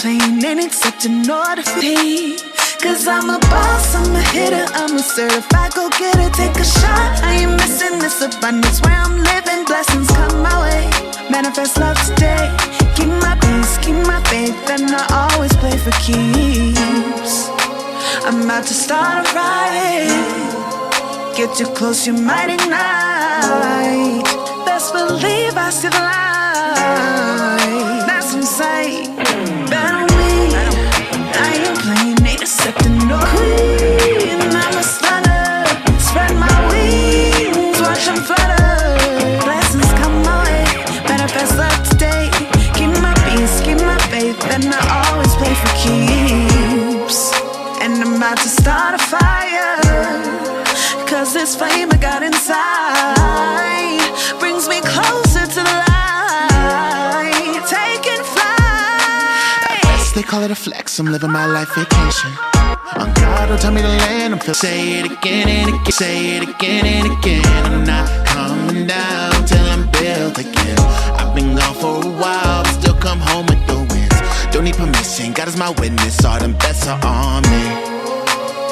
playing, ain't accepting order fee. Cause I'm a boss, I'm a hitter, I'm a certified go-getter. Take a shot, I ain't missing this abundance where I'm living. Blessings come my way, manifest love today. Keep my peace, keep my faith, and I always play for keeps. I'm about to start a riot. Get too close, you might ignite. Best believe I see the light. That's some sight. Bet on me, I ain't playing, ain't accepting no queen. I'm a stunner, spread my wings, watch them flutter. Blessings come my way, manifest love today. Keep my peace, keep my faith, and I always play for keeps. And I'm about to start a fire, cause this flame I got inside brings me closer to the light, taking flight. They call it a flex, I'm living my life vacation. On God, don't tell me to land, I'm feeling. Say it again and again, say it again and again. I'm not coming down till I'm built again. I've been gone for a while, but still come home with the wins. Don't need permission, God is my witness, all them bets are on me.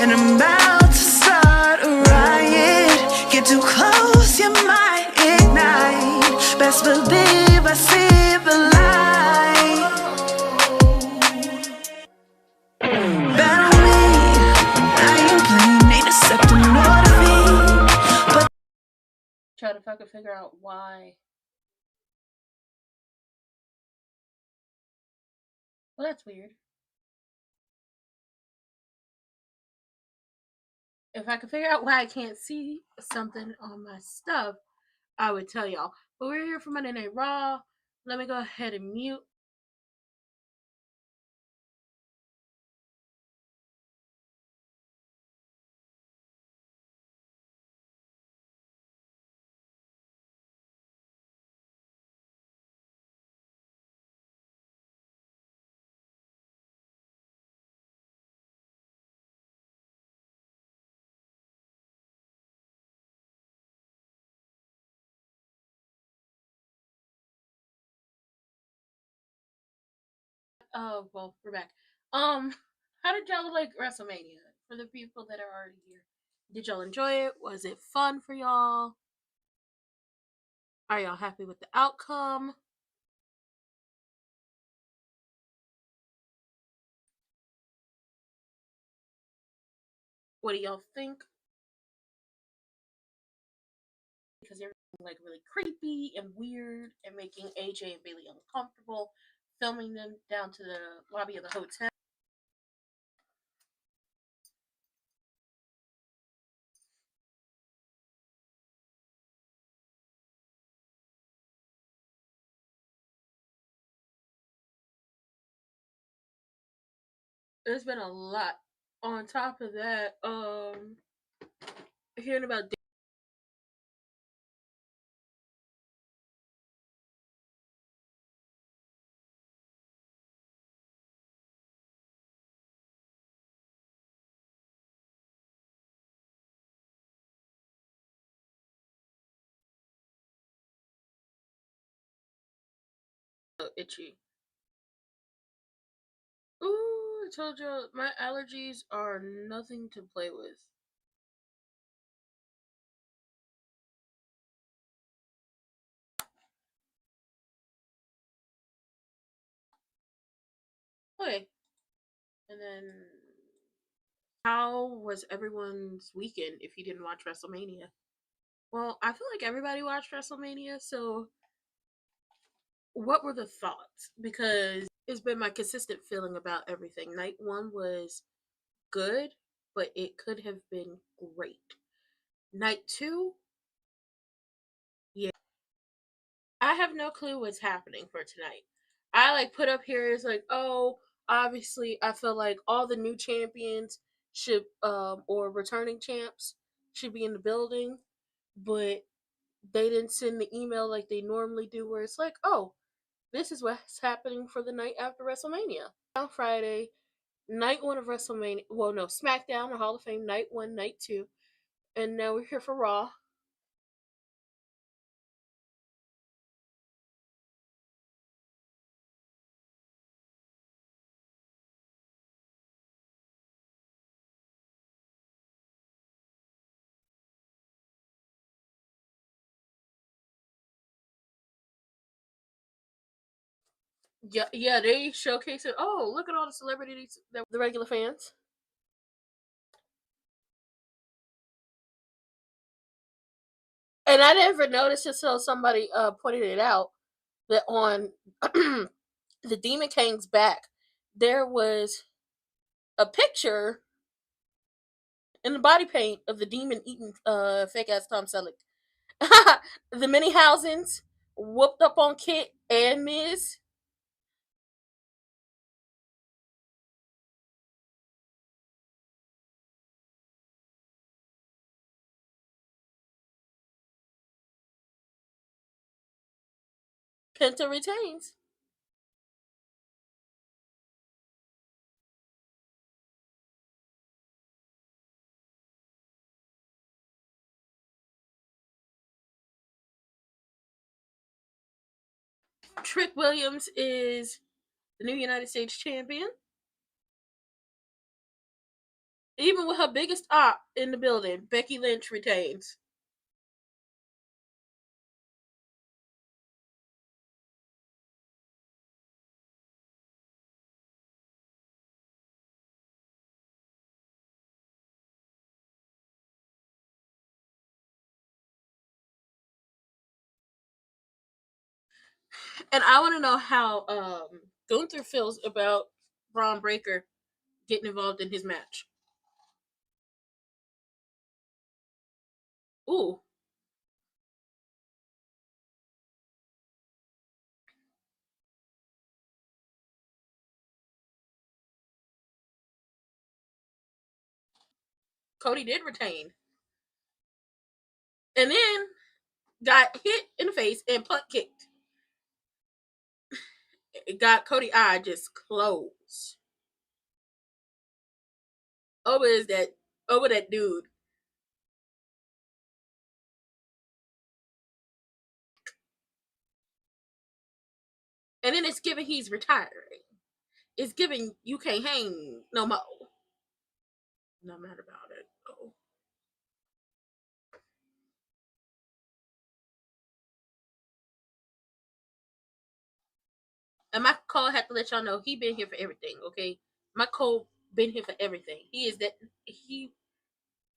And I'm about to start a riot. Get too close, you might ignite. Best believe I see the light. Bet on me, I ain't playing, ain't accepting order fee. But Tried if I could figure out why. Well, that's weird. If I could figure out why I can't see something on my stuff, I would tell y'all. But we're here for Monday Night Raw. Let me go ahead and mute. Oh, well, we're back. How did y'all like WrestleMania? For the people that are already here, did y'all enjoy it? Was it fun for y'all? Are y'all happy with the outcome? What do y'all think? Because they're like really creepy and weird and making AJ and Bailey uncomfortable, filming them down to the lobby of the hotel. There's been a lot. On top of that, hearing about itchy. Ooh, I told you my allergies are nothing to play with. Okay. And then, how was everyone's weekend if you didn't watch WrestleMania? Well, I feel like everybody watched WrestleMania, so what were the thoughts? Because it's been my consistent feeling about everything. Night one was good, but it could have been great. Night two, yeah. I have no clue what's happening for tonight. I like put up here, it's like, oh, obviously I feel like all the new champions should or returning champs should be in the building, but they didn't send the email like they normally do where it's like, oh, this is what's happening for the night after WrestleMania. On Friday, night one of WrestleMania, well, no, SmackDown or Hall of Fame, night one, night two, and now we're here for Raw. Yeah, they showcase it. Oh, look at all the celebrities that the regular fans. And I never noticed until somebody pointed it out that on the Demon King's back there was a picture in the body paint of the demon eating fake ass Tom Selleck. The mini housings whooped up on Kit and Miz. Penta retains. Trick Williams is the new United States champion. Even with her biggest op in the building, Becky Lynch retains. And I want to know how Gunther feels about Braun Breaker getting involved in his match. Ooh, Cody did retain. And then got hit in the face and punt kicked. It got Cody eye just closed. Over that dude. And then it's giving he's retiring. It's giving you can't hang no more. No matter about it. Oh. And my Cole had to let y'all know he been here for everything, okay? My Cole been here for everything. He is that he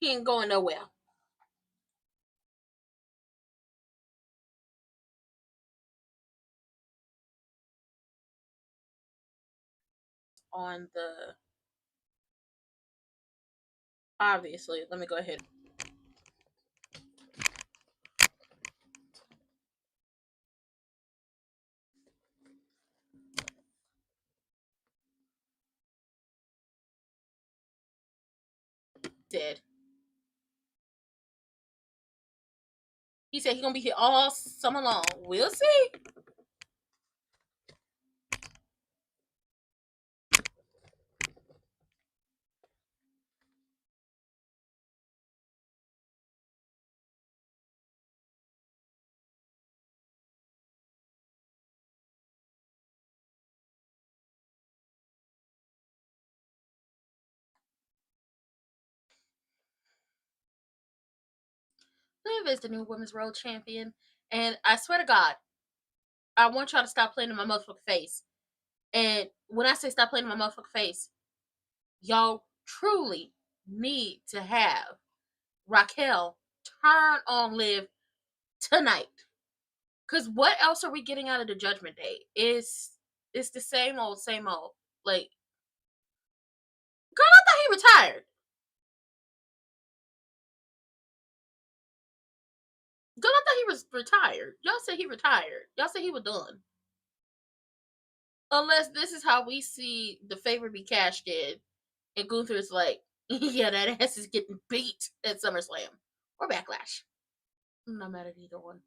ain't going nowhere. On the obviously, let me go ahead. Dead. He said he gonna be here all summer long. We'll see. Liv is the new women's world champion, and I swear to God, I want y'all to stop playing in my motherfucking face. And when I say stop playing in my motherfucking face, y'all truly need to have Raquel turn on Liv tonight. Cause what else are we getting out of the Judgment Day? It's the same old, same old. Like, girl, I thought he retired. Girl, I thought he was retired. Y'all said he retired. Y'all said he was done. Unless this is how we see the favor be cashed in, and Gunther's like, yeah, that ass is getting beat at SummerSlam or Backlash. I'm not mad at either one.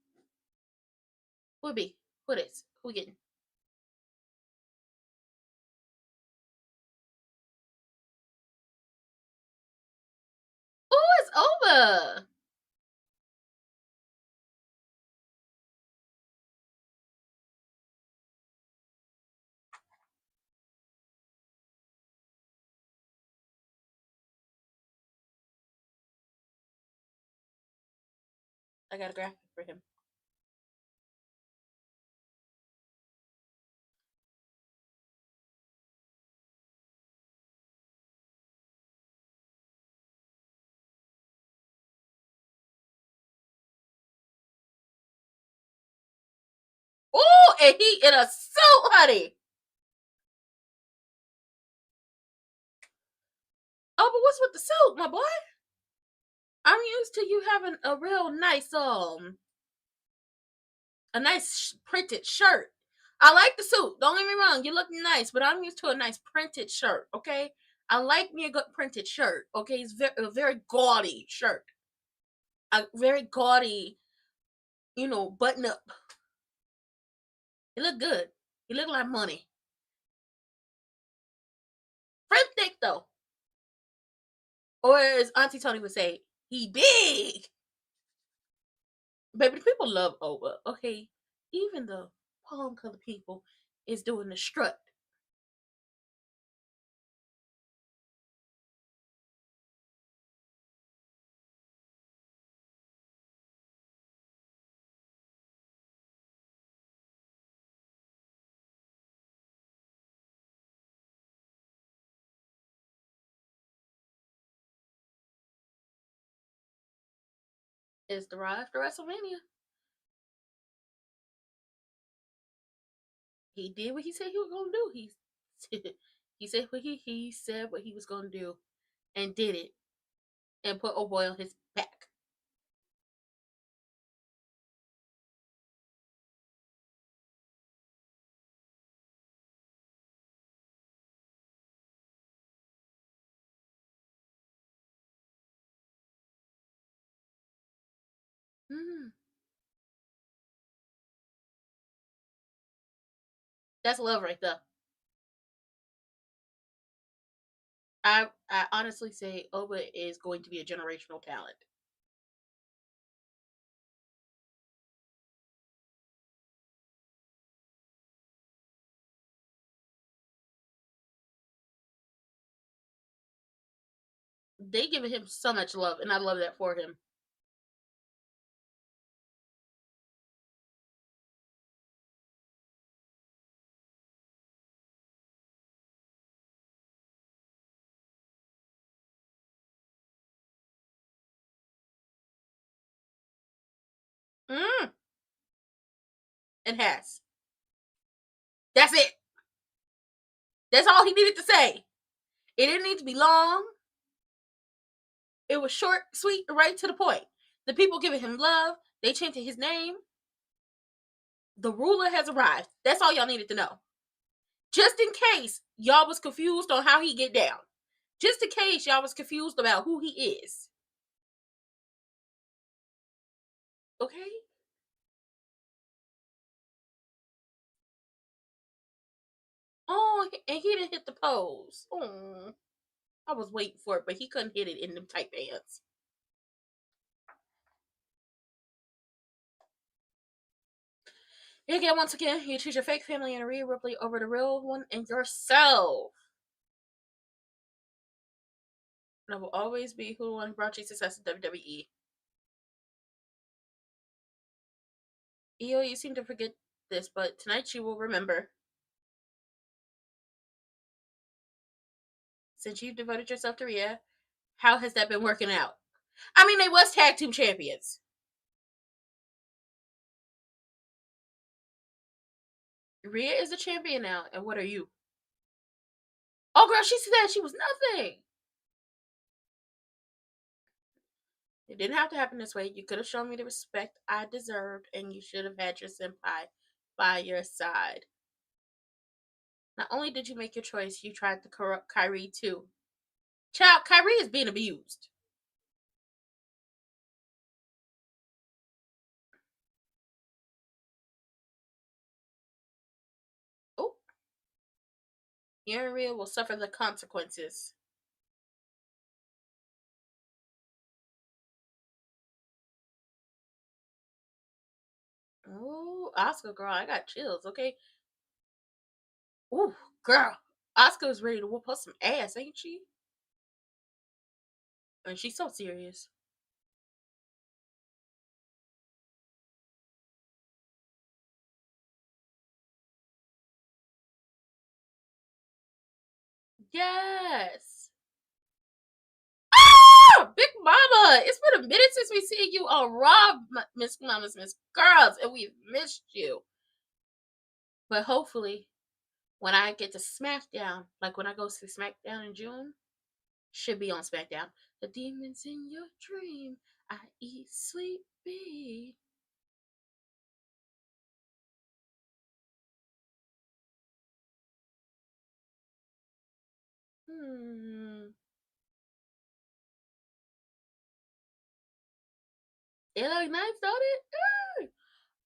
Who it be? Who it is? Who we getting? Oh, it's over. I got a graphic for him. and he in a suit, honey. Oh, but what's with the suit, my boy? I'm used to you having a real nice a nice printed shirt. I like the suit. Don't get me wrong. You look nice, but I'm used to a nice printed shirt. Okay, I like me a good printed shirt. Okay, it's a very gaudy shirt. A very gaudy, button up. It look good. It look like money. Print thick though, or as Auntie Tony would say, he big. Baby, the people love Oba. Okay, even the palm color people is doing the strut. It's the ride after WrestleMania. He did what he said he was gonna do. He said what he was gonna do, and did it, and put Oba on his back. Mm, that's love right there. I honestly say Oba is going to be a generational talent. They giving him so much love, and I love that for him. Mm, and has. That's it. That's all he needed to say. It didn't need to be long. It was short, sweet, right to the point. The people giving him love. They chanted his name. The ruler has arrived. That's all y'all needed to know. Just in case y'all was confused on how he get down. Just in case y'all was confused about who he is. Okay? Oh, and he didn't hit the pose. Oh, I was waiting for it, but he couldn't hit it in them tight pants. And again, once again, you choose your fake family and Rhea Ripley over the real one and yourself. That will always be who won brought you success in WWE. Io, you seem to forget this, but tonight you will remember. Since you've devoted yourself to Rhea, how has that been working out? I mean, they was tag team champions. Rhea is the champion now, and what are you? Oh, girl, she said she was nothing. It didn't have to happen this way. You could have shown me the respect I deserved, and you should have had your senpai by your side. Not only did you make your choice, you tried to corrupt Kyrie too. Child, Kyrie is being abused. Oh, Rhea will suffer the consequences. Oh, Oscar, girl, I got chills, okay? Ooh, girl, Oscar's ready to whoop her some ass, ain't she? And she's so serious. Yes. Ah! Big Mama, it's been a minute since we seen you on Raw, Miss Mamas, Miss Girls, and we've missed you. But hopefully, when I get to SmackDown, like when I go to SmackDown in June, should be on SmackDown. The demons in your dream, I eat sleepy. It look nice, don't it?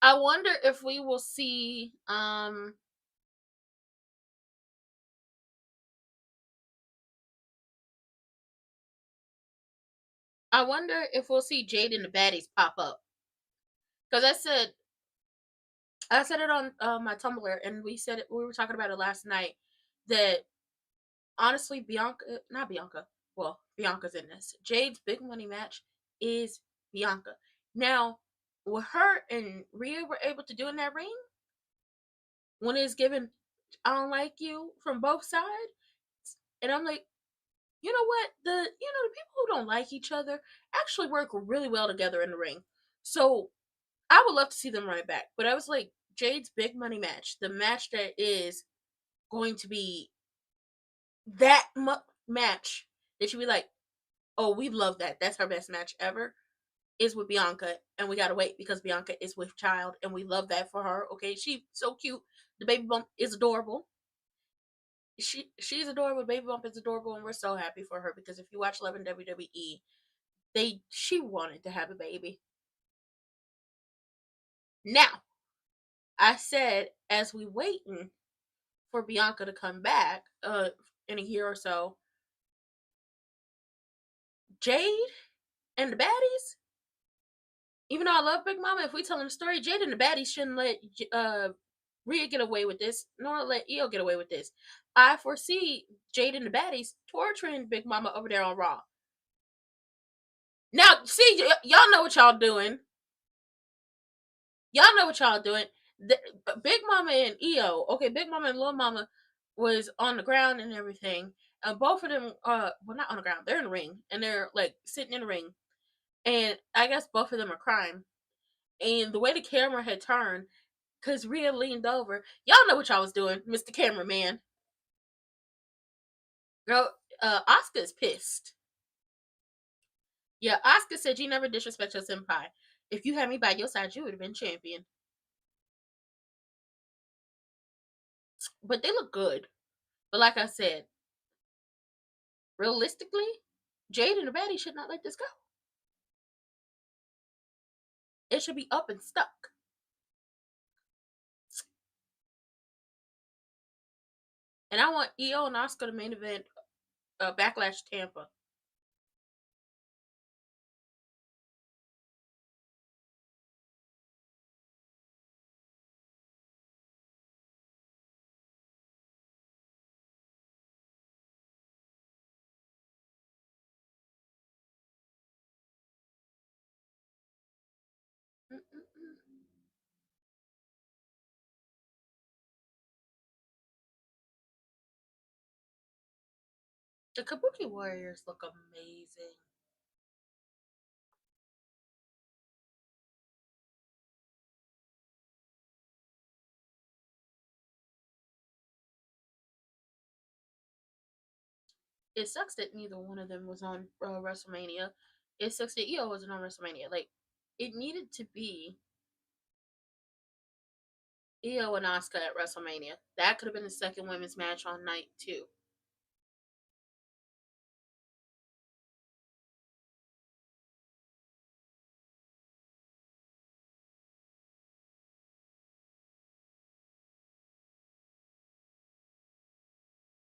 I wonder if we will see I wonder if we'll see Jade and the baddies pop up. Because I said it on my Tumblr, and we were talking about it last night, that honestly, Bianca's in this. Jade's big money match is Bianca. Now, what her and Rhea were able to do in that ring, when it's given, I don't like you from both sides, and I'm like, you know what? The people who don't like each other actually work really well together in the ring. So I would love to see them run it back. But I was like, Jade's big money match, the match that is going to be that match that you be like, oh, we love that. That's her best match ever. Is with Bianca, and we gotta wait because Bianca is with child, and we love that for her. Okay, she's so cute. The baby bump is adorable. She's adorable. Baby bump is adorable, and we're so happy for her because if you watch Love and WWE, she wanted to have a baby. Now, I said as we waiting for Bianca to come back, in a year or so, Jade and the baddies. Even though I love Big Mama, if we telling the story, Jade and the baddies shouldn't let Rhea get away with this, nor let Io get away with this. I foresee Jade and the baddies torturing Big Mama over there on Raw. Now, see, y'all know what y'all doing. Y'all know what y'all doing. Big Mama and Io, okay, Big Mama and Little Mama was on the ground and everything. And both of them, well, not on the ground, they're in the ring. And they're like sitting in the ring. And I guess both of them are crying. And the way the camera had turned, because Rhea leaned over, y'all know what y'all was doing, Mr. Cameraman. Girl, Oscar's pissed. Yeah, Oscar said you never disrespect your senpai. If you had me by your side, you would have been champion. But they look good. But like I said, realistically, Jade and the baddie should not let this go. It should be up and stuck. And I want Io and Oscar to main event Backlash Tampa. The Kabuki Warriors look amazing. It sucks that neither one of them was on WrestleMania. It sucks that Io wasn't on WrestleMania. Like, it needed to be Io and Asuka at WrestleMania. That could have been the second women's match on night 2.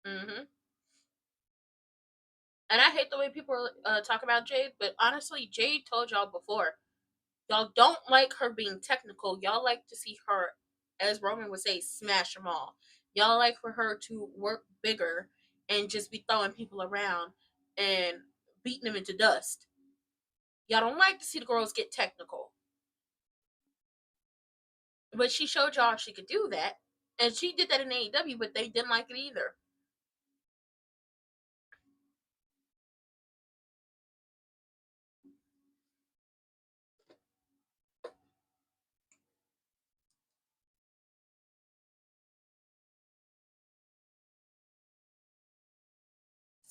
Mm-hmm. And I hate the way people talk about Jade, but honestly, Jade told y'all before, y'all don't like her being technical. Y'all like to see her, as Roman would say, smash them all. Y'all like for her to work bigger and just be throwing people around and beating them into dust. Y'all don't like to see the girls get technical. But she showed y'all she could do that. And she did that in AEW, but they didn't like it either.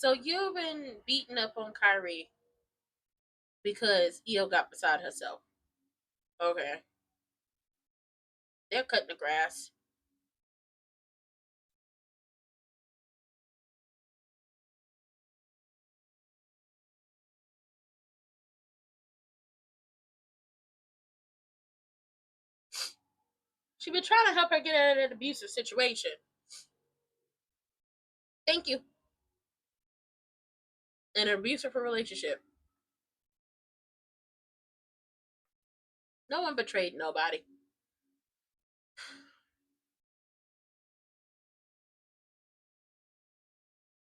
So you've been beating up on Kyrie because Io got beside herself. Okay. They're cutting the grass. She been trying to help her get out of an abusive situation. Thank you. An abusive relationship. No one betrayed nobody.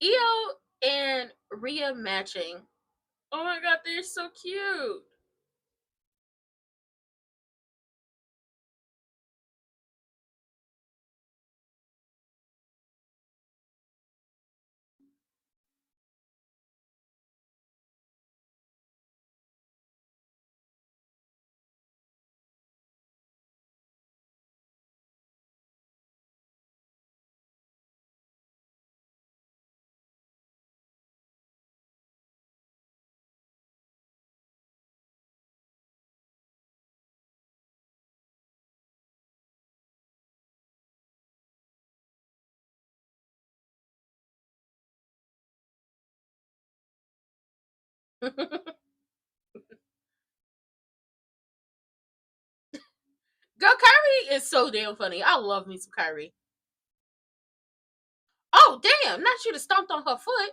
Io and Rhea matching. Oh my god, they're so cute. Girl, Kyrie is so damn funny. I love me some Kyrie. Oh, damn. Not you to stomped on her foot.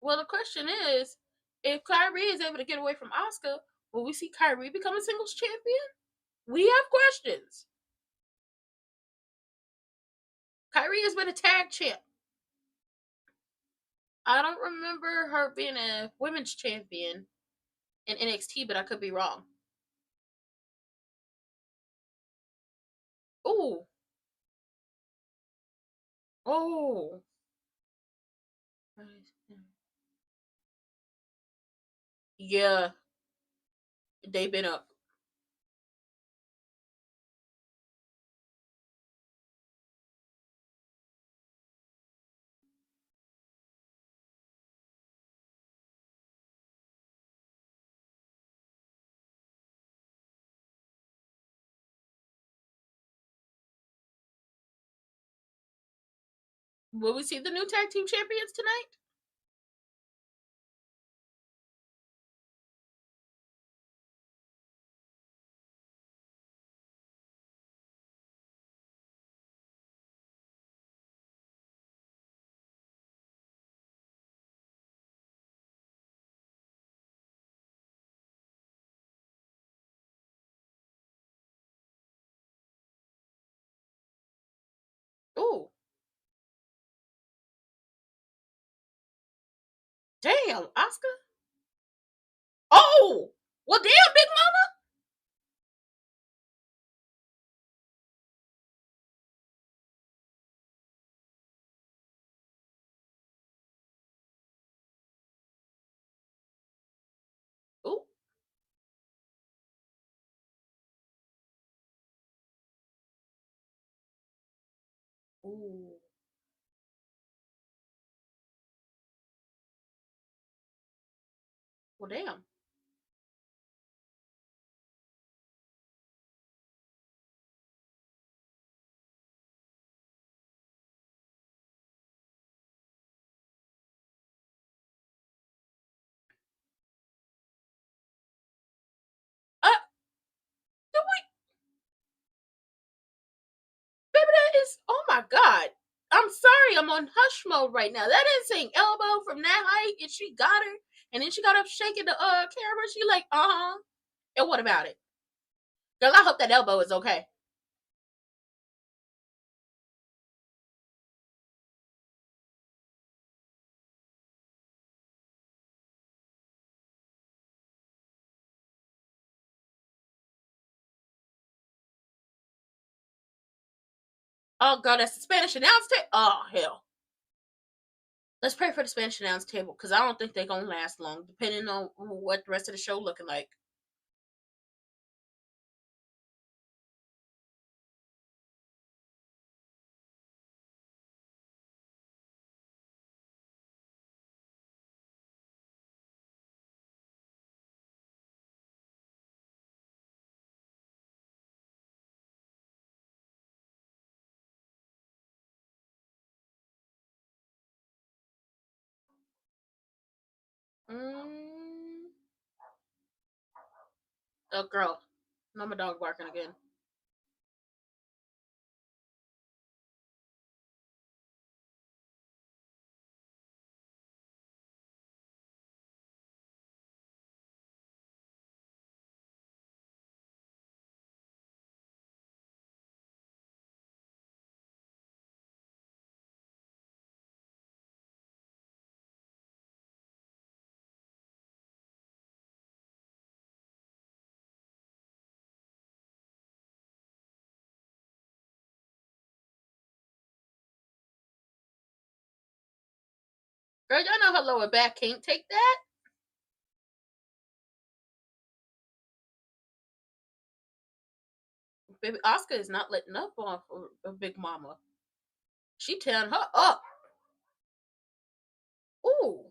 Well, the question is, if Kyrie is able to get away from Asuka, will we see Kyrie become a singles champion? We have questions. Kyrie has been a tag champ. I don't remember her being a women's champion in NXT, but I could be wrong. Ooh. Oh. Yeah, they've been up. Will we see the new tag team champions tonight? Ooh. Damn, Asuka. Oh! Well, damn, Big Mama. Ooh. Ooh. Well, damn. Uh, do we, baby, that is, oh my god. I'm sorry, I'm on hush mode right now. That insane elbow from that height, and she got her, and then she got up shaking the camera. She like, uh-huh. And what about it? Girl, I hope that elbow is okay. Oh, God, that's the Spanish announce table. Oh, hell. Let's pray for the Spanish announce table, because I don't think they're going to last long, depending on what the rest of the show looking like. Oh, girl. No, my dog barking again. Girl, y'all know her lower back can't take that. Baby Oscar is not letting up on a Big Mama. She tearing her up. Ooh.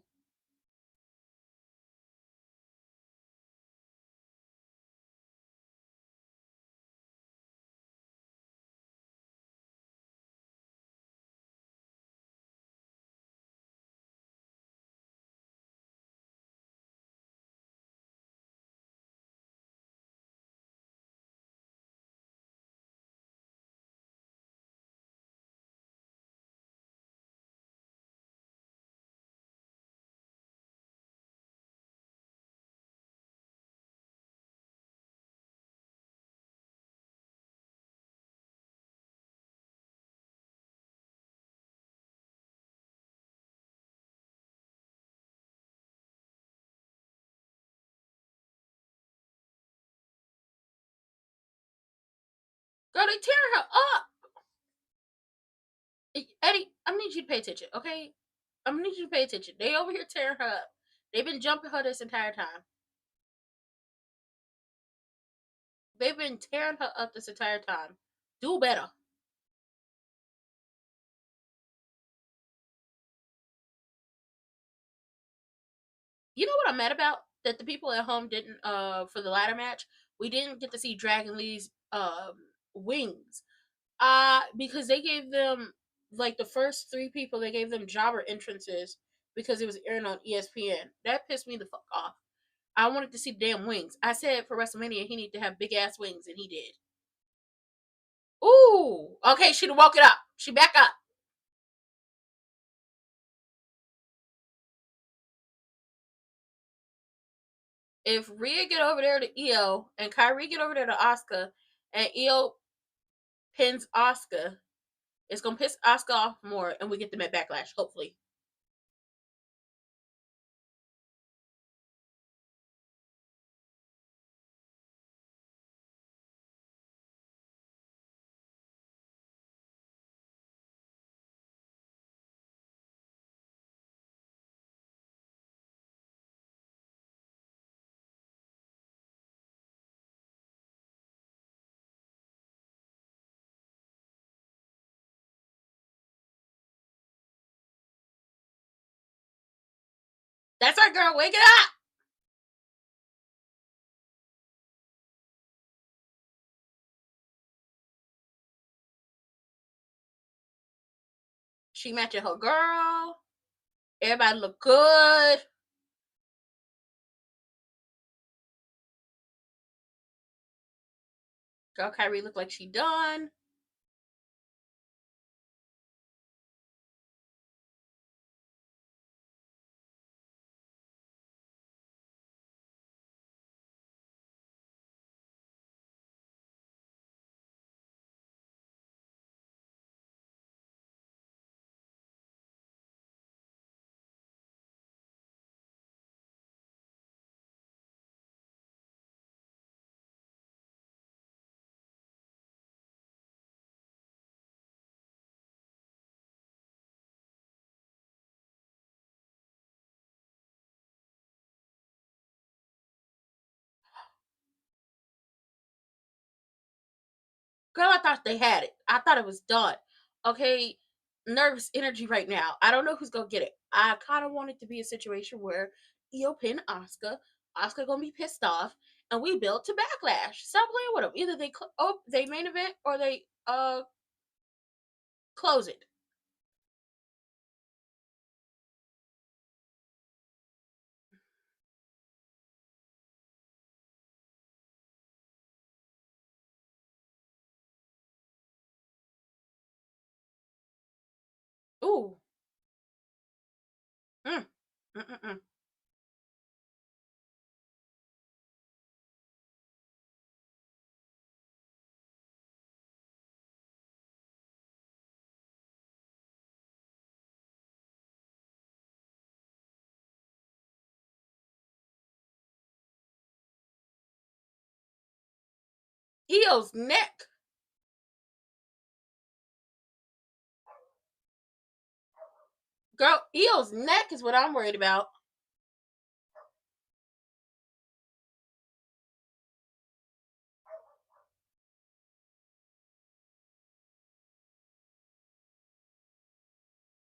Girl, they tearing her up. Eddie, I need you to pay attention, okay? I need you to pay attention. They over here tearing her up. They've been jumping her this entire time. They've been tearing her up this entire time. Do better. You know what I'm mad about? That the people at home didn't for the ladder match, we didn't get to see Dragon Lee's wings. Because they gave them, like, the first 3 people, they gave them jobber entrances because it was airing on ESPN. That pissed me the fuck off. I wanted to see the damn wings. I said for WrestleMania he needed to have big ass wings, and he did. Ooh, okay, she woke it up. She back up. If Rhea get over there to Io and Kyrie get over there to Asuka, and Io pins Asuka, it's gonna piss Asuka off more, and we get them at Backlash, hopefully. That's our girl. Wake it up. She matching her girl. Everybody look good. Girl Kyrie look like she done. Girl, I thought they had it. I thought it was done. Okay, nervous energy right now. I don't know who's gonna get it. I kind of want it to be a situation where Io pin Asuka. Asuka gonna be pissed off, and we build to backlash. Stop playing with them. Either they main event or they close it. Ooh. Mm. Mm-mm-mm. Io's neck. Girl, Io's neck is what I'm worried about.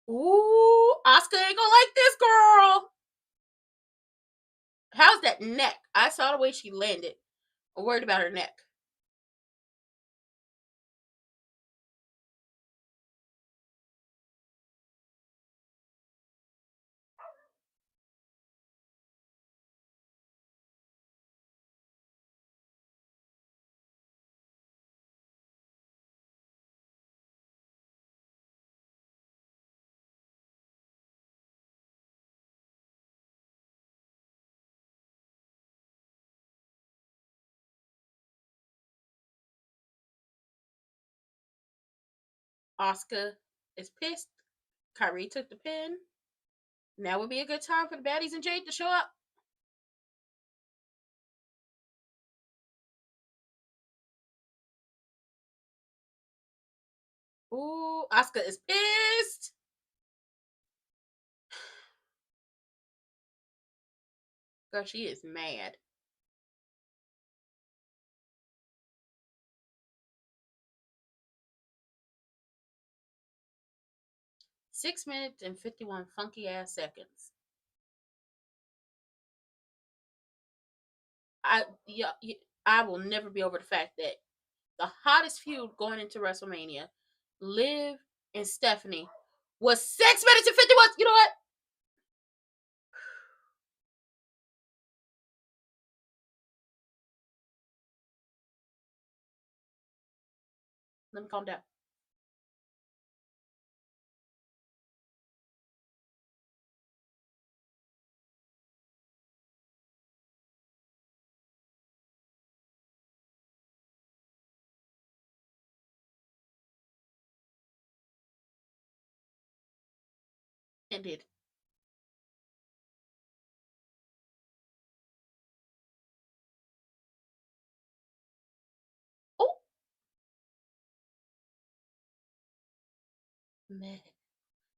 Ooh, Asuka ain't gonna like this girl. How's that neck? I saw the way she landed. I'm worried about her neck. Asuka is pissed. Kyrie took the pin. Now would be a good time for the baddies and Jade to show up. Ooh, Asuka is pissed. Girl, she is mad. $6 minutes and 51 funky ass seconds. I will never be over the fact that the hottest feud going into WrestleMania, Liv and Stephanie, was 6 minutes and 51. You know what? Let me calm down. Ended. Oh, man.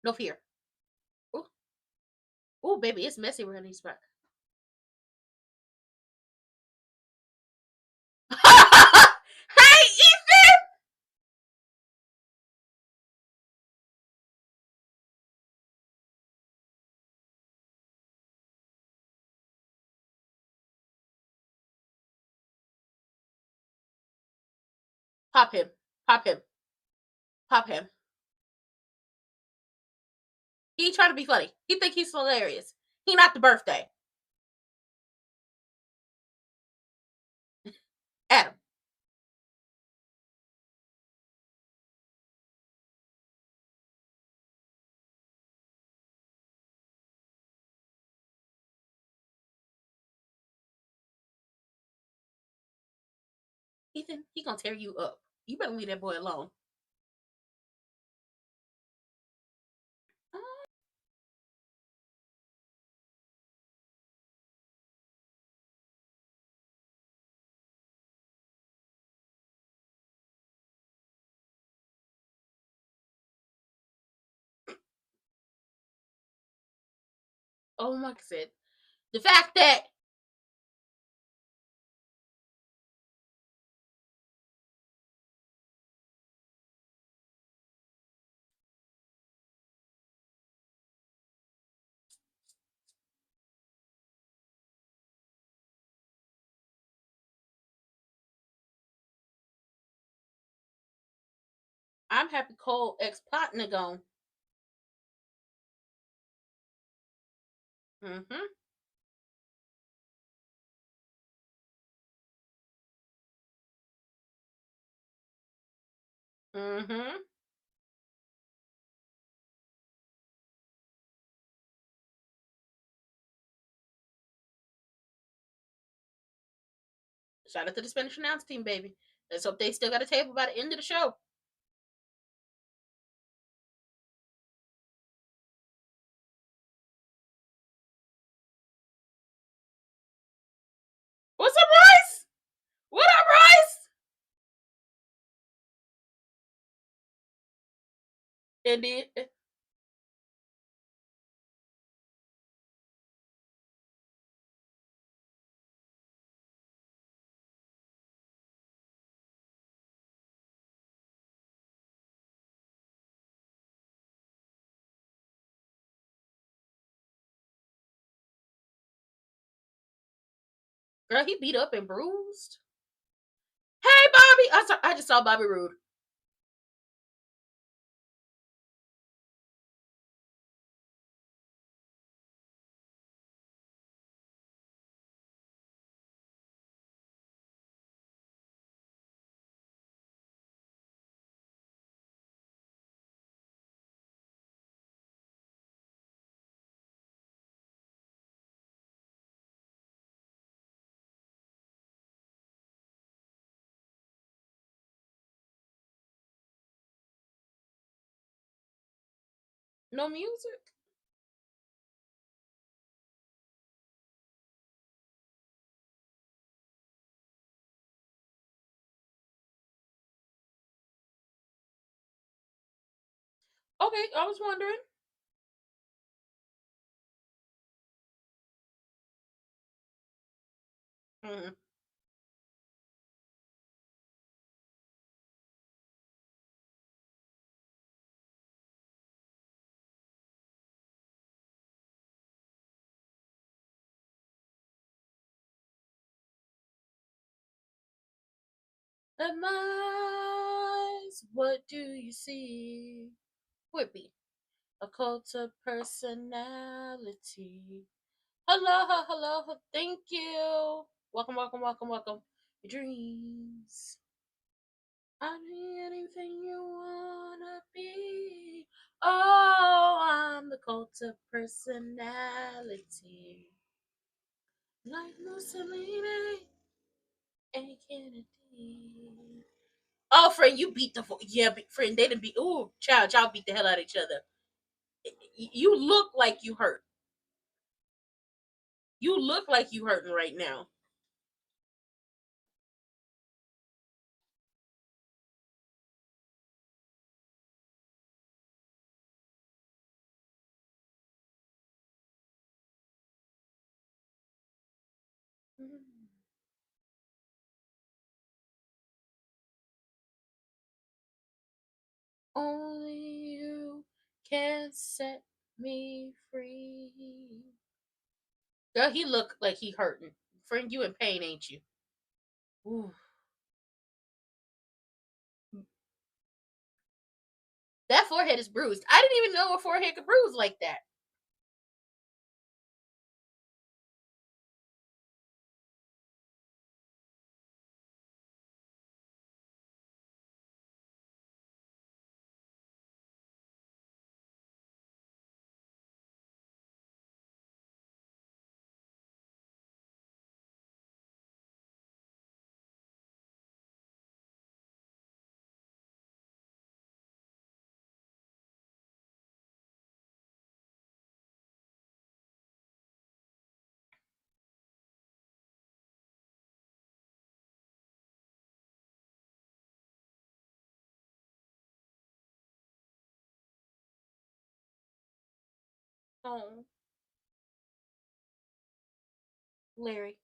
No fear. Oh, oh, baby, it's messy around these spots. Hey, Ethan! Pop him. Pop him. Pop him. He trying to be funny. He think he's hilarious. He not the birthday. Adam. Ethan, he gonna tear you up. You better leave that boy alone. Oh my god. The fact that I'm happy Cole ex-partner gone. Mm-hmm. Mm-hmm. Shout out to the Spanish announce team, baby. Let's hope they still got a table by the end of the show. What's up, Rice? What up, Rice? Indeed. Girl, he beat up and bruised. Hey, Bobby. I just saw Bobby Roode. No music. Okay, I was wondering. Mm-hmm. Admise, what do you see? Whippy, a cult of personality. Hello, hello, thank you. Welcome, welcome, welcome, welcome. Your dreams. I'll be anything you wanna be. Oh, I'm the cult of personality. Like Mussolini and Kennedy. Oh, friend, you beat the friend. They didn't beat. Ooh, child, y'all beat the hell out of each other. You look like you hurt. You look like you hurting right now. Only you can set me free. Girl, he look like he hurting. Friend, you in pain, ain't you? Ooh. That forehead is bruised. I didn't even know a forehead could bruise like that. Oh, Larry.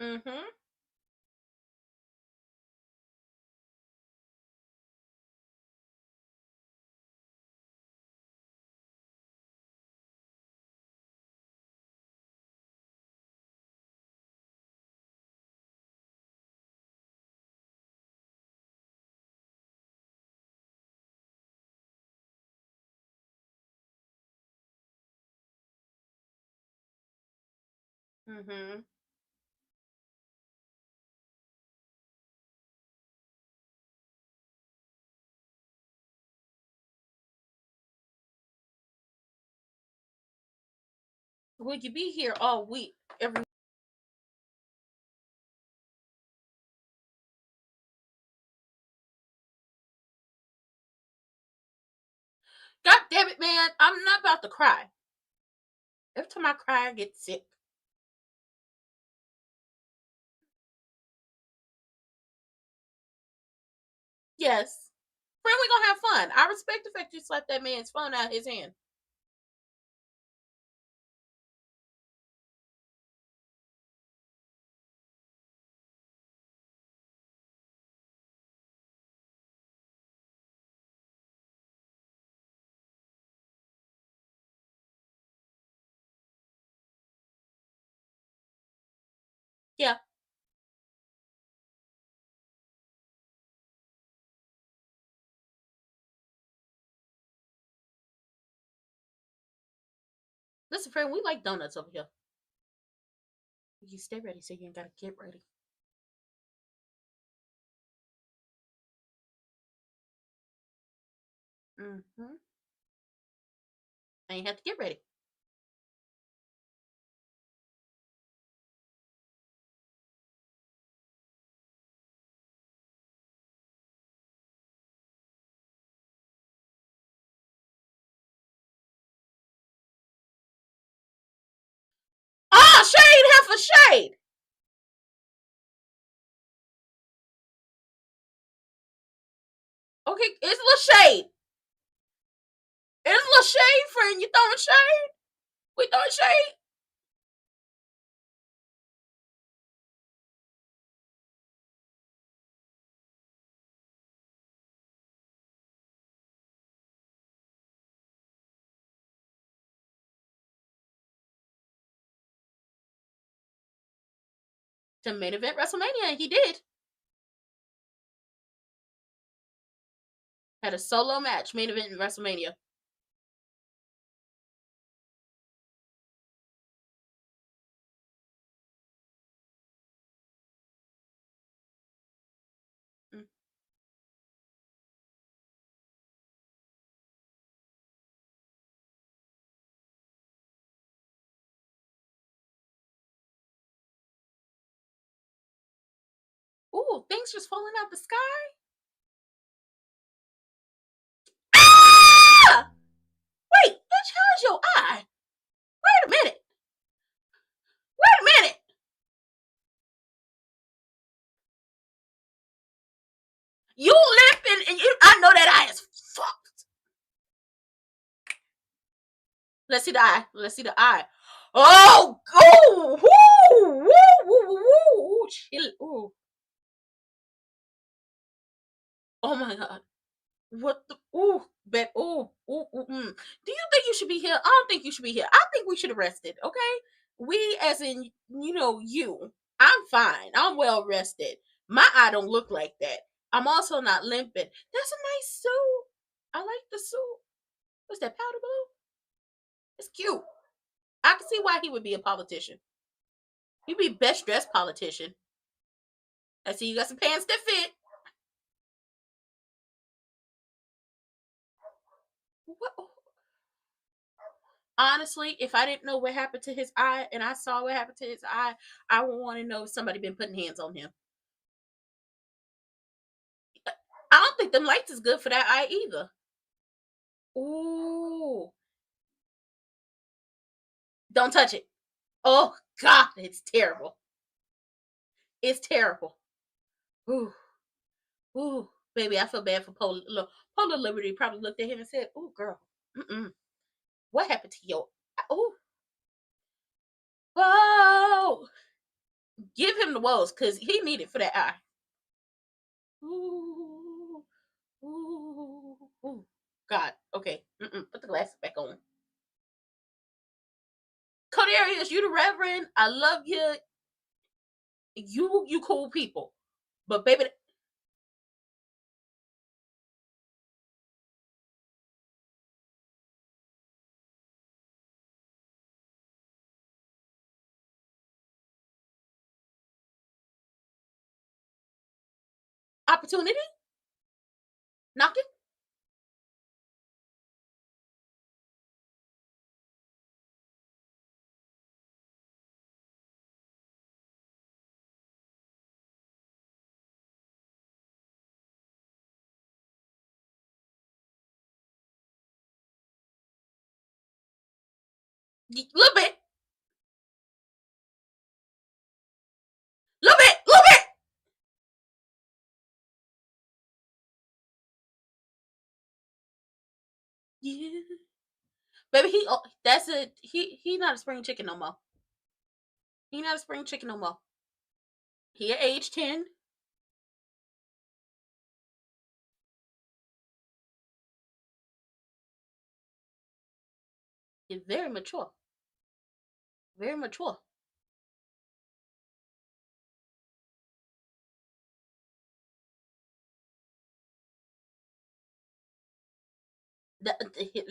Mm-hmm. Mm-hmm. Will you be here all week? Every God damn it, man! I'm not about to cry. Every time I cry, I get sick. Yes, friend, we gonna have fun. I respect the fact you slapped that man's phone out of his hand. Yeah. Listen, friend, we like donuts over here. You stay ready so you ain't gotta get ready. Mm-hmm. I ain't have to get ready. Ah, shade, half a shade. Okay, it's a little shade. It's a little shade, friend. You throwing shade? We throwing shade? To main event WrestleMania, he did. Had a solo match, main event in WrestleMania. Mm. Ooh, things just falling out the sky. Ah! Wait, bitch, how's your eye? Wait a minute. Wait a minute. You limping and you I know that eye is fucked. Let's see the eye. Let's see the eye. Oh, oh, woo, woo, woo, woo, woo, chill. Ooh. Oh my god. What the ooh, bet ooh, ooh, ooh, Do you think you should be here? I don't think you should be here. I think we should arrest it, okay? We as in you. I'm fine. I'm well rested. My eye don't look like that. I'm also not limping. That's a nice suit. I like the suit. What's that, powder blue? It's cute. I can see why he would be a politician. He'd be best dressed politician. I see you got some pants that fit. What? Honestly, if I didn't know what happened to his eye and I saw what happened to his eye, I would want to know if somebody been putting hands on him. I don't think them lights is good for that eye either. Ooh. Don't touch it. Oh God, it's terrible. It's terrible. Ooh. Ooh. Baby, I feel bad for Polar. Look, Polar Liberty probably looked at him and said, "Ooh, girl, what happened to your? Ooh, whoa, Give him the woes because he needed for that eye. Ooh, ooh, ooh. God. Okay. Put the glasses back on. Codarius, you the Reverend. I love you. You cool people. But baby, opportunity? Knocking? Little bit. Little bit. Little bit. Yeah. Baby, that's it. He not a spring chicken no more. He not a spring chicken no more. He at age 10. He's very mature. Very mature.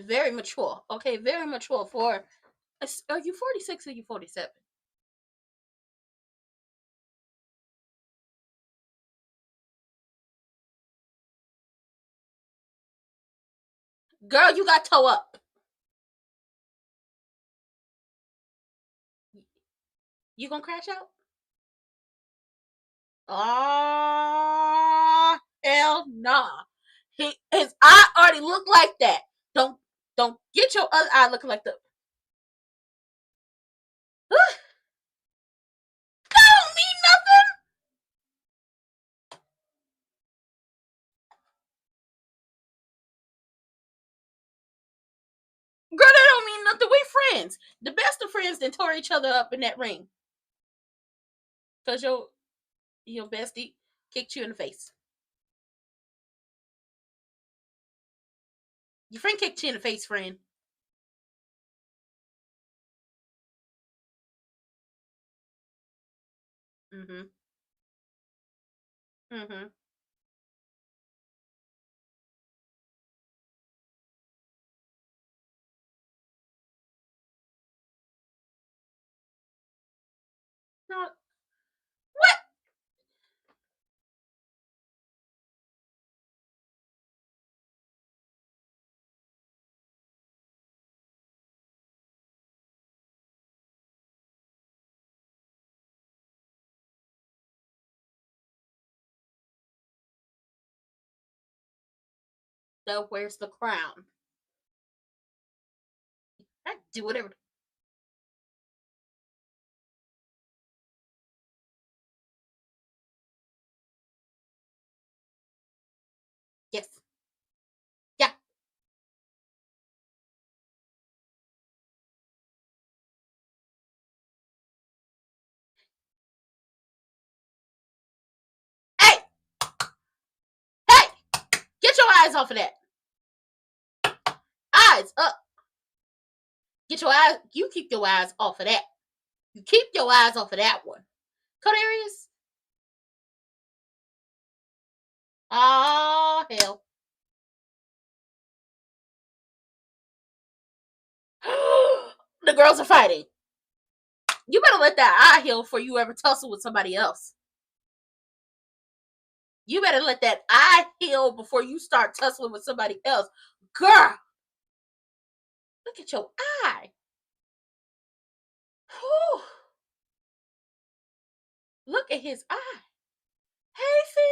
Very mature. Okay, very mature for. Are you 46 or you 47? Girl, you got toe up. You gonna crash out? Oh, hell nah. His eye already looked like that. Don't get your other eye looking like the. That don't mean nothing. Girl, that don't mean nothing. We friends. The best of friends then tore each other up in that ring. Cause your bestie kicked you in the face. Your friend kicked you in the face, friend. Mm-hmm. Mm-hmm. No, what? So where's the crown? I do whatever. Yes. Yeah. Hey! Hey! Get your eyes off of that. Eyes up. Get your eyes. You keep your eyes off of that. You keep your eyes off of that one. Codarius. Oh hell. The girls are fighting. You better let that eye heal before you ever tussle with somebody else. You better let that eye heal before you start tussling with somebody else. Girl, look at your eye. Whew. Look at his eye. Hey, Finn.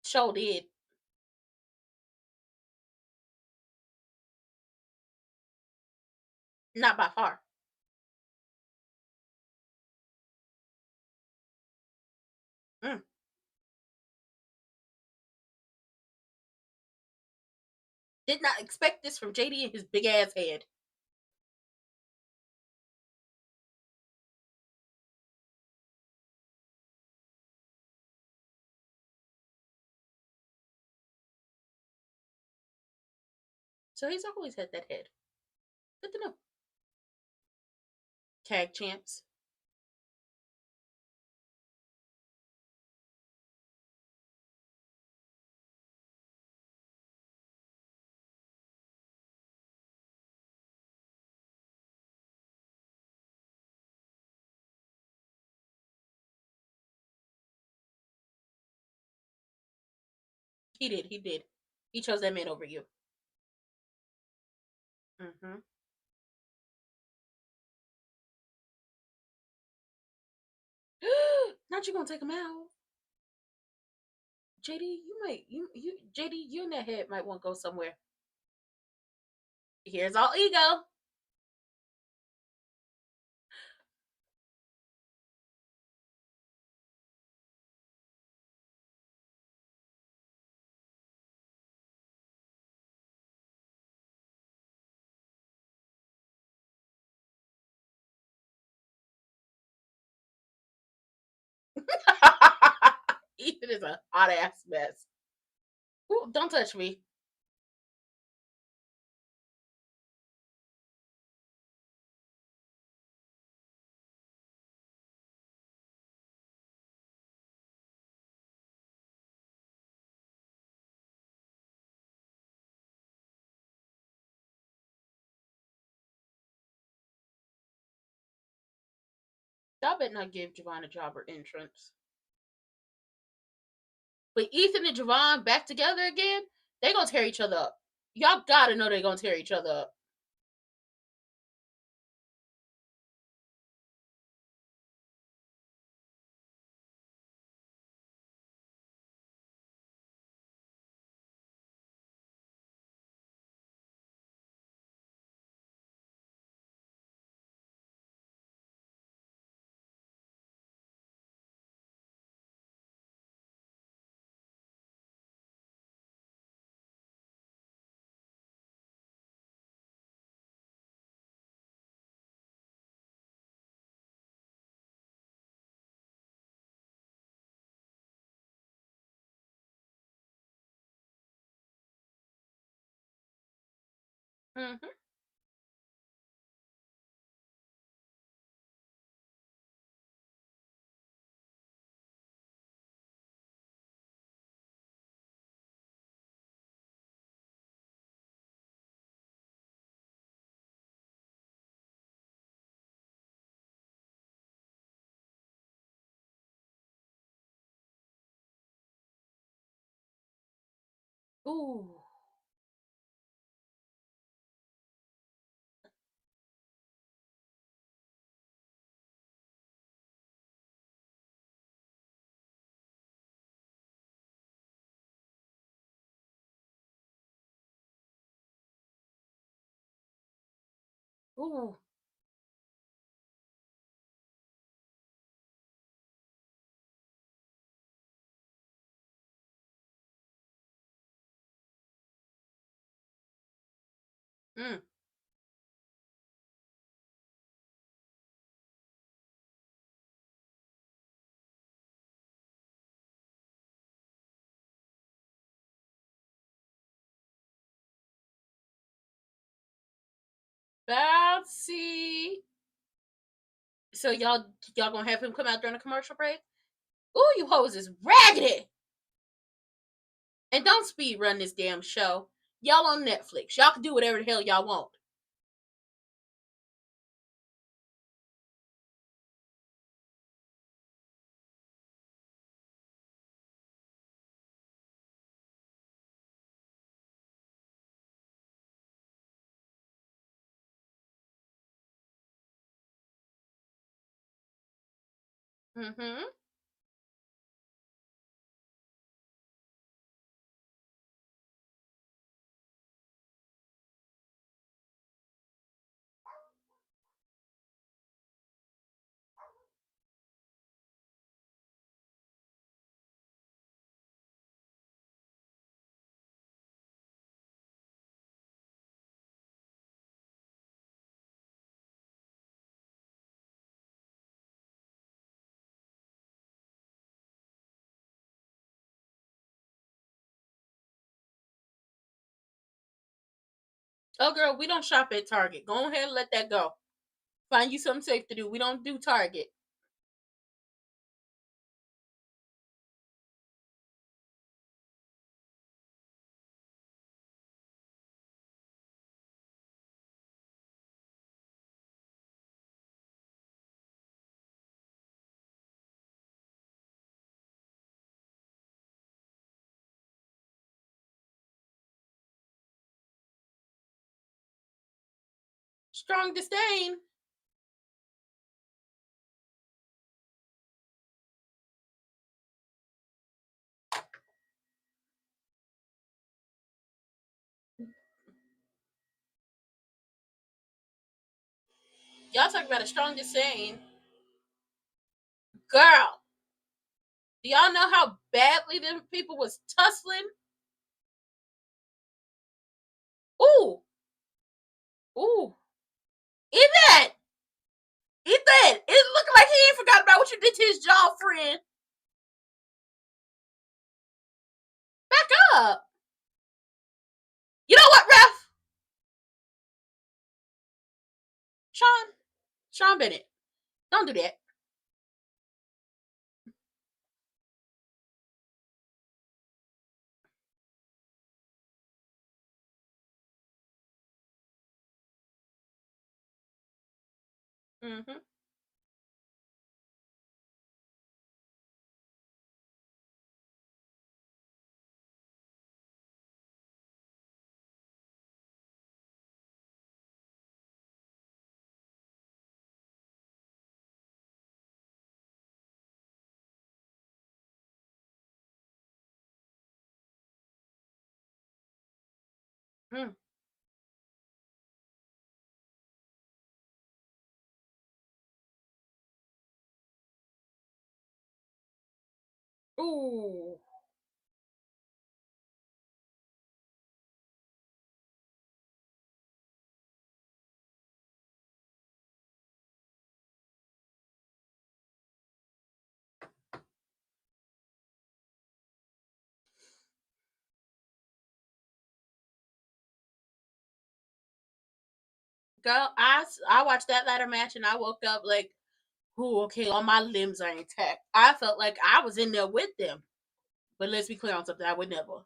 Show did. Not by far. Mm. Did not expect this from JD and his big ass head. So he's always had that head. Good to know. Tag champs. He did. He did. He chose that man over you. Mm-hmm. Not you gonna take him out. JD, you JD, you and that head might want to go somewhere. Here's all ego. Ethan is a hot ass mess. Ooh, don't touch me. Y'all better not give Javon a job or entrance. But Ethan and Javon back together again, they gonna tear each other up. Y'all gotta know they gonna tear each other up. Mm-hmm. Ooh. Ooh. Mm. Bouncy. So y'all gonna have him come out during a commercial break? Ooh, you hoes is raggedy. And don't speed run this damn show. Y'all on Netflix. Y'all can do whatever the hell y'all want. Mm-hmm. Oh, girl, we don't shop at Target. Go ahead and let that go. Find you something safe to do. We don't do Target. Strong disdain. Y'all talk about a strong disdain. Girl, do y'all know how badly them people was tussling? Ooh. Ooh. Ethan! Ethan! It looked like he ain't forgot about what you did to his jaw, friend. Back up. You know what, ref? Sean Bennett. Don't do that. Mm-hmm. Mm. Ooh. Girl, I watched that ladder match and I woke up like, ooh, okay, all my limbs are intact. I felt like I was in there with them. But let's be clear on something. I would never.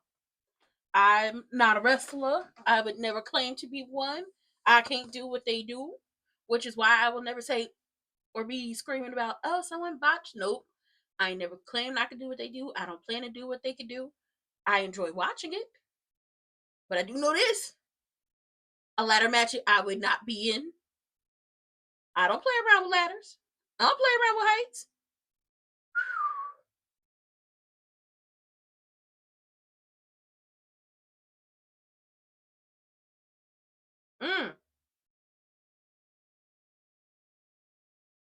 I'm not a wrestler. I would never claim to be one. I can't do what they do, which is why I will never say or be screaming about, oh, someone botched. Nope. I never claimed I could do what they do. I don't plan to do what they could do. I enjoy watching it. But I do know this. A ladder match I would not be in. I don't play around with ladders. I don't play around with heights. Mm,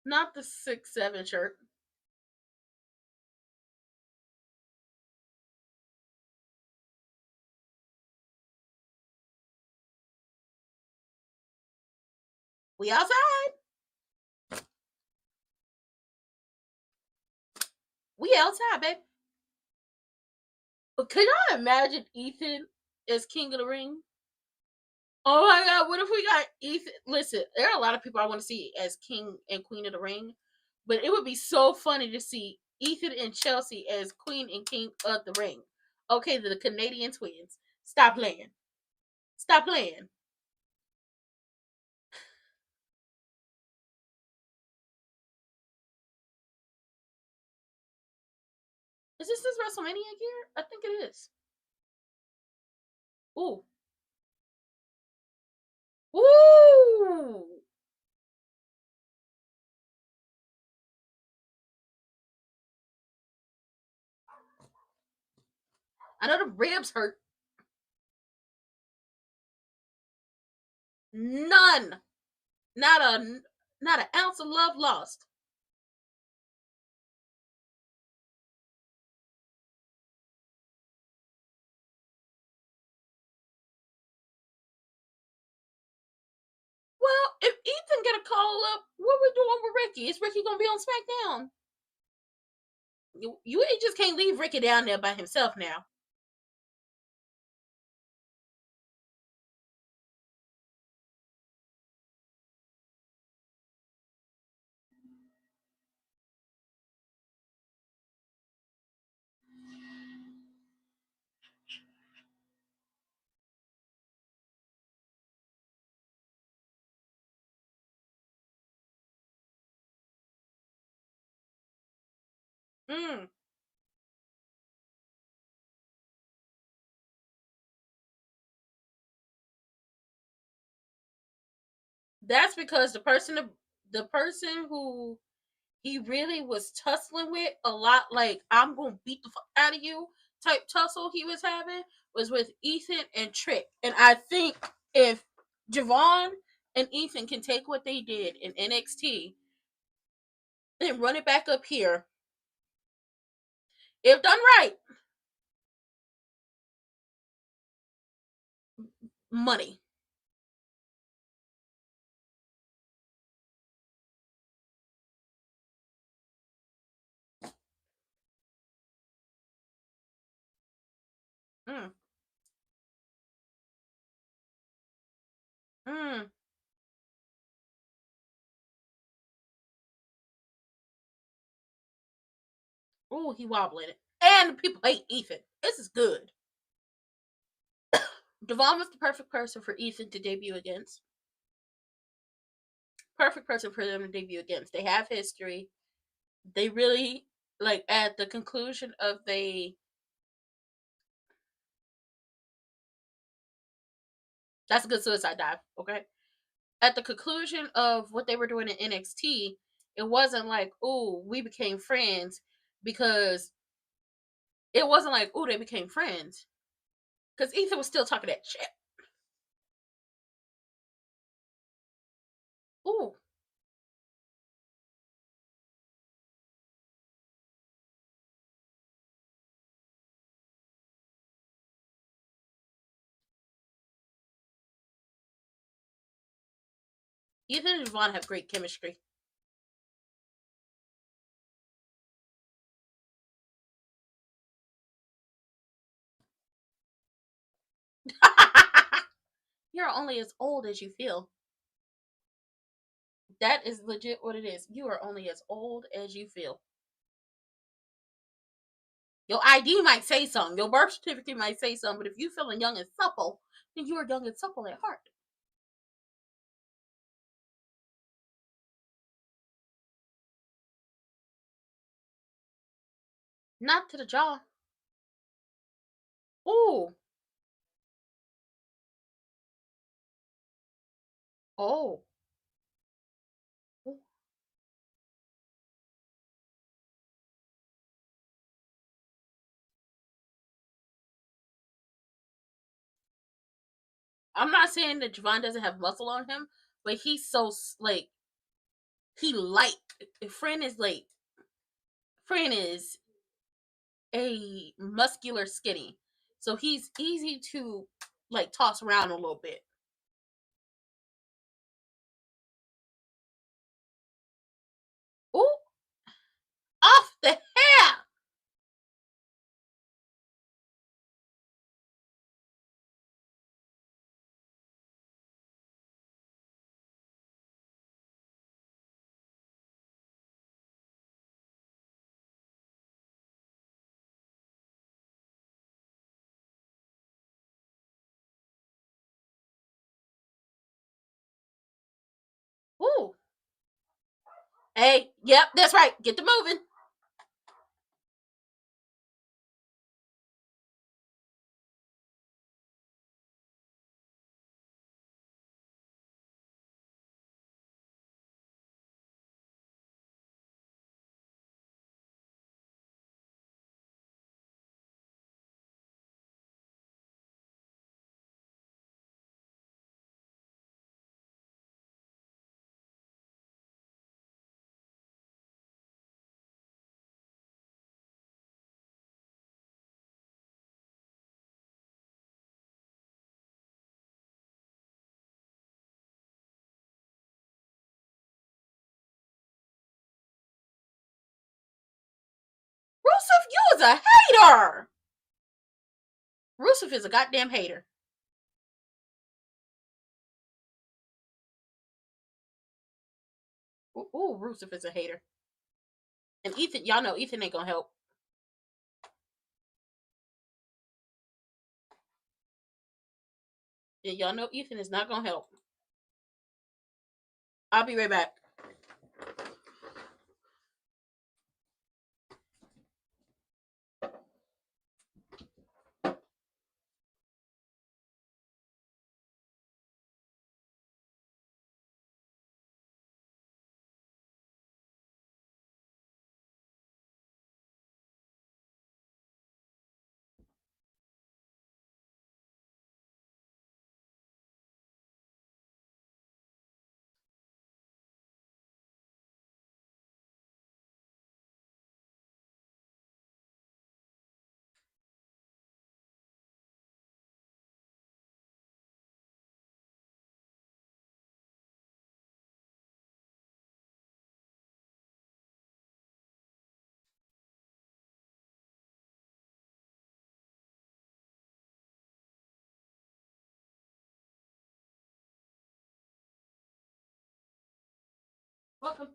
not the 6'7" shirt. We outside. We outside, baby. But could y'all imagine Ethan as King of the Ring? Oh my god, what if we got Ethan? Listen, there are a lot of people I want to see as King and Queen of the Ring, but it would be so funny to see Ethan and Chelsea as Queen and King of the Ring. Okay, the Canadian twins. Stop playing. Stop playing. Is this WrestleMania gear? I think it is. Ooh. Ooh. I know the ribs hurt. None. Not an ounce of love lost. Well, if Ethan get a call up, what we doing with Ricky? Is Ricky gonna be on SmackDown? You just can't leave Ricky down there by himself now. Mm. That's because the person who he really was tussling with a lot, like I'm gonna beat the fuck out of you type tussle he was having, was with Ethan and Trick. And I think if Javon and Ethan can take what they did in NXT and run it back up here, if done right, money. Mm. Mm. Ooh, he wobbling it. And people hate Ethan. This is good. Devon was the perfect person for Ethan to debut against. Perfect person for them to debut against. They have history. They really, like, at the conclusion of that's a good suicide dive, okay? At the conclusion of what they were doing in NXT, it wasn't like, oh, we became friends, because it wasn't like, oh, they became friends. Because Ethan was still talking that shit. Ooh. Ethan and Vaughn have great chemistry. You're only as old as you feel. That is legit what it is. You are only as old as you feel. Your ID might say something. Your birth certificate might say something. But if you feeling young and supple, then you are young and supple at heart. Not to the jaw. Ooh. Oh. Ooh. I'm not saying that Javon doesn't have muscle on him, but he's so, like, he light. Friend is like, Friend is a muscular skinny. So he's easy to, like, toss around a little bit. Ooh. Off the hair. Ooh. Hey, yep, that's right. Get the moving. Rusev, you is a hater. Rusev is a goddamn hater. Ooh, Rusev is a hater. And Ethan, y'all know Ethan ain't gonna help. Yeah, y'all know Ethan is not gonna help. I'll be right back. Welcome.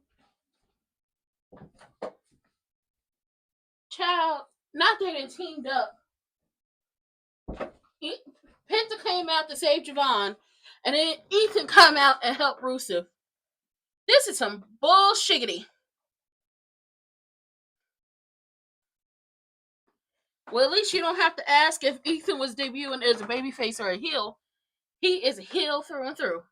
Child, not that it teamed up. Penta came out to save Javon, and then Ethan come out and help Rusev. This is some bullshiggity. Well, at least you don't have to ask if Ethan was debuting as a babyface or a heel. He is a heel through and through.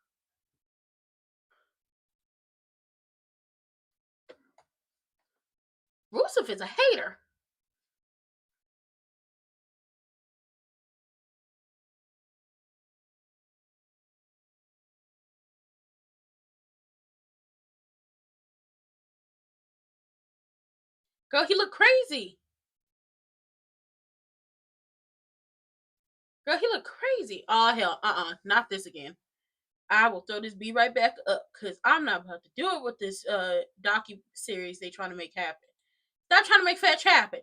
Rusev is a hater. Girl, he looked crazy. Girl, he looked crazy. Oh, hell, not this again. I will throw this B right back up because I'm not about to do it with this docu-series they trying to make happen. Stop trying to make fetch happen.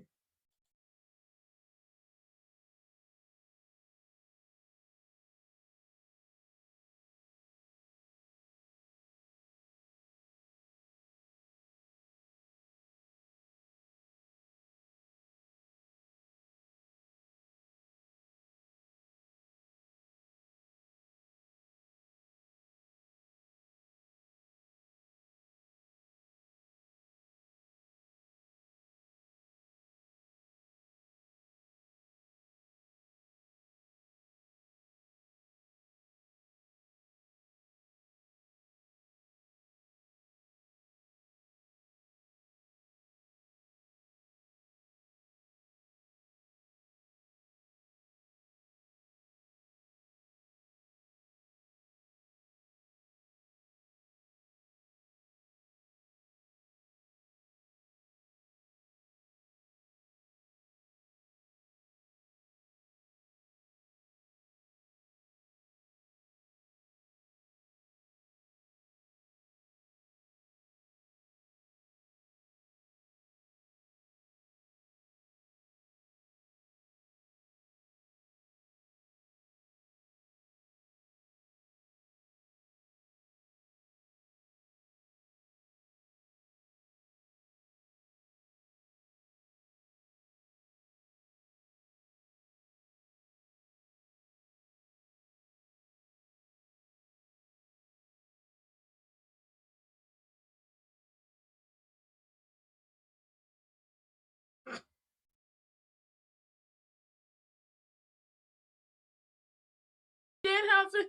Danhausen.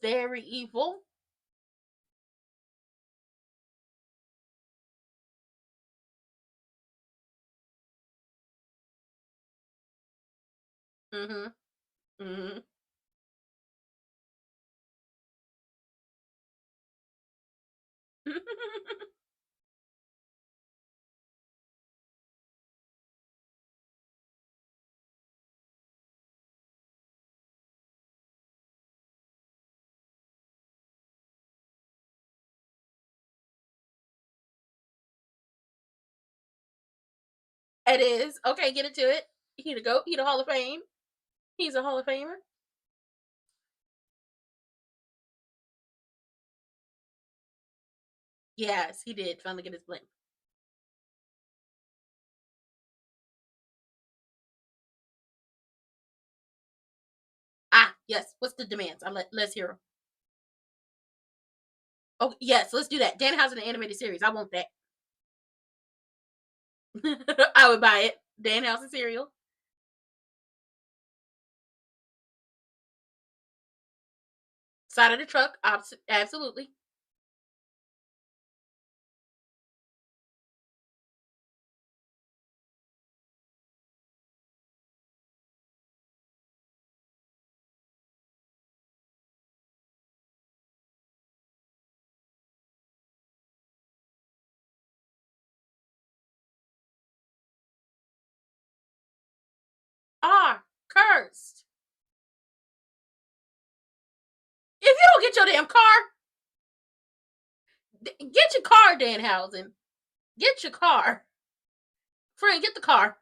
Very evil. Mm-hmm. Mm-hmm. It is. Okay, get into it. He the GOAT. He the Hall of Fame. He's a Hall of Famer. Yes, he did finally get his blimp. Ah, yes. What's the demands? Let's hear them. Oh, yes, let's do that. Danhausen, the animated series. I want that. I would buy it. Danhausen cereal. Side of the truck. Absolutely. Ah, cursed. If you don't get your damn car, get your car, Danhausen. Get your car. Friend, get the car.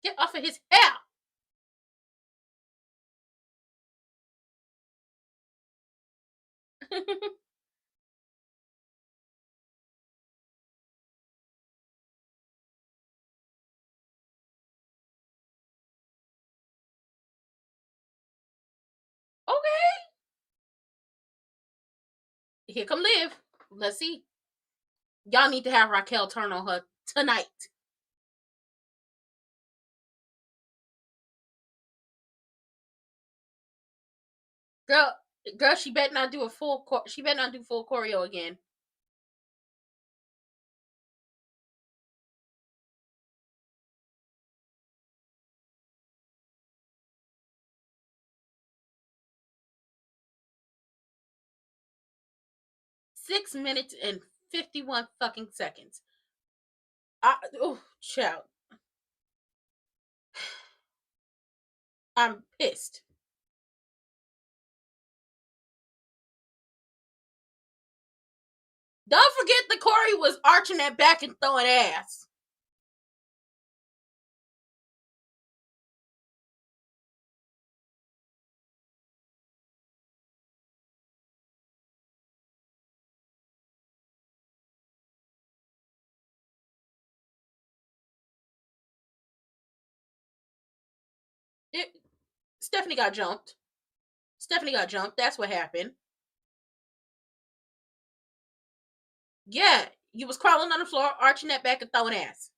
Get off of his hair. Okay. Here come Liv. Let's see. Y'all need to have Raquel turn on her tonight. Girl, she better not do full choreo again. Six minutes and 51 fucking seconds. Child. I'm pissed. Don't forget the Corey was arching that back and throwing ass. Stephanie got jumped. That's what happened. Yeah, you was crawling on the floor, arching that back and throwing ass.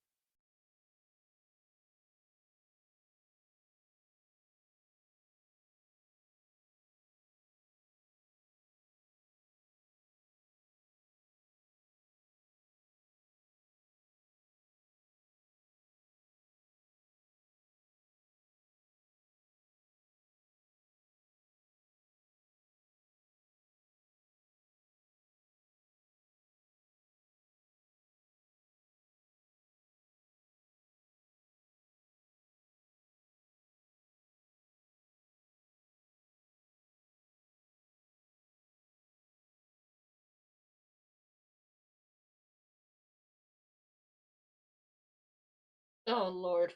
Oh Lord.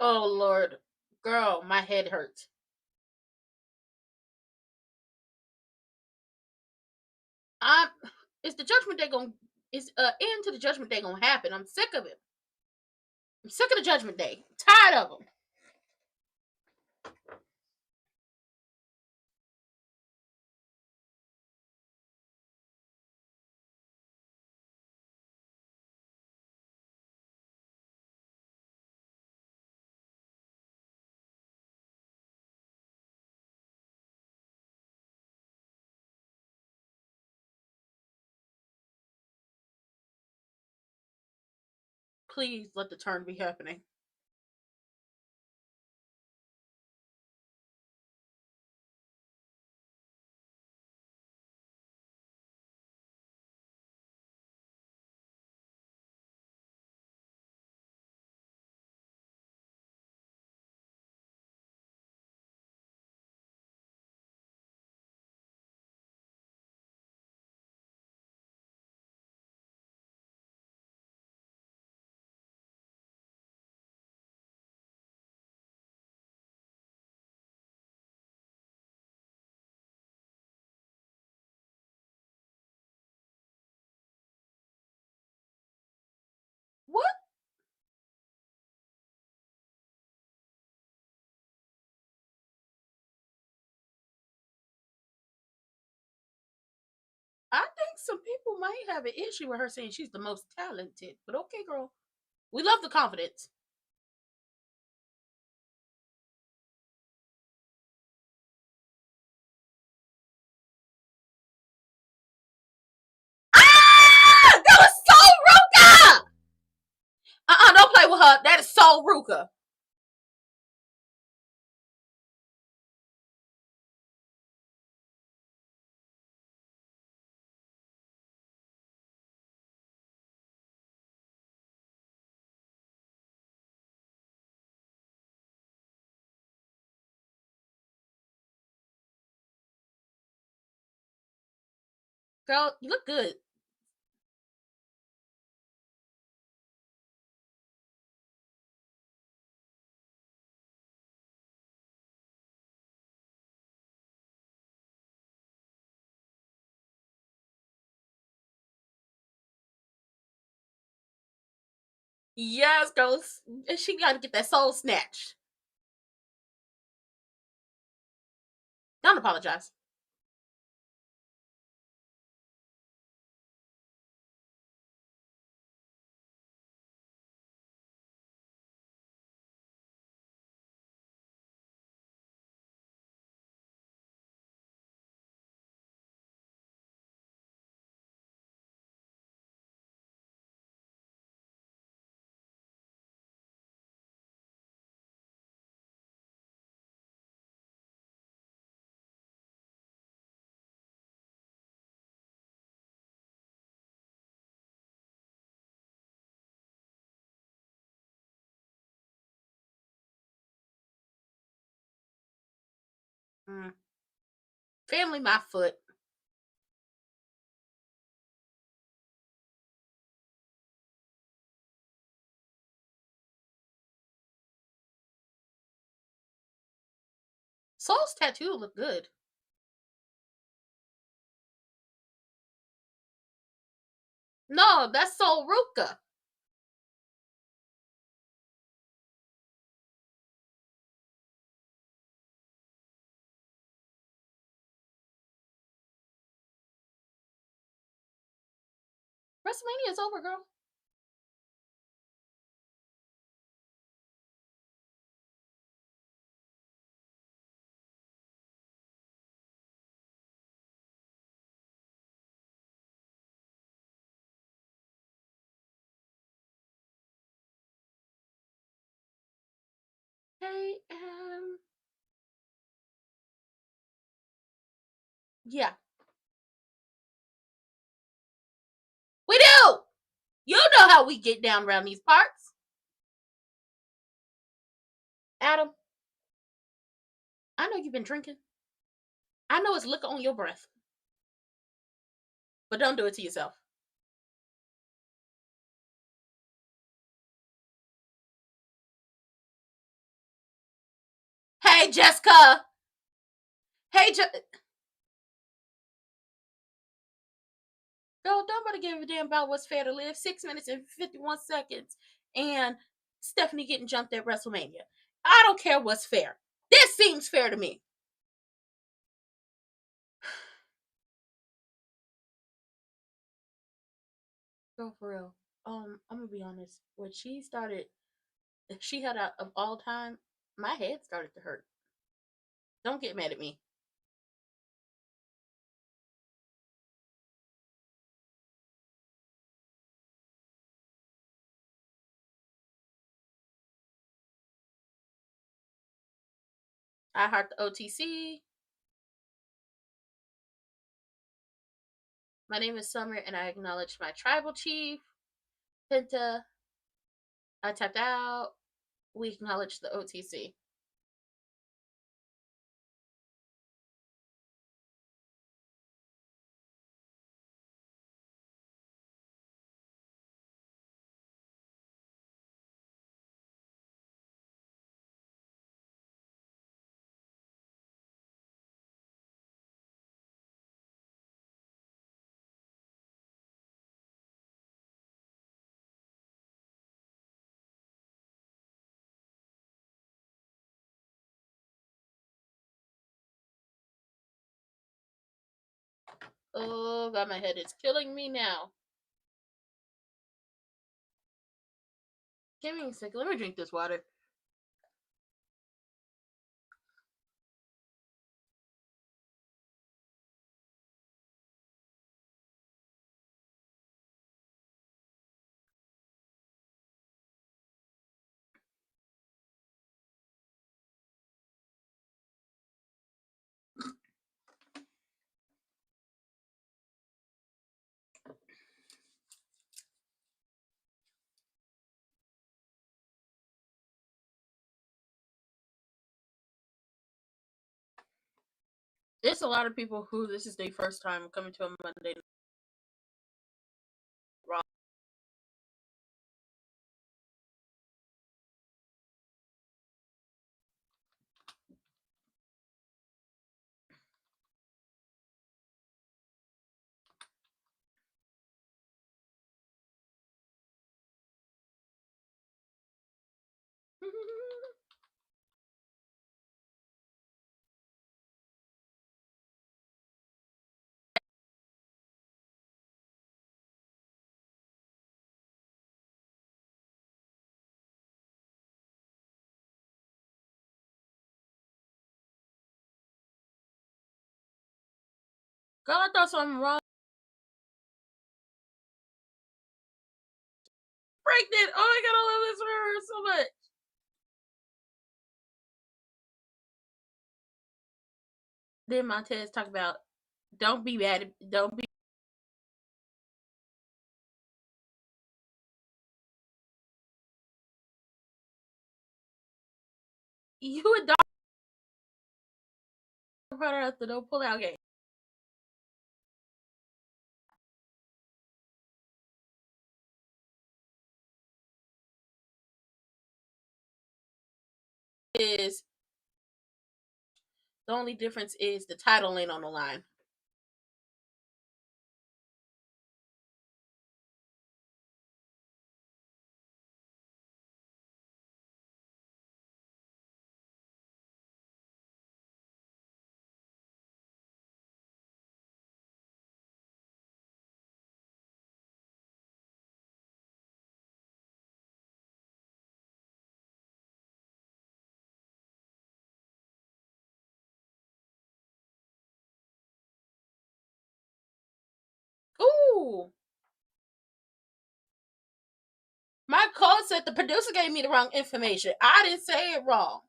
Oh Lord. Girl, my head hurts. Is the judgment day gonna end to the judgment day gonna happen? I'm sick of it. I'm sick of the judgment day. I'm tired of them. Please let the turn be happening. What? I think some people might have an issue with her saying she's the most talented. But okay, girl. We love the confidence. Ah! That was so Ruka! Don't play with her. That is so Ruka. Girl, you look good. Yes, girl. She got to get that soul snatched. Don't apologize. Family, my foot. Soul's tattoo look good. No, that's Soul Ruka. WrestleMania is over, girl. Hey, yeah, we do. You know how we get down around these parts. Adam, I know you've been drinking. I know it's liquor on your breath. But don't do it to yourself. Hey, Jessica. Hey, girl, nobody give a damn about what's fair to live. 6 minutes and 51 seconds. And Stephanie getting jumped at WrestleMania. I don't care what's fair. This seems fair to me. Girl, for real. I'm gonna be honest. When she started, she had out of all time, my head started to hurt. Don't get mad at me. I heart the OTC. My name is Summer, and I acknowledge my tribal chief, Penta. I tapped out. We acknowledge the OTC. Oh God, my head is killing me now. Give me a second. Let me drink this water. There's a lot of people who this is their first time coming to a Monday Girl, I thought something wrong. Pregnant. Oh my god, I love this for her so much. Then Montez talk about don't be bad. Don't be. You a dog runner at the no pull out game. Is the only difference is the title ain't on the line. Ooh. My code said the producer gave me the wrong information. I didn't say it wrong.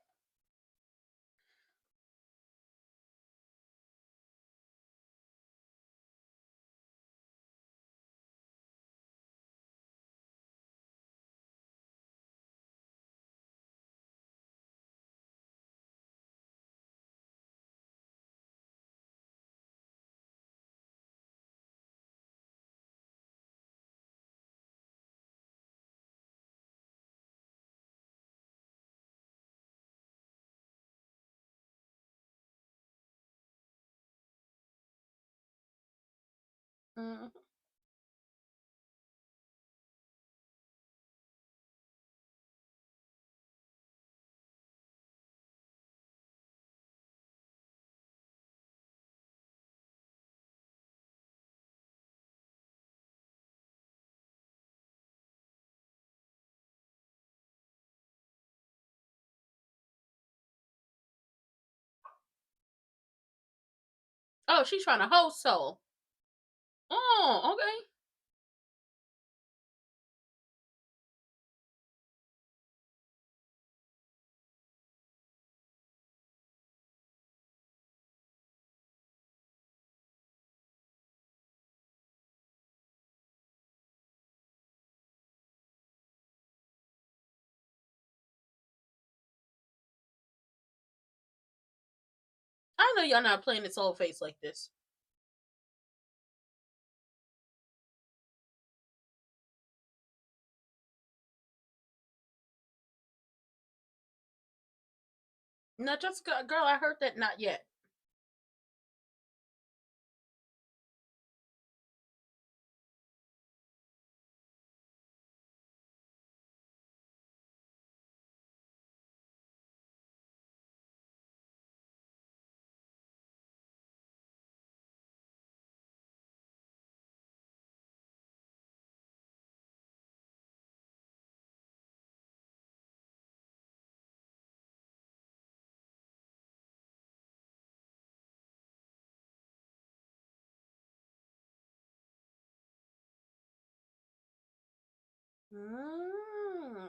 Mm. Oh, she's trying to host Soul. Oh, okay. I know y'all not playing this whole face like this. No, just girl, I heard that not yet. Mm.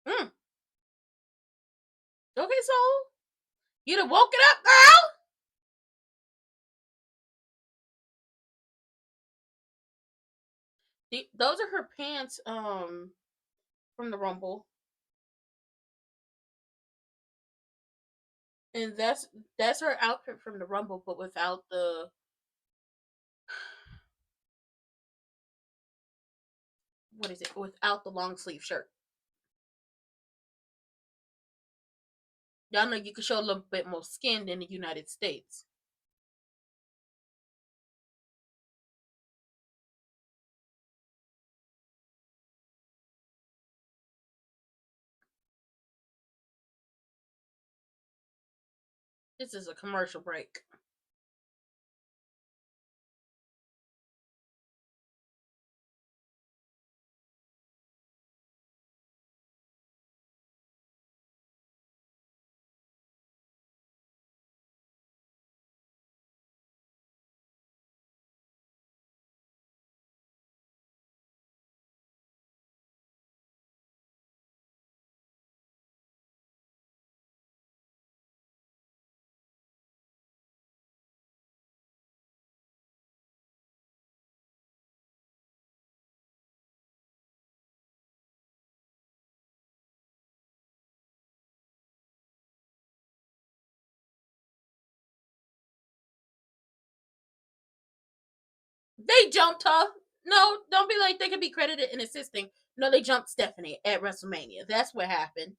Mm. Okay, Soul. You done woke it up, girl. Those are her pants, from the Rumble, and that's her outfit from the Rumble, but without the what is it? Without the long sleeve shirt. Y'all know you can show a little bit more skin in the United States. This is a commercial break. They jumped her. No, don't be like they could be credited in assisting. No, they jumped Stephanie at WrestleMania. That's what happened.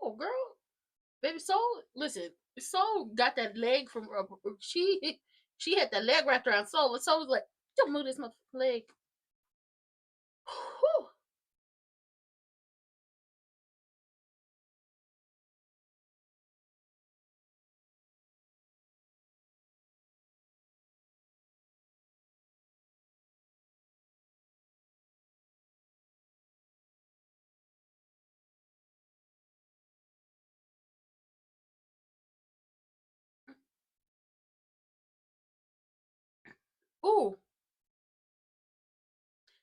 Oh, girl, baby Soul. Listen, Soul got that leg from she had that leg wrapped around Soul, and Soul was like, "Don't move this motherfucking leg." Whew. Ooh,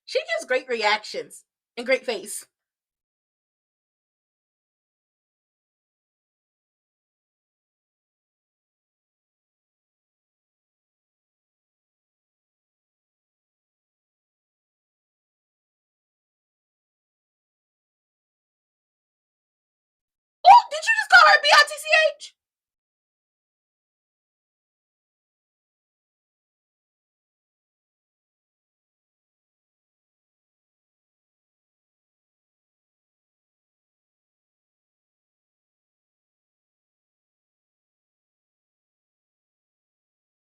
she gives great reactions and great face. Oh, did you just call her B-I-T-C-H?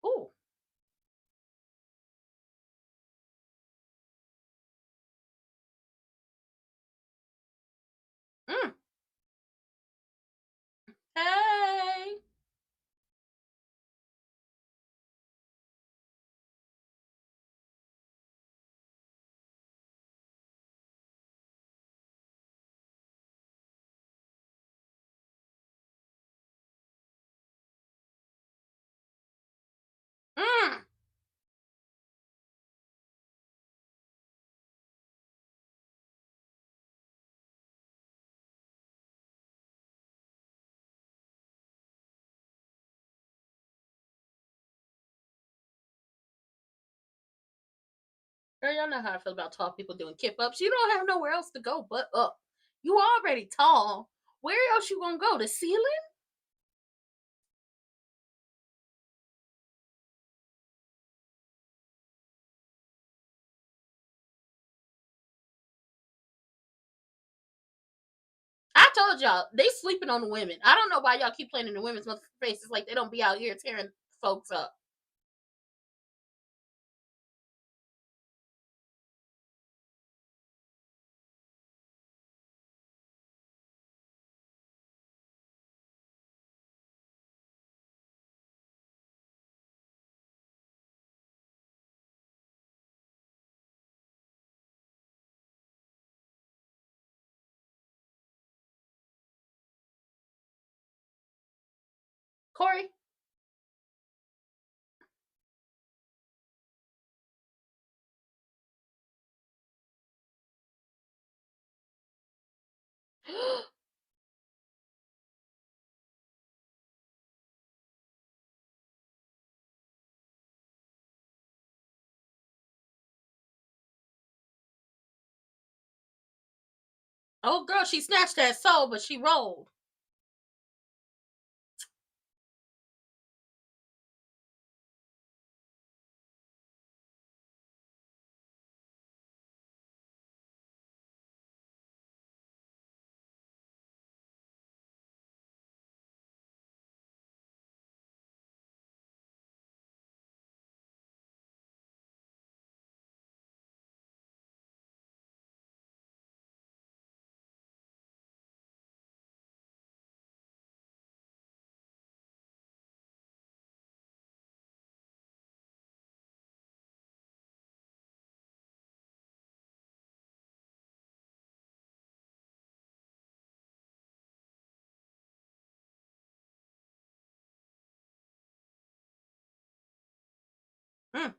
Ooh. Mm. Hey. Mm. Girl, y'all know how I feel about tall people doing kip ups. You don't have nowhere else to go but up. You already tall. Where else you gonna go? The ceiling? I told y'all they sleeping on the women. I don't know why y'all keep playing in the women's faces like they don't be out here tearing folks up. Corey. Oh, girl, she snatched that soul, but she rolled. Mm.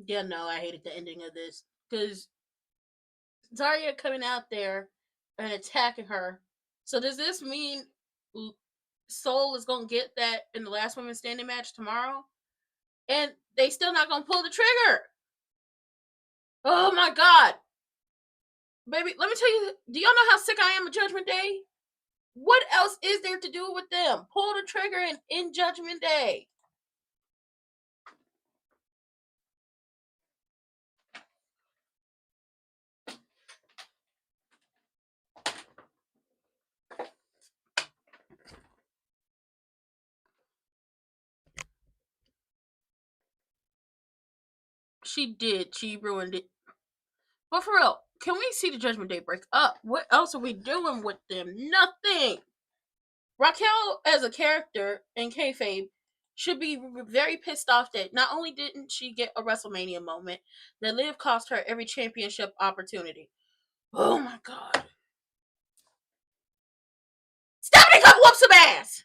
Yeah, no, I hated the ending of this because Zarya coming out there and attacking her. So does this mean Soul is gonna get that in the last woman standing match tomorrow? And they still not gonna pull the trigger. Oh my god. Baby, let me tell you, do y'all know how sick I am of Judgment Day? What else is there to do with them? Pull the trigger in Judgment Day. She did. She ruined it. But for real, can we see the Judgment Day break up? What else are we doing with them? Nothing. Raquel, as a character in kayfabe, should be very pissed off that not only didn't she get a WrestleMania moment, that Liv cost her every championship opportunity. Oh my god. Stephanie, come whoop some ass!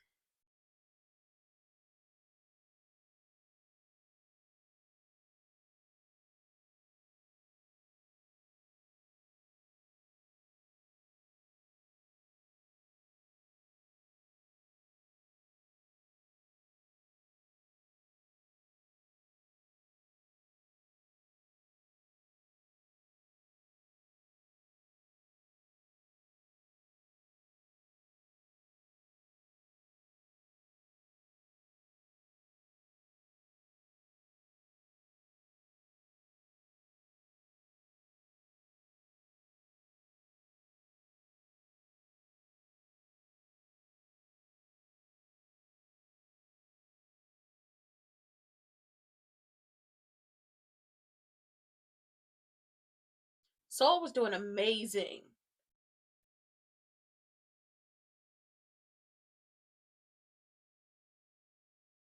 Soul was doing amazing.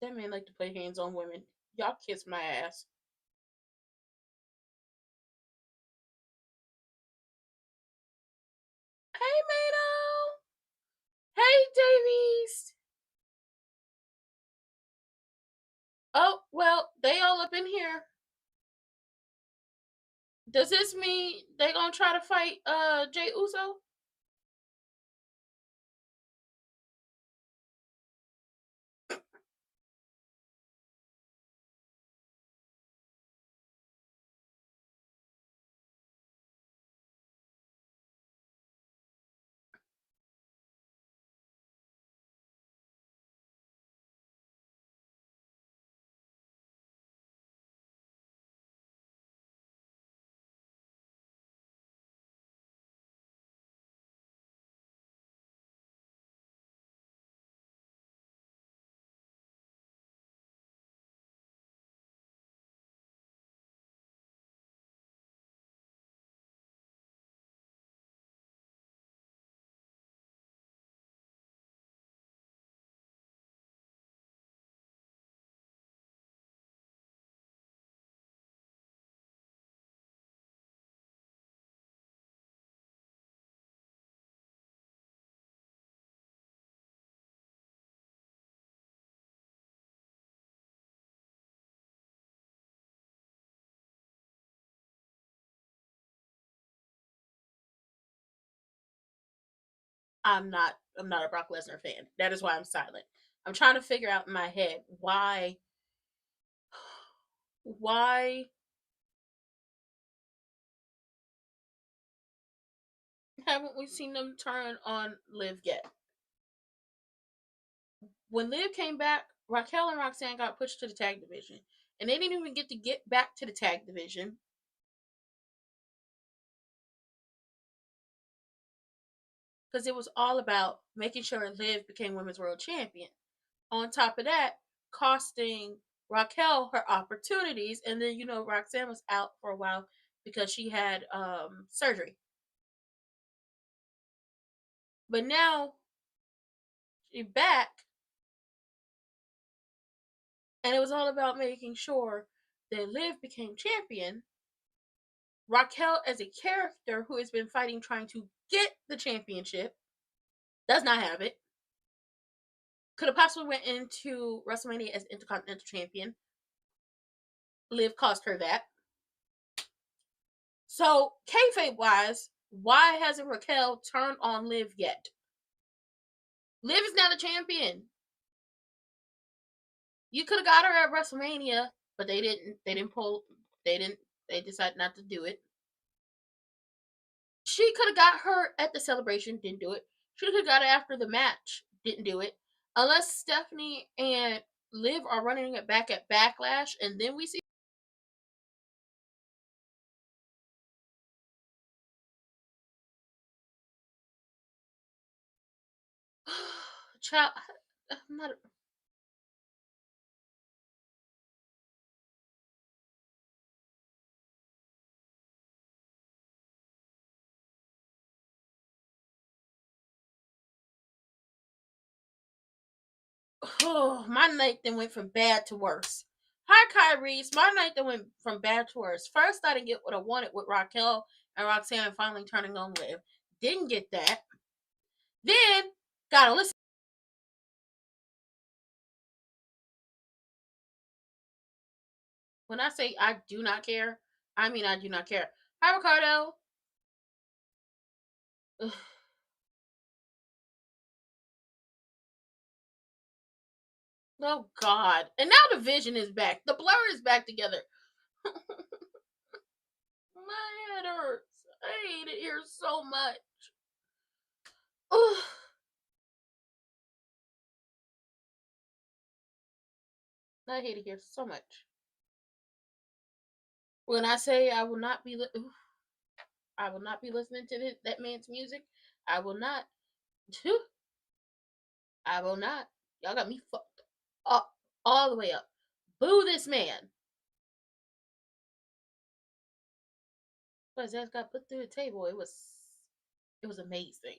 That man like to play hands on women. Y'all kiss my ass. Hey, Mato. Hey, Davies. Oh, well, they all up in here. Does this mean they gonna try to fight Jay Uso? I'm not a Brock Lesnar fan. That is why I'm silent. I'm trying to figure out in my head why haven't we seen them turn on Liv yet? When Liv came back, Raquel and Roxanne got pushed to the tag division, and they didn't even get back to the tag division because it was all about making sure Liv became Women's World Champion. On top of that, costing Raquel her opportunities, and then Roxanne was out for a while because she had surgery. But now she's back, and it was all about making sure that Liv became champion. Raquel, as a character who has been fighting trying to get the championship, does not have it. Could have possibly went into WrestleMania as Intercontinental Champion. Liv cost her that. So, kayfabe wise, why hasn't Raquel turned on Liv yet? Liv is now the champion. You could have got her at WrestleMania, but they didn't. They decided not to do it. She could have got her at the celebration, didn't do it. She could have got it after the match, didn't do it. Unless Stephanie and Liv are running it back at Backlash, and then we see. Child, I'm not. Oh, my night then went from bad to worse. Hi, Kyrie. My night then went from bad to worse. First, I didn't get what I wanted with Raquel and Roxanne finally turning on Liv. Didn't get that. Then, gotta listen. When I say I do not care, I mean I do not care. Hi, Ricardo. Ugh. Oh, God. And now the vision is back. The blur is back together. My head hurts. I hate it here so much. Ugh. I hate it here so much. When I say I will not be, I will not be listening to that man's music. I will not. I will not. Y'all got me fucked up all the way up. Boo this man. But his ass got put through the table. It was amazing.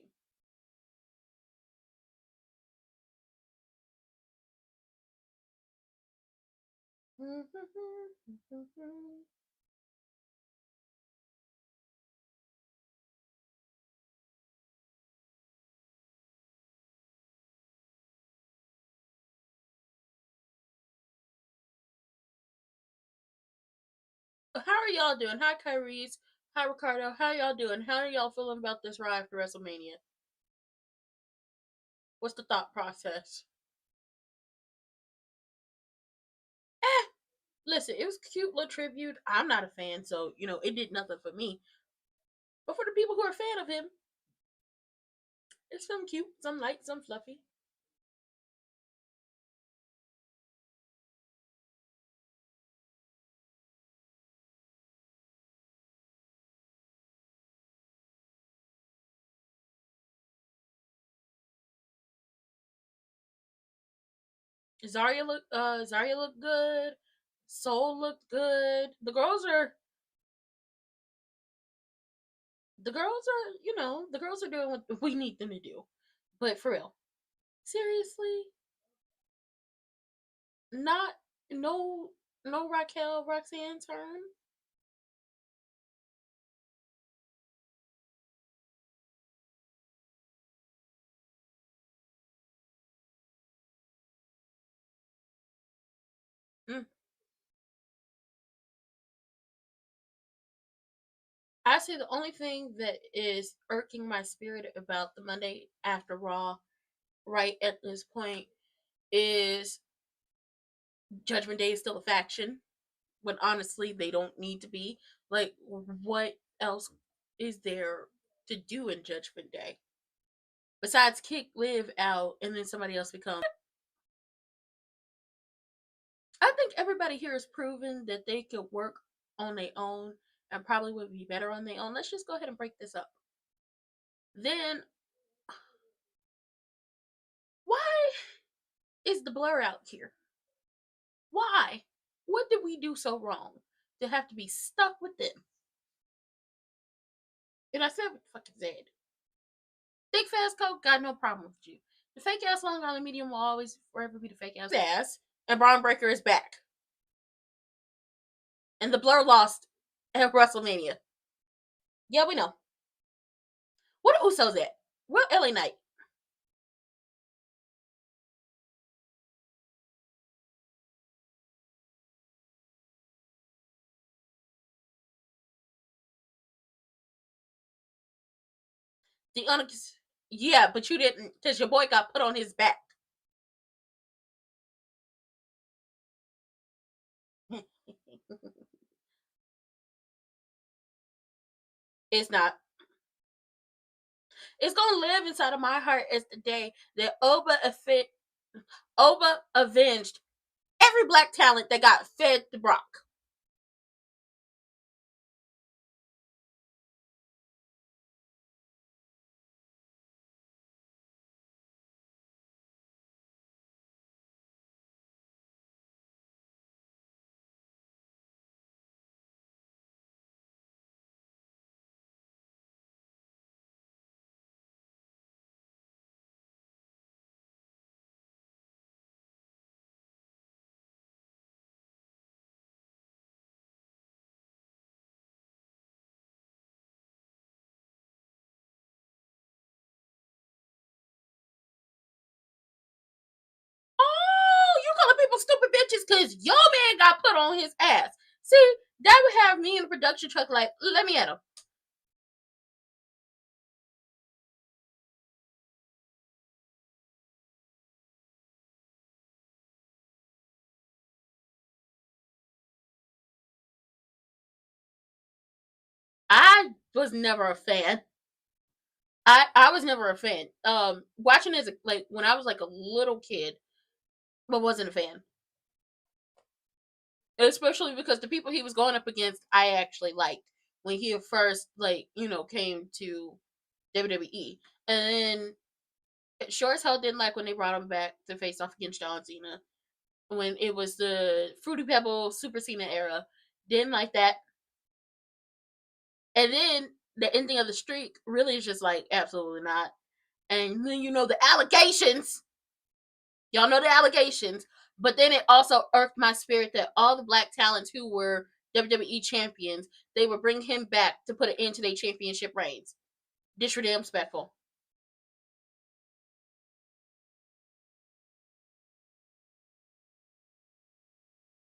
How are y'all doing? Hi, Kyrie. Hi, Ricardo. How y'all doing? How are y'all feeling about this ride after WrestleMania? What's the thought process? Eh, listen, it was a cute little tribute. I'm not a fan, so it did nothing for me. But for the people who are a fan of him, it's some cute, some light, some fluffy. Zarya looked good. Soul looked good. The girls are doing what we need them to do. But for real, seriously, not no no Raquel Roxanne turn. Mm. I say the only thing that is irking my spirit about the Monday after Raw right at this point is Judgment Day is still a faction, when honestly they don't need to be. Like, what else is there to do in Judgment Day besides kick Liv out and then somebody else becomes? I think everybody here has proven that they could work on their own and probably would be better on their own. Let's just go ahead and break this up. Then, why is the Blur out here? Why? What did we do so wrong to have to be stuck with them? And I said what the fuck is that? Thick fast coat, got no problem with you. The fake ass long on the medium will always forever be the fake ass. And Braun Breaker is back. And the Blur lost at WrestleMania. Yeah, we know. What are Usos at? Where LA Knight? The yeah, but you didn't, because your boy got put on his back. It's not. It's gonna live inside of my heart as the day that Oba avenged every black talent that got fed to Brock. Oh, you calling people stupid bitches because your man got put on his ass. See, that would have me in the production truck like, let me at him. I was never a fan. I was never a fan. Watching as like when I was like a little kid, but wasn't a fan. Especially because the people he was going up against, I actually liked when he first came to WWE, and then sure as hell didn't like when they brought him back to face off against John Cena when it was the Fruity Pebble Super Cena era. Didn't like that, and then the ending of the streak really is just like absolutely not. And then the allegations. Y'all know the allegations. But then it also irked my spirit that all the black talents who were WWE champions, they would bring him back to put an end to their championship reigns. Disrespectful.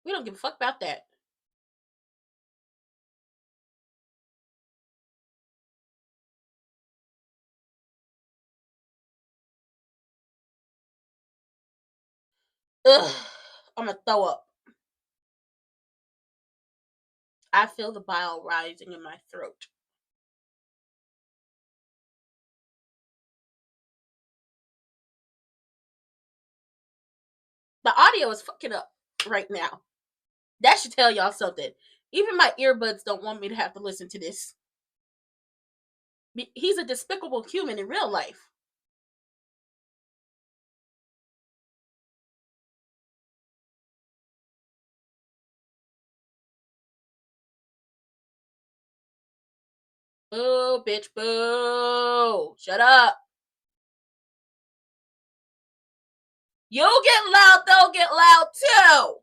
We don't give a fuck about that. Ugh. I'm gonna throw up. I feel the bile rising in my throat. The audio is fucking up right now. That should tell y'all something. Even my earbuds don't want me to have to listen to this. He's a despicable human in real life. Boo, bitch, boo. Shut up. You get loud, they'll get loud too.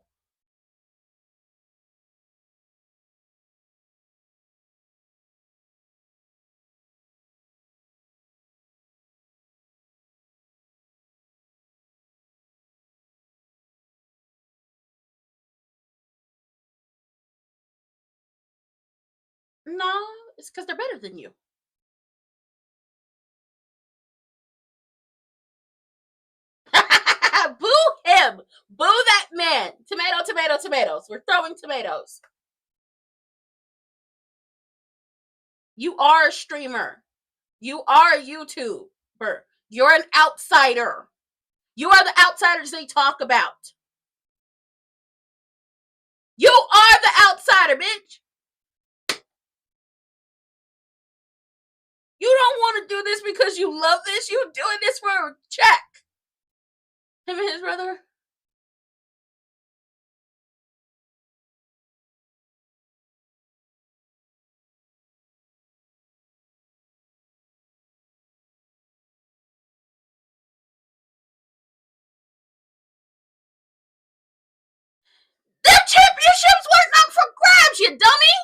No, It's because they're better than you. Boo him. Boo that man. Tomato, tomato, tomatoes. We're throwing tomatoes. You are a streamer. You are a YouTuber. You're an outsider. You are the outsiders they talk about. You are the outsider, bitch. You don't want to do this because you love this. You're doing this for a check. Him and his brother. The championships weren't up for grabs, you dummy.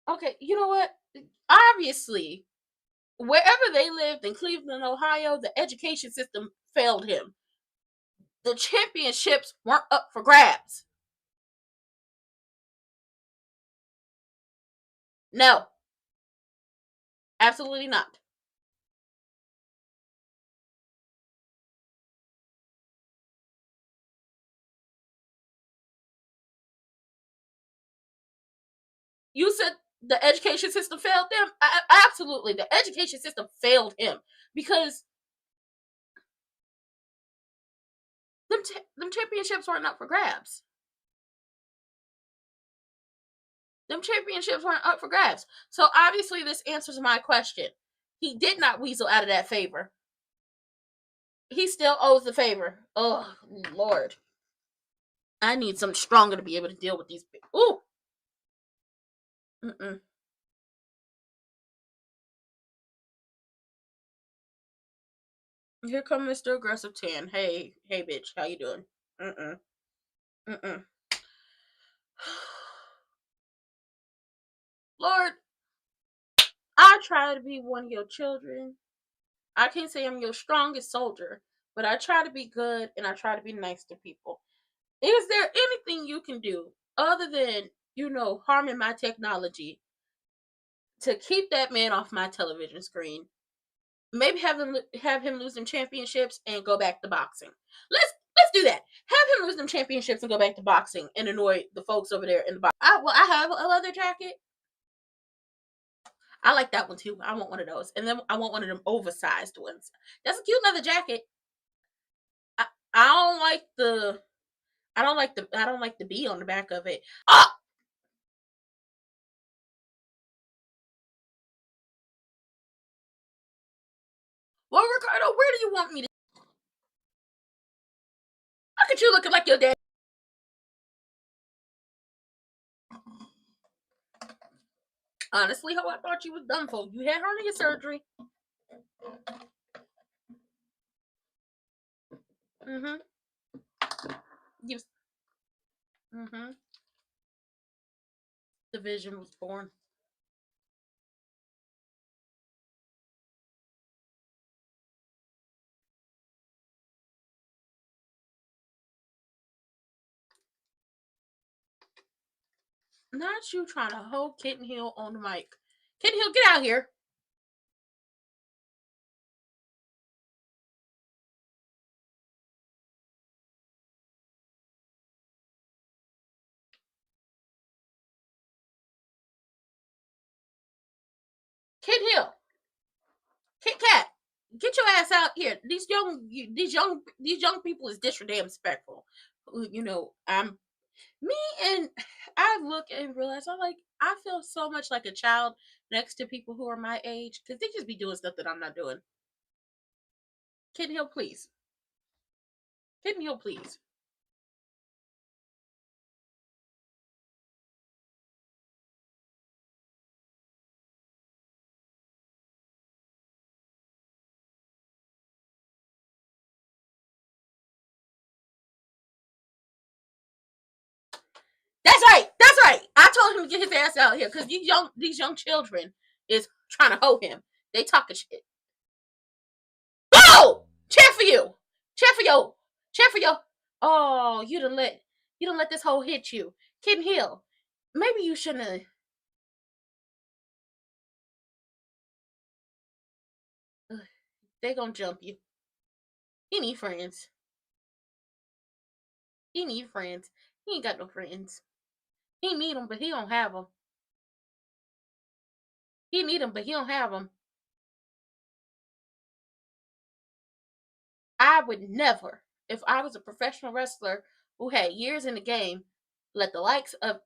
Okay, you know what? Obviously, wherever they lived in Cleveland, Ohio, the education system failed him. The championships weren't up for grabs. No. Absolutely not. You said the education system failed them? Absolutely. The education system failed him because them championships weren't up for grabs. Them championships weren't up for grabs. So obviously this answers my question. He did not weasel out of that favor. He still owes the favor. Oh, Lord. I need something stronger to be able to deal with these. Ooh. Mm-mm. Here come Mr. Aggressive 10. Hey, bitch. How you doing? Mm-mm. Mm-mm. Lord, I try to be one of your children. I can't say I'm your strongest soldier, but I try to be good and I try to be nice to people. Is there anything you can do other than, harming my technology to keep that man off my television screen? Maybe have him lose them championships and go back to boxing. Let's do that. Have him lose them championships and go back to boxing and annoy the folks over there in the box. I have a leather jacket. I like that one too. I want one of those, and then I want one of them oversized ones. That's a cute leather jacket. I don't like the B on the back of it. Ah! Well, Ricardo, where do you want me to? Look at you looking like your dad. Honestly, how I thought you was done for. You had hernia surgery. Mm-hmm. Mm-hmm. The vision was born. Not you trying to hold Kitten Hill on the mic. Kitten Hill, get out here. Kitten Hill. Kit Kat, get your ass out here. These young people is disrespectful. I'm me, and I look and realize I feel so much like a child next to people who are my age because they just be doing stuff that I'm not doing. Kitten Hill, please. Kitten Hill, please. That's right. That's right. I told him to get his ass out here because these young children is trying to hold him. They talking shit. Oh, cheer for you. Cheer for you. Cheer for you. Oh, you don't let this hole hit you. Kitten Hill. Maybe you shouldn't have. They gonna jump you. He need friends. He need friends. He ain't got no friends. He need them, but he don't have them. He need them, but he don't have them. I would never, if I was a professional wrestler who had years in the game, let the likes of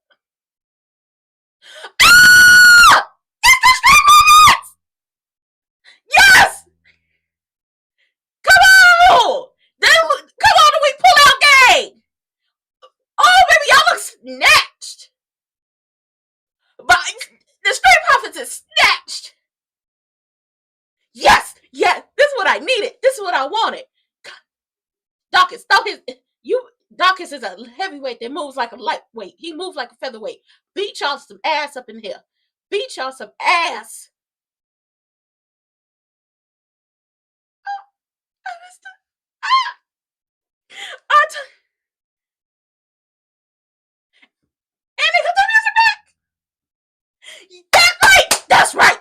yes, come on, come on, we pull out game. Oh, baby, y'all look snatched. But the Street Profits is snatched. Yes, yes, this is what I needed. This is what I wanted. Dawkins, Dawkins is a heavyweight that moves like a lightweight. He moves like a featherweight. Beat y'all some ass up in here. Beat y'all some ass. I missed it. And they got the music back. That's right. That's right.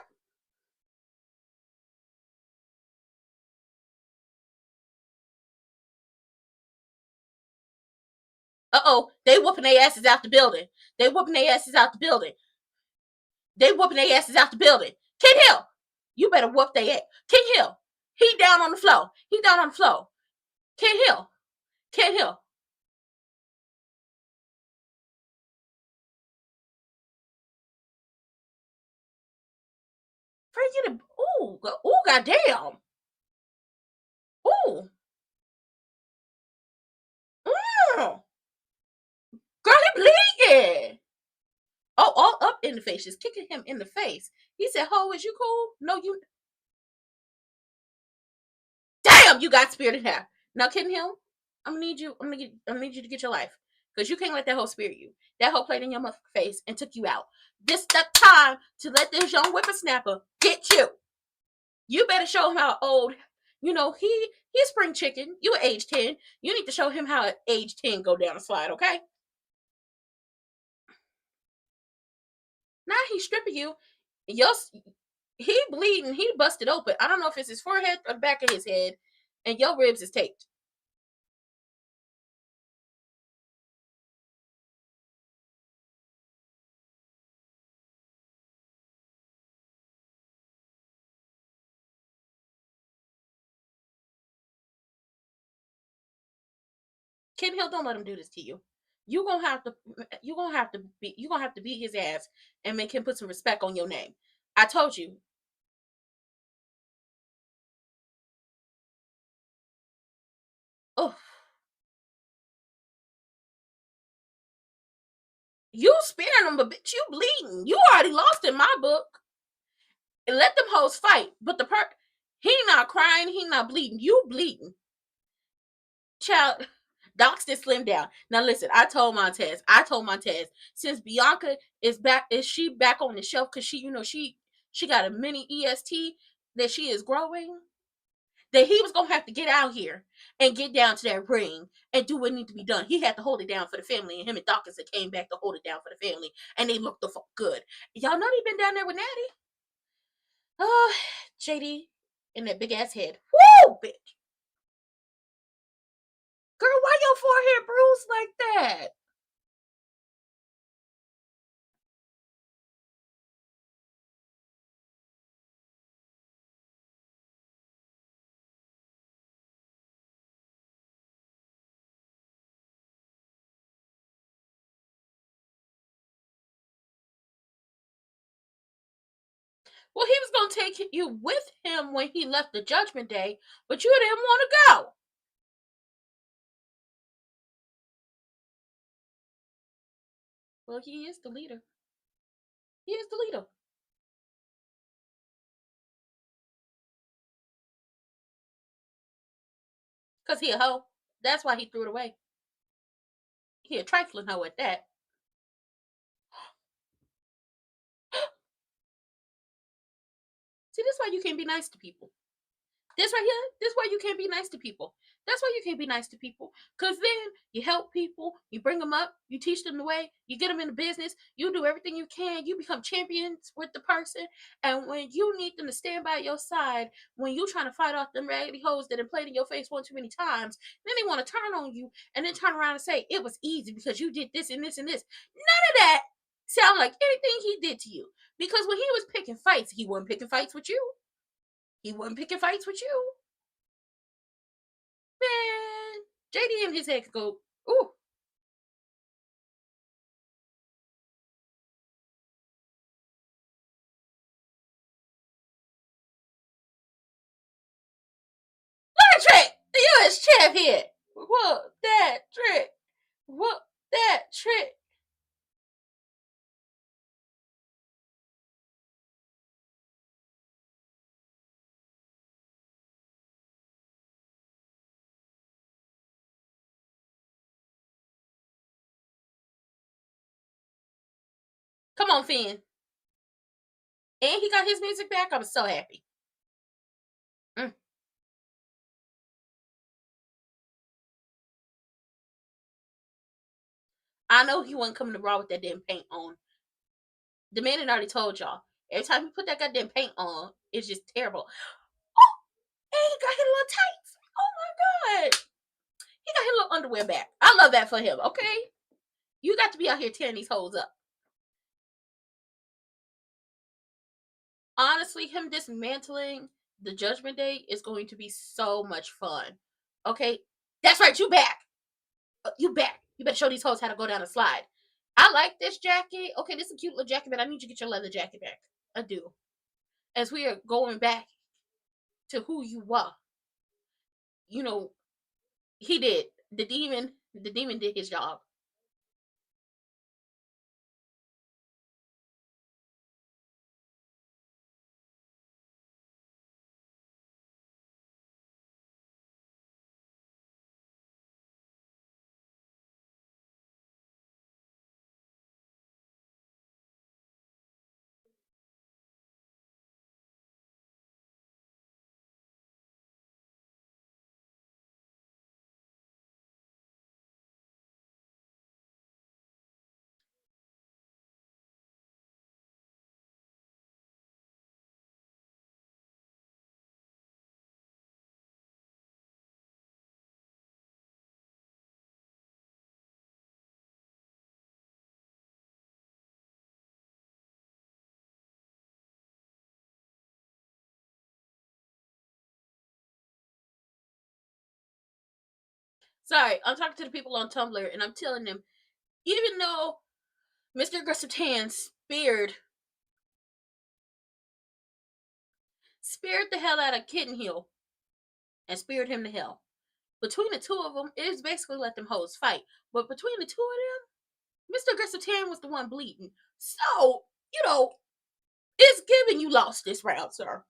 Uh-oh. They whooping their asses out the building. They whooping their asses out the building. They whooping their asses out the building. Ken Hill, you better whoop their ass. Ken Hill, he down on the floor. He down on the floor. Ken Hill. Ken Hill. Freaking, ooh, goddamn. Ooh. Girl, he bleeding. Oh, all up in the face, just kicking him in the face. He said, "Ho, is you cool? No, you." Damn, you got spirit in here. Now, Ken Hill, I'm gonna need you. I'm gonna need you to get your life, because you can't let that hoe spirit you. That hoe played in your motherfucking face and took you out. This the time to let this young whippersnapper get you. You better show him how old. You know he's spring chicken. You age 10. You need to show him how age 10 go down a slide. Okay. Now he's stripping you. He bleeding. He busted open. I don't know if it's his forehead or the back of his head, and your ribs is taped. Ken Hill, don't let him do this to you. You gonna have to. You gonna have to beat his ass and make him put some respect on your name. I told you. Oh, you sparing him, but bitch, you bleeding. You already lost in my book. And let them hoes fight, but he not crying. He not bleeding. You bleeding, child. Docs did slim down. Now listen, I told Montez, since Bianca is she back on the shelf because she got a mini EST that she is growing, that he was gonna have to get out here and get down to that ring and do what needs to be done. He had to hold it down for the family, and him and Dawkins came back to hold it down for the family, and they looked the fuck good. Y'all know they been down there with Natty. Oh, JD in that big ass head. Woo, bitch. Girl, why your forehead bruised like that? Well, he was gonna take you with him when he left the Judgment Day, but you didn't want to go. Well, he is the leader. He is the leader. Because he a hoe. That's why he threw it away. He a trifling hoe at that. See, this is why you can't be nice to people. This right here, this is why you can't be nice to people. That's why you can't be nice to people. Because then you help people, you bring them up, you teach them the way, you get them in the business, you do everything you can, you become champions with the person. And when you need them to stand by your side, when you trying to fight off them raggedy hoes that have played in your face one too many times, then they want to turn on you and then turn around and say, it was easy because you did this and this and this. None of that sound like anything he did to you. Because when he was picking fights, he wasn't picking fights with you. He wasn't picking fights with you. Man, JD and his head could go, ooh. Look at Trick, the U.S. champ here. Whoop that Trick. Whoop that Trick. Come on, Finn. And he got his music back. I'm so happy. Mm. I know he wasn't coming to Raw with that damn paint on. The man had already told y'all. Every time he put that goddamn paint on, it's just terrible. Oh, and he got his little tights. Oh my god. He got his little underwear back. I love that for him, okay? You got to be out here tearing these hoes up. Honestly, him dismantling the Judgment Day is going to be so much fun. Okay? That's right, you back. You back. You better show these hoes how to go down a slide. I like this jacket. Okay, this is a cute little jacket, but I need you to get your leather jacket back. I do. As we are going back to who you were. You know, he did. The demon did his job. Sorry, I'm talking to the people on Tumblr and I'm telling them, even though Mr. Aggressive Tan speared the hell out of Kitten Hill and speared him to hell. Between the two of them, it is basically let them hoes fight. But between the two of them, Mr. Aggressive Tan was the one bleeding. So, it's given you lost this round, sir.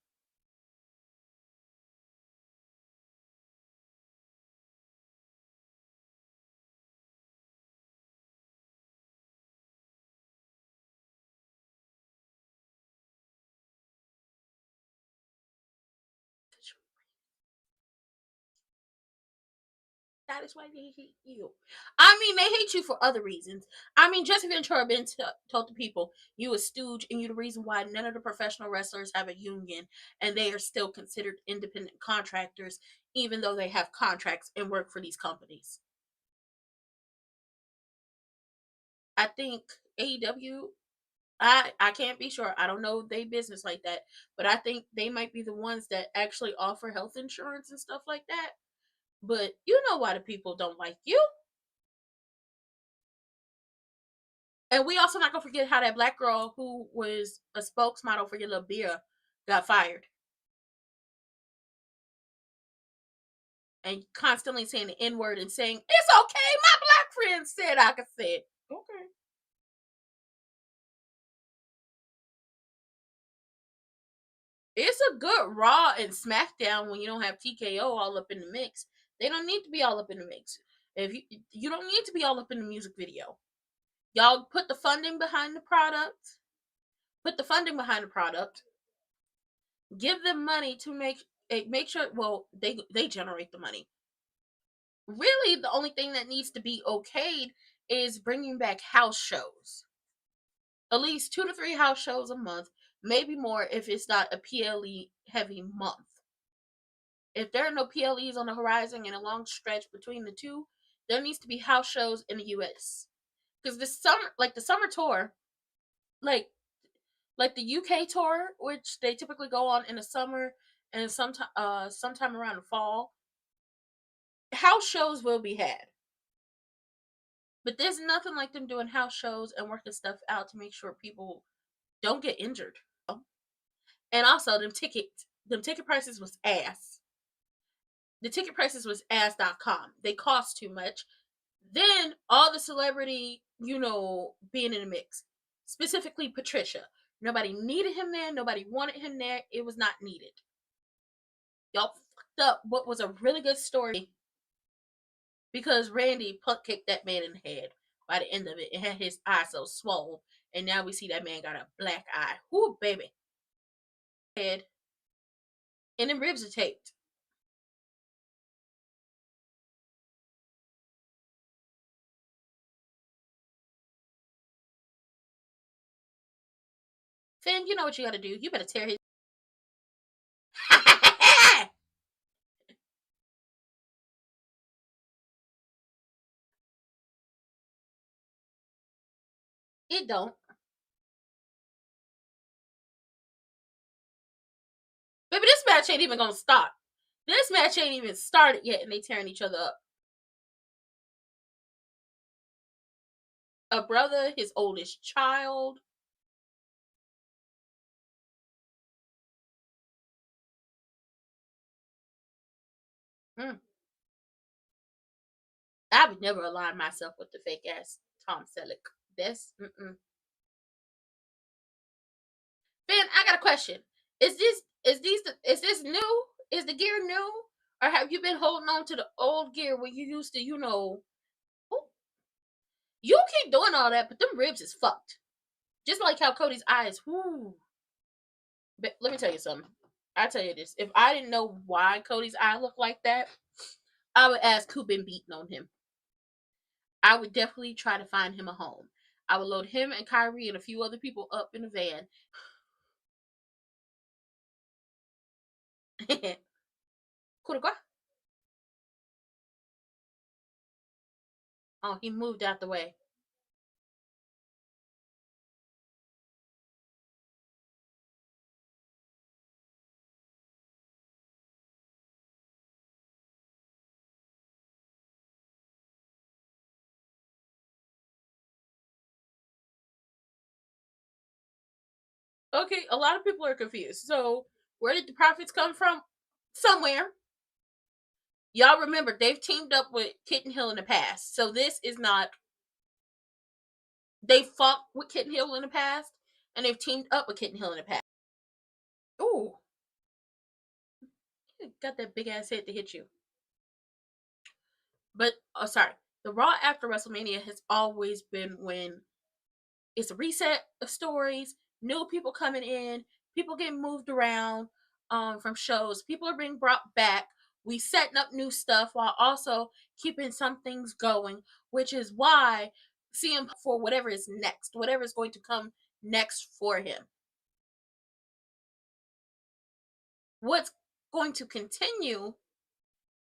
That is why they hate you. I mean, they hate you for other reasons. I mean, Jesse Ventura been told to people, you a stooge, and you the reason why none of the professional wrestlers have a union, and they are still considered independent contractors, even though they have contracts and work for these companies. I think AEW, I can't be sure. I don't know they business like that, but I think they might be the ones that actually offer health insurance and stuff like that. But you know why the people don't like you. And we also not gonna forget how that black girl who was a spokesmodel for your little beer got fired. And constantly saying the N-word and saying, it's okay, my black friend said I could say it. Okay. It's a good Raw and SmackDown when you don't have TKO all up in the mix. They don't need to be all up in the mix. If you don't need to be all up in the music video. Y'all put the funding behind the product. Put the funding behind the product. Give them money to make sure. Well, they generate the money. Really, the only thing that needs to be okayed is bringing back house shows. At least 2 to 3 house shows a month, maybe more if it's not a PLE heavy month. If there are no PLEs on the horizon and a long stretch between the two, there needs to be house shows in the US. Because the summer tour, like the UK tour, which they typically go on in the summer and sometime around the fall, house shows will be had. But there's nothing like them doing house shows and working stuff out to make sure people don't get injured. And also, them ticket prices was ass. The ticket prices was ass.com. They cost too much. Then all the celebrity, being in the mix. Specifically Patricia. Nobody needed him there. Nobody wanted him there. It was not needed. Y'all fucked up what was a really good story because Randy punt kicked that man in the head by the end of it and had his eye so swollen. And now we see that man got a black eye. Whoo, baby. Head. And then ribs are taped. Finn, you know what you gotta do. You better tear his. It don't. Baby, this match ain't even gonna stop. This match ain't even started yet and they tearing each other up. A brother, his oldest child. I would never align myself with the fake ass Tom Selleck. Finn, I got a question. Is this new? Is the gear new? Or have you been holding on to the old gear where you used to, you keep doing all that, but them ribs is fucked. Just like how Cody's eyes, whoo. But let me tell you something. I tell you this. If I didn't know why Cody's eye looked like that, I would ask who been beating on him. I would definitely try to find him a home. I would load him and Kyrie and a few other people up in a van. Oh, he moved out the way. Okay, a lot of people are confused. So, where did the profits come from? Somewhere. Y'all remember, they've teamed up with Kitten Hill in the past. So, this is not. They fought with Kitten Hill in the past, and they've teamed up with Kitten Hill in the past. Ooh. Got that big ass head to hit you. But, sorry. The Raw after WrestleMania has always been when it's a reset of stories, new people coming in, people getting moved around from shows, people are being brought back. We setting up new stuff while also keeping some things going, which is why CM for whatever is next, whatever is going to come next for him. What's going to continue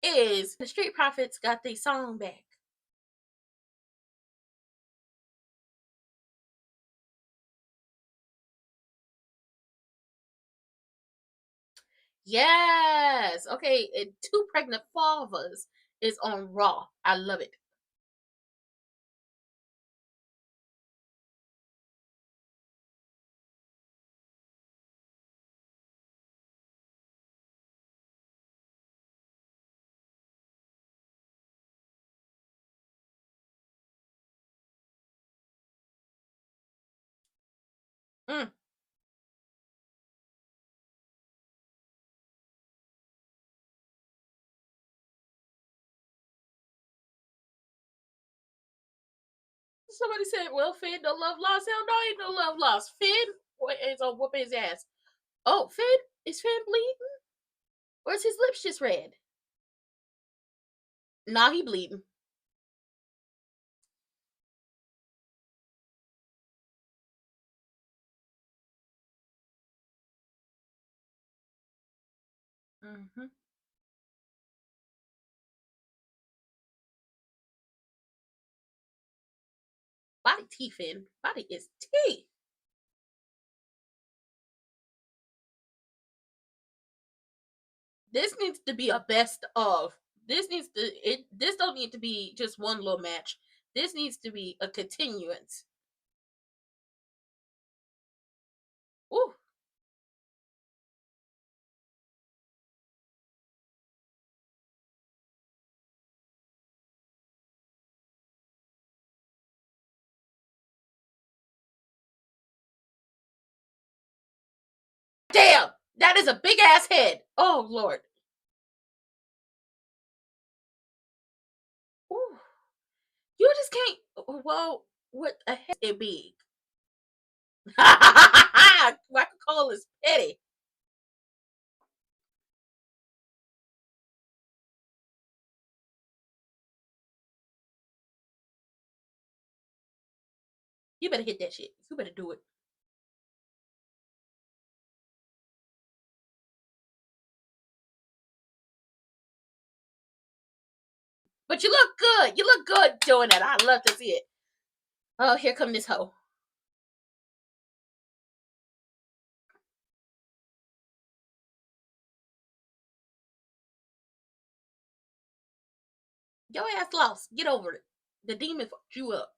is the Street Profits got their song back. Yes. Okay. And Two Pregnant Fathers is on Raw. I love it. Mm. Somebody said, well, Finn, no love lost. Hell no, ain't no love lost. Finn is on whooping his ass. Oh, Finn? Is Finn bleeding? Or is his lips just red? Nah, he bleeding. Mm-hmm. Body teeth in. Body is teeth. This needs to be a best of. This don't need to be just one little match. This needs to be a continuance. Ooh. Damn! That is a big ass head. Oh Lord. Ooh. You just can't. Well, what a head is big. Michael Cole is petty. You better hit that shit. You better do it. But you look good. You look good doing that. I love to see it. Oh, here come this hoe. Your ass lost. Get over it. The demon fucked you up.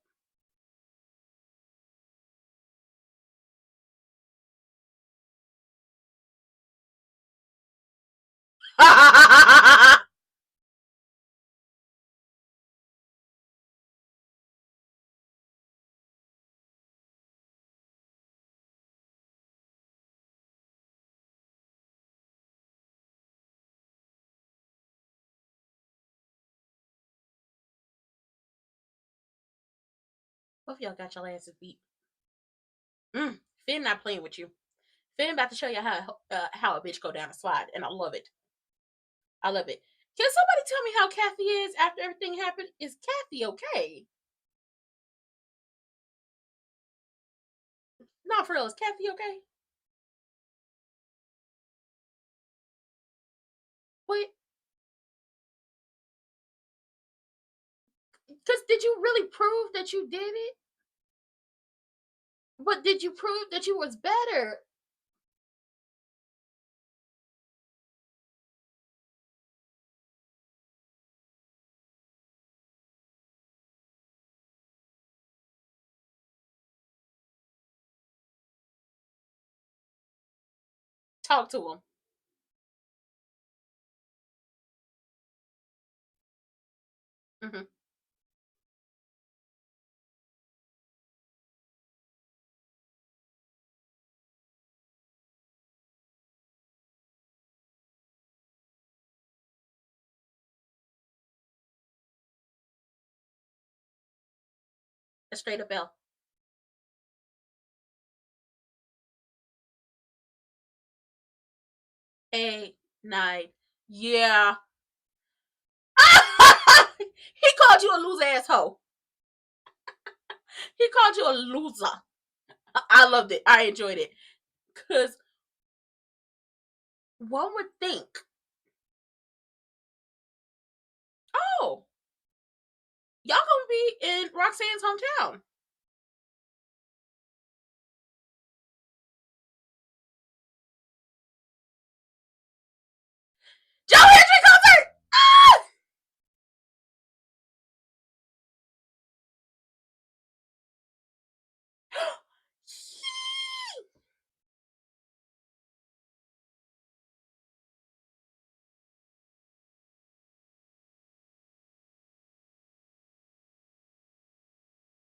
Both of y'all got your asses beat. Finn not playing with you. Finn about to show you how a bitch go down a slide, and I love it. I love it. Can somebody tell me how Kathy is after everything happened? Is Kathy okay? Not for real. Is Kathy okay? Wait, because did you really prove that you did it? But did you prove that you was better? Talk to him. Mm-hmm. A straight up L. A nine. Yeah. He called you a loser asshole. He called you a loser. I loved it. I enjoyed it. Cause one would think, oh, y'all gonna be in Roxanne's hometown. Joe Hendry concert! Ah!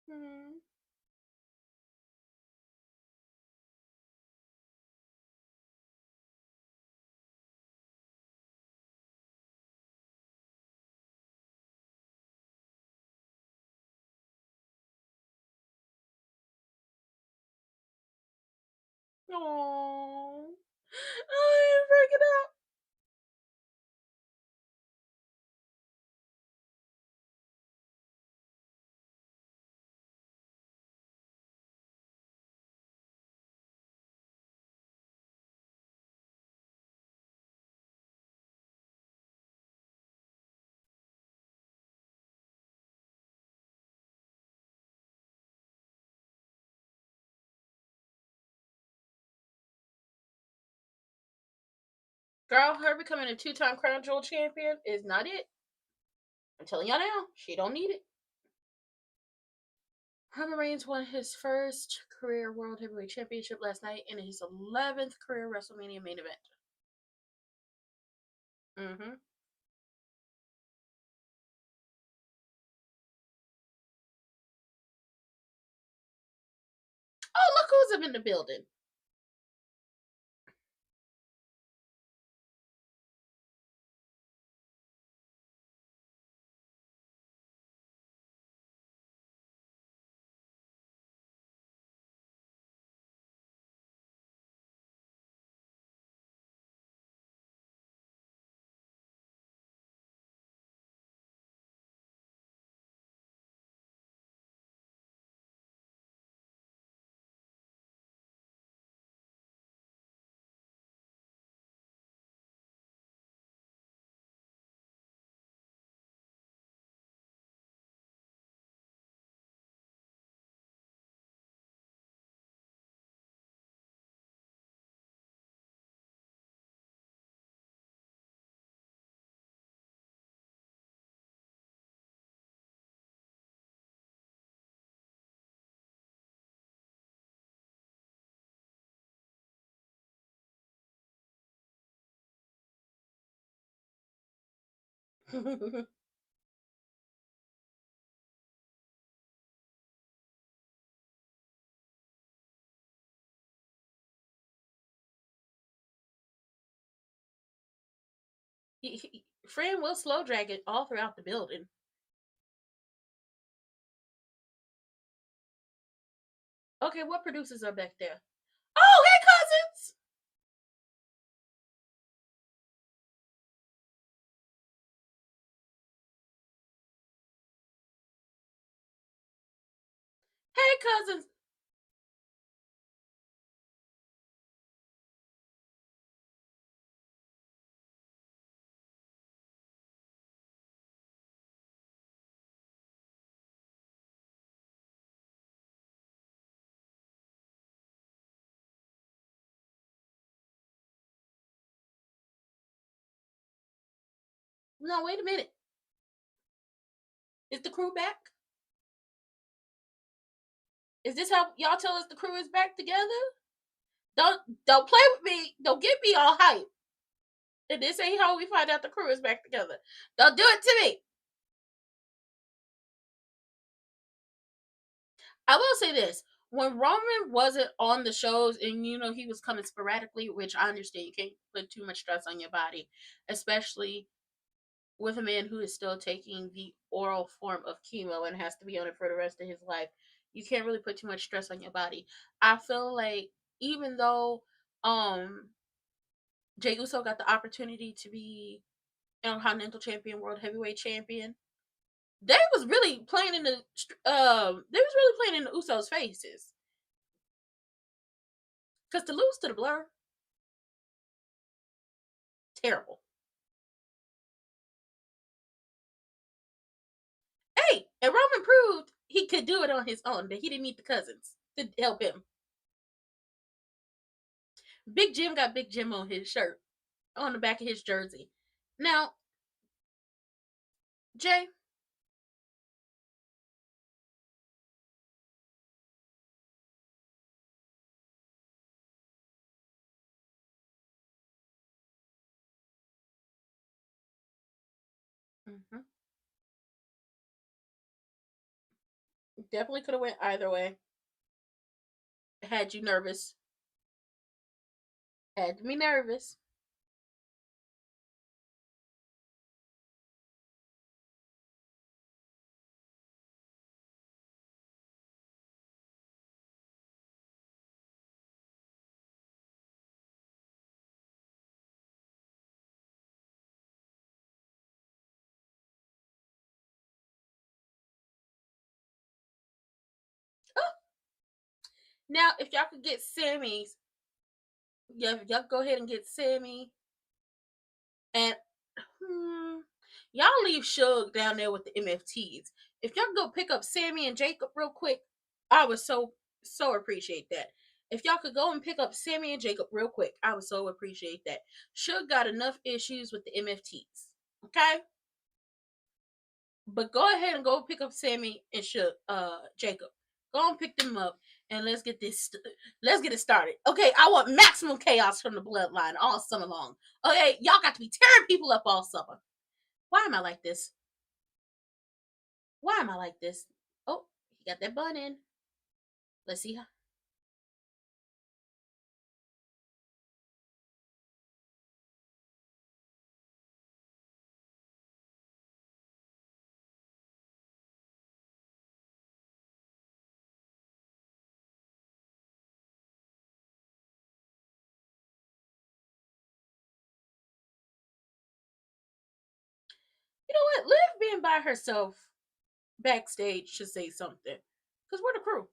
Hmm. Aww. I freaking out. Girl, her becoming a 2-time Crown Jewel champion is not it. I'm telling y'all now, she don't need it. Roman Reigns won his first career World Heavyweight Championship last night in his 11th career WrestleMania main event. Mm-hmm. Oh, look who's up in the building. Fran will slow drag it all throughout the building. Okay, what producers are back there? Oh, hey, cousins! Hey, cousins! No, wait a minute. Is the crew back? Is this how y'all tell us the crew is back together? Don't play with me. Don't get me all hype. And this ain't how we find out the crew is back together. Don't do it to me. I will say this. When Roman wasn't on the shows and he was coming sporadically, which I understand you can't put too much stress on your body, especially with a man who is still taking the oral form of chemo and has to be on it for the rest of his life. You can't really put too much stress on your body. I feel like even though Jey Uso got the opportunity to be Intercontinental Champion, World Heavyweight Champion, they was really playing in the Usos' faces. Because to lose to the Blur, terrible. Hey, and Roman proved he could do it on his own, that he didn't need the cousins to help him. Big Jim got Big Jim on his shirt, on the back of his jersey. Now, Jay, mm-hmm, definitely could have went either way. Had you nervous. Had me nervous. Oh, now, if y'all could get Sammy's, y'all go ahead and get Sammy. And y'all leave Shug down there with the MFTs. If y'all go pick up Sammy and Jacob real quick, I would so appreciate that. If y'all could go and pick up Sammy and Jacob real quick, I would so appreciate that. Suge got enough issues with the MFTs. Okay? But go ahead and go pick up Sammy and Jacob. Go and pick them up and let's get it started. Okay, I want maximum chaos from the bloodline all summer long. Okay, y'all got to be tearing people up all summer. Why am I like this? Why am I like this? Oh, he got that bun in. Let's see how. You know what? Liv being by herself backstage should say something. Because we're the crew.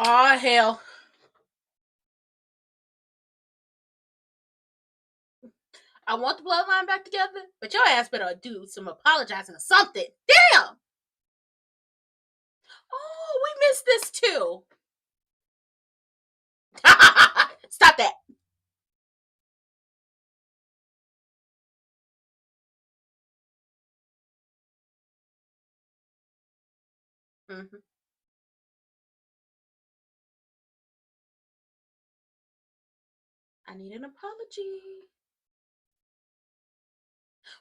Oh, hell. I want the bloodline back together, but your ass better do some apologizing or something. Damn! Oh, we missed this too. Stop that. Mm-hmm. I need an apology.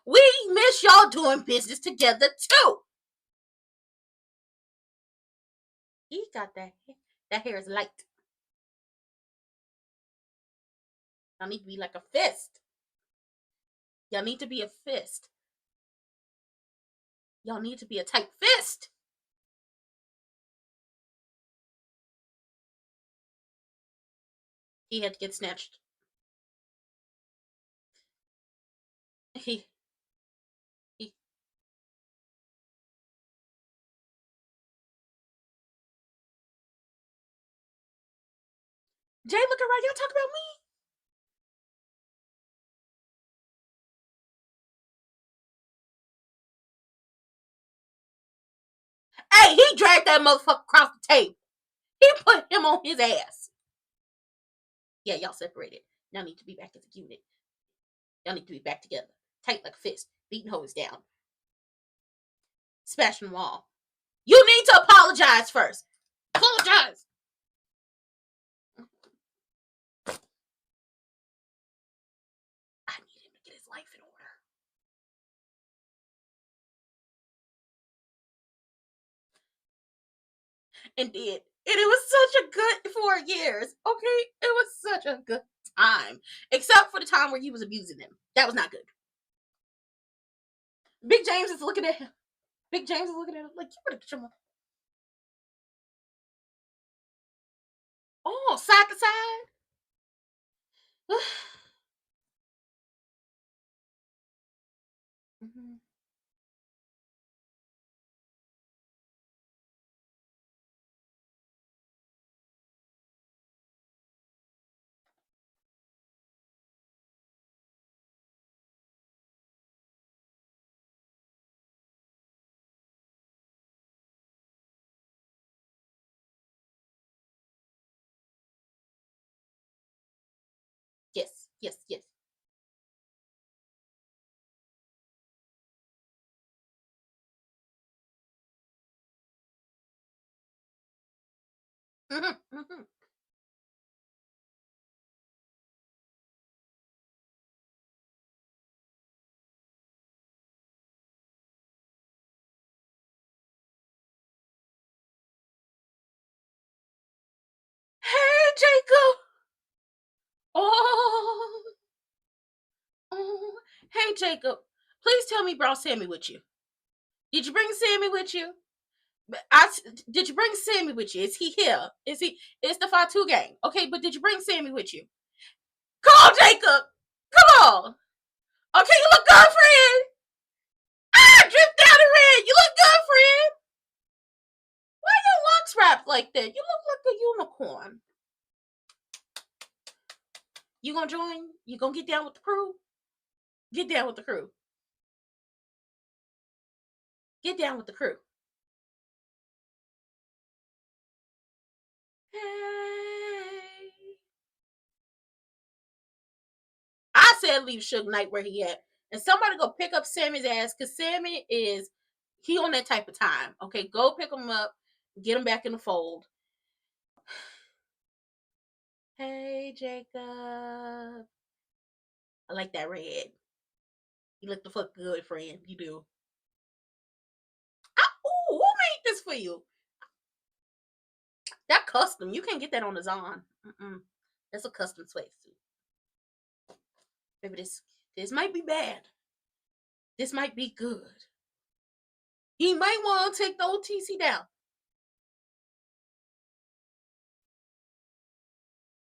We miss y'all doing business together too. He got that. That hair is light. Y'all need to be like a fist. Y'all need to be a fist. Y'all need to be a tight fist. He had to get snatched. He. Jay looking right. Y'all talk about me. Hey, he dragged that motherfucker across the table. He put him on his ass. Yeah, y'all separated. Y'all need to be back as a unit. Y'all need to be back together. Tight like a fist. Beating hoes down. Smashing the wall. You need to apologize first. Apologize. I need him to get his life in order. And did. And it was such a good 4 years. Okay? It was such a good time. Except for the time where he was abusing them. That was not good. Big James is looking at him. Big James is looking at him like, you better get your mother. Oh, side to side. Mm-hmm. Yes, yes, yes. Mm-hmm. Hey, Jacob. Oh, oh. Hey, Jacob. Please tell me, brought Sammy with you. Did you bring Sammy with you? Did you bring Sammy with you? Is he here? Is he? It's the Fatu gang. Okay, but did you bring Sammy with you? Come on, Jacob. Come on. Okay, you look good, friend. Ah, drip down the red. You look good, friend. Why your locks wrapped like that? You look like a unicorn. You gonna join? You gonna get down with the crew? Get down with the crew. Get down with the crew. Hey. I said leave Suge Knight where he at. And somebody go pick up Sammy's ass, because Sammy is, he on that type of time. Okay, go pick him up, get him back in the fold. Hey, Jacob. I like that red. You look the fuck good, friend. You do. Ooh, who made this for you? That custom. You can't get that on the Zon. That's a custom sweatsuit. Maybe this might be bad. This might be good. You might want to take the OTC down.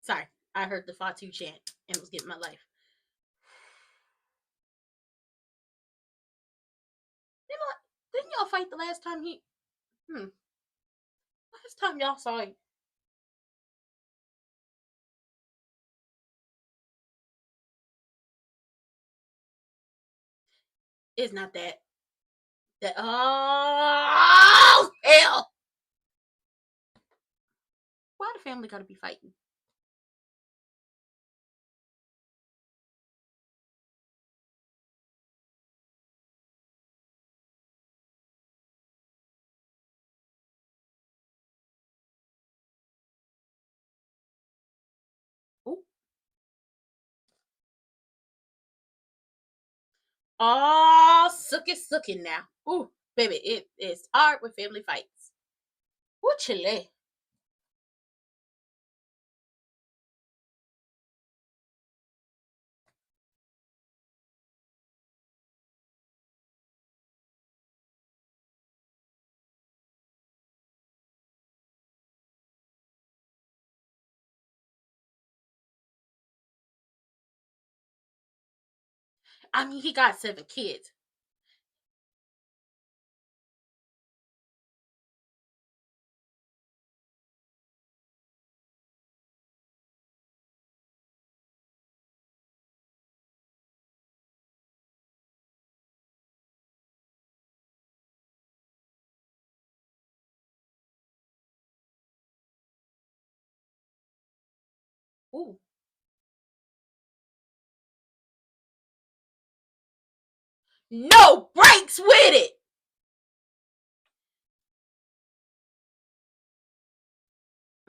Sorry, I heard the Fatu chant and was getting my life. You know what? Didn't y'all fight the last time he? Last time y'all saw him. It's not that. Oh hell! Why the family gotta be fighting? Ooh. Oh, sucky now. Ooh, baby, it is hard with family fights. Chile. I mean, he got 7 kids. Ooh. No breaks with it.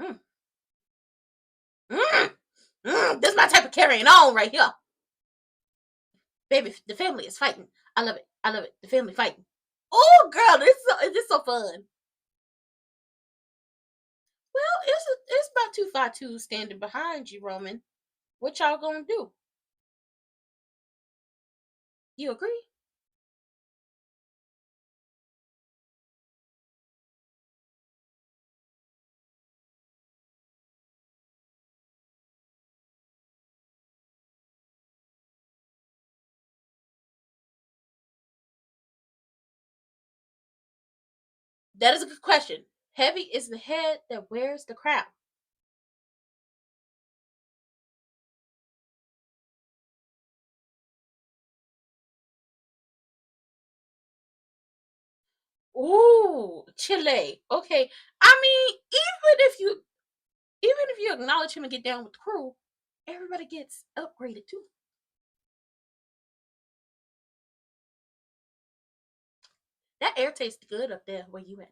Mm. This is my type of carrying on right here. Baby, the family is fighting. I love it. I love it. The family fighting. Oh, girl, this is so fun. Well, it's about 252 standing behind you, Roman. What y'all gonna do? You agree? That is a good question. Heavy is the head that wears the crown. Ooh, Chile. Okay. I mean, even if you acknowledge him and get down with the crew, everybody gets upgraded too. That air tastes good up there where you at.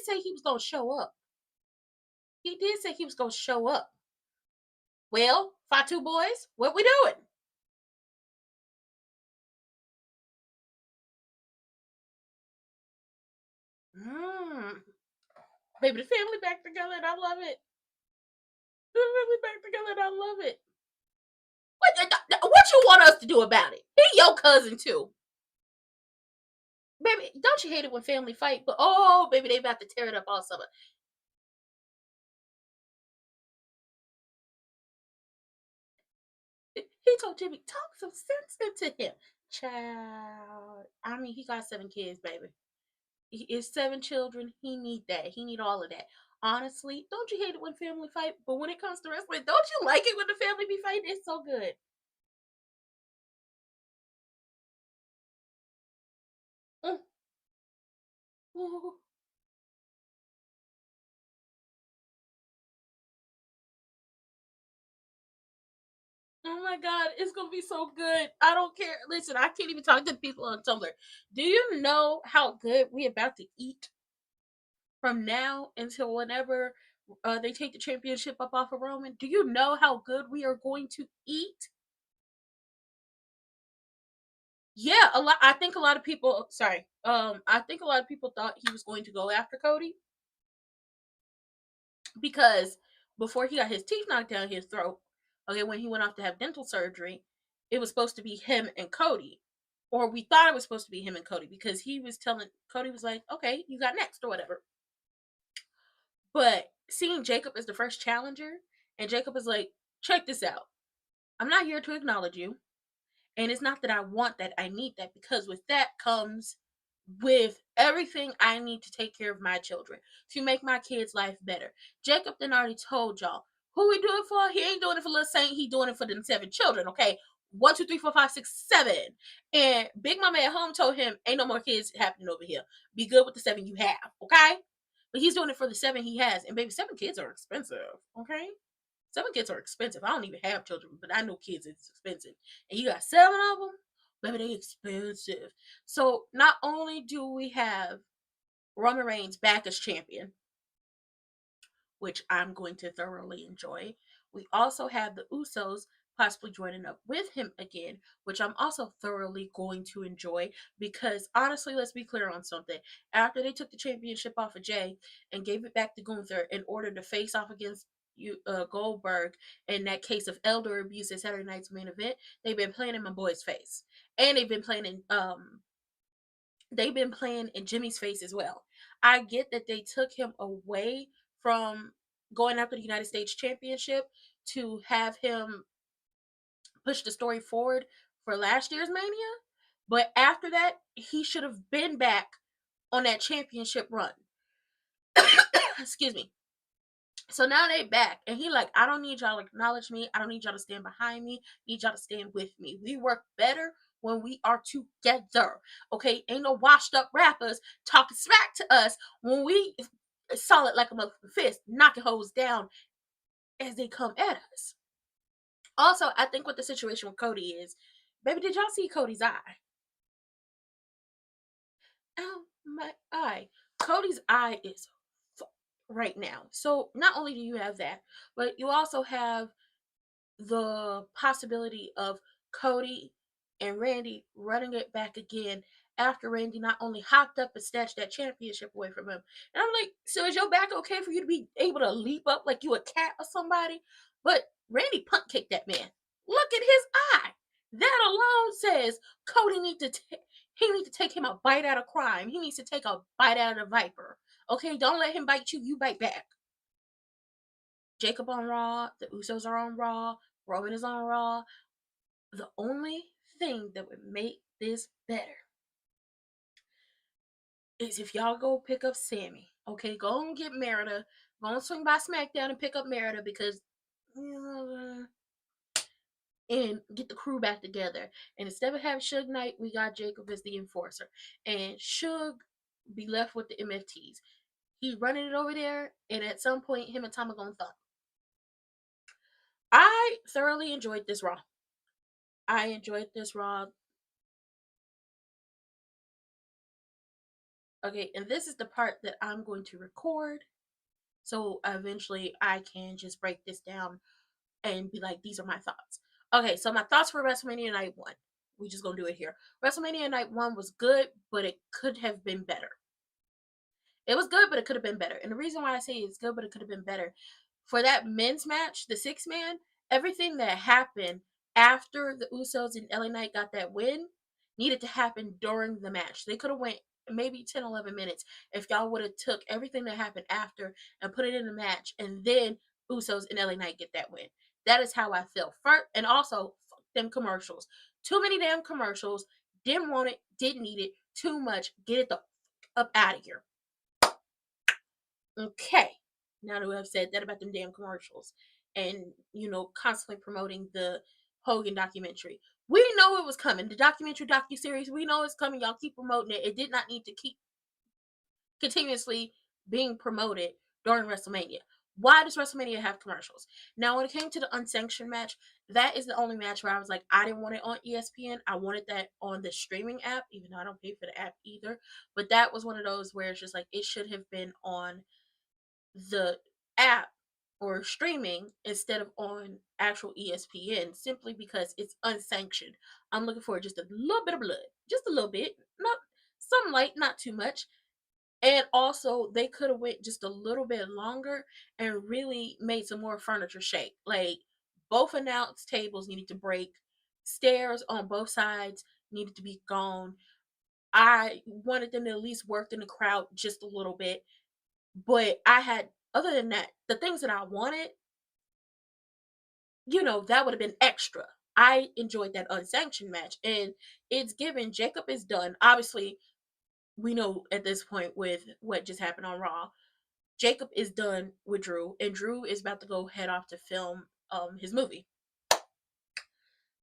say he was gonna show up. He did say he was gonna show up. Well, Fatu boys, what we doing? Baby, the family back together and I love it. The family back together and I love it. What you want us to do about it? He your cousin too. Baby, don't you hate it when family fight? But oh, baby, they about to tear it up all summer. He told Jimmy, talk some sense into him. Child. I mean, he got 7 kids, baby. He is 7 children. He need that. He need all of that. Honestly, don't you hate it when family fight? But when it comes to wrestling, don't you like it when the family be fighting? It's so good. Mm. Ooh. Oh my God, it's gonna be so good. I don't care. Listen, I can't even talk to the people on Tumblr. Do you know how good we about to eat from now until whenever they take the championship up off of Roman? Do you know how good we are going to eat? Yeah, a lot. I think a lot of people. Sorry. I think a lot of people thought he was going to go after Cody because before he got his teeth knocked down his throat, okay, when he went off to have dental surgery, it was supposed to be him and Cody, or we thought it was supposed to be him and Cody because he was telling Cody was like, "Okay, you got next or whatever." But seeing Jacob as the first challenger, and Jacob is like, "Check this out. I'm not here to acknowledge you. And it's not that I want that, I need that, because with that comes with everything I need to take care of my children, to make my kids' life better." Jacob then already told y'all who he doing for. He ain't doing it for Lil Saint, he doing it for them 7 children, okay? 1, 2, 3, 4, 5, 6, 7. And Big Mama at home told him, ain't no more kids happening over here. Be good with the 7 you have, okay? But he's doing it for the 7 he has. And baby, 7 kids are expensive, okay? 7 kids are expensive. I don't even have children, but I know kids is expensive. And you got 7 of them, baby, they expensive. So not only do we have Roman Reigns back as champion, which I'm going to thoroughly enjoy, we also have the Usos possibly joining up with him again, which I'm also thoroughly going to enjoy because honestly, let's be clear on something. After they took the championship off of Jay and gave it back to Gunther in order to face off against Goldberg in that case of elder abuse at Saturday Night's main event, they've been playing in my boy's face, and they've been playing in Jimmy's face as well. I get that they took him away from going after the United States Championship to have him push the story forward for last year's Mania, but after that, he should have been back on that championship run. Excuse me. So now they back, and he like, I don't need y'all to acknowledge me. I don't need y'all to stand behind me. I need y'all to stand with me. We work better when we are together. Okay, ain't no washed up rappers talking smack to us when we solid like a motherfucking fist, knocking hoes down as they come at us. Also, I think what the situation with Cody is, baby, did y'all see Cody's eye? Oh my eye. Cody's eye is right now. So not only do you have that, but you also have the possibility of Cody and Randy running it back again after Randy not only hopped up and snatched that championship away from him. And I'm like, so is your back okay for you to be able to leap up like you a cat or somebody? But Randy punt kicked that man. Look at his eye. That alone says Cody he needs to take him a bite out of crime. He needs to take a bite out of the viper. Okay, don't let him bite you. You bite back. Jacob on Raw. The Usos are on Raw. Roman is on Raw. The only thing that would make this better is if y'all go pick up Sammy. Okay, go and get Merida. Go and swing by SmackDown and pick up Merida because and get the crew back together. And instead of having Suge Knight, we got Jacob as the enforcer. And Suge be left with the MFTs. He running it over there, and at some point, him and Tom are gonna thump. I thoroughly enjoyed this Raw. I enjoyed this Raw. Okay, and this is the part that I'm going to record. So eventually I can just break this down and be like, these are my thoughts. Okay, so my thoughts for WrestleMania Night 1. We just gonna do it here. WrestleMania Night 1 was good, but it could have been better. It was good, but it could have been better. And the reason why I say it's good, but it could have been better, for that men's match, the 6-man, everything that happened after the Usos and LA Knight got that win needed to happen during the match. They could have went maybe 10, 11 minutes if y'all would have took everything that happened after and put it in the match, and then Usos and LA Knight get that win. That is how I feel. First, and also, fuck them commercials. Too many damn commercials. Didn't want it. Didn't need it. Too much. Get it the up out of here. Okay, now that I've said that about them damn commercials and, constantly promoting the Hogan documentary. We know it was coming. The documentary docuseries, we know it's coming. Y'all keep promoting it. It did not need to keep continuously being promoted during WrestleMania. Why does WrestleMania have commercials? Now, when it came to the unsanctioned match, that is the only match where I was like, I didn't want it on ESPN. I wanted that on the streaming app, even though I don't pay for the app either. But that was one of those where it's just like, it should have been on the app or streaming instead of on actual ESPN, simply because it's unsanctioned. I'm looking for just a little bit of blood, just a little bit, not some light, not too much. And also, they could have went just a little bit longer and really made some more furniture shake. Like, both announce tables needed to break, stairs on both sides needed to be gone. I wanted them to at least work in the crowd just a little bit. But other than that, the things that I wanted, that would have been extra. I enjoyed that unsanctioned match, and it's given. Jacob is done. Obviously, we know at this point with what just happened on Raw, Jacob is done with Drew, and Drew is about to go head off to film his movie.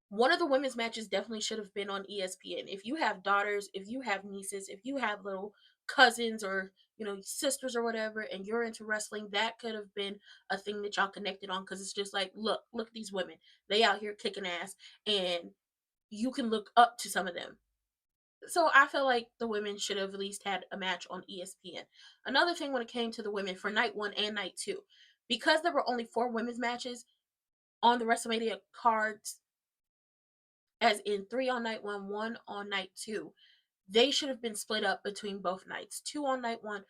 One of the women's matches definitely should have been on ESPN. If you have daughters, if you have nieces, if you have little cousins or sisters or whatever, and you're into wrestling, that could have been a thing that y'all connected on, because it's just like, look at these women. They out here kicking ass, and you can look up to some of them. So I feel like the women should have at least had a match on ESPN. Another thing when it came to the women for night 1 and night 2, because there were only 4 women's matches on the WrestleMania cards, as in 3 on night 1, 1 on night 2, they should have been split up between both nights. 2 on night 1.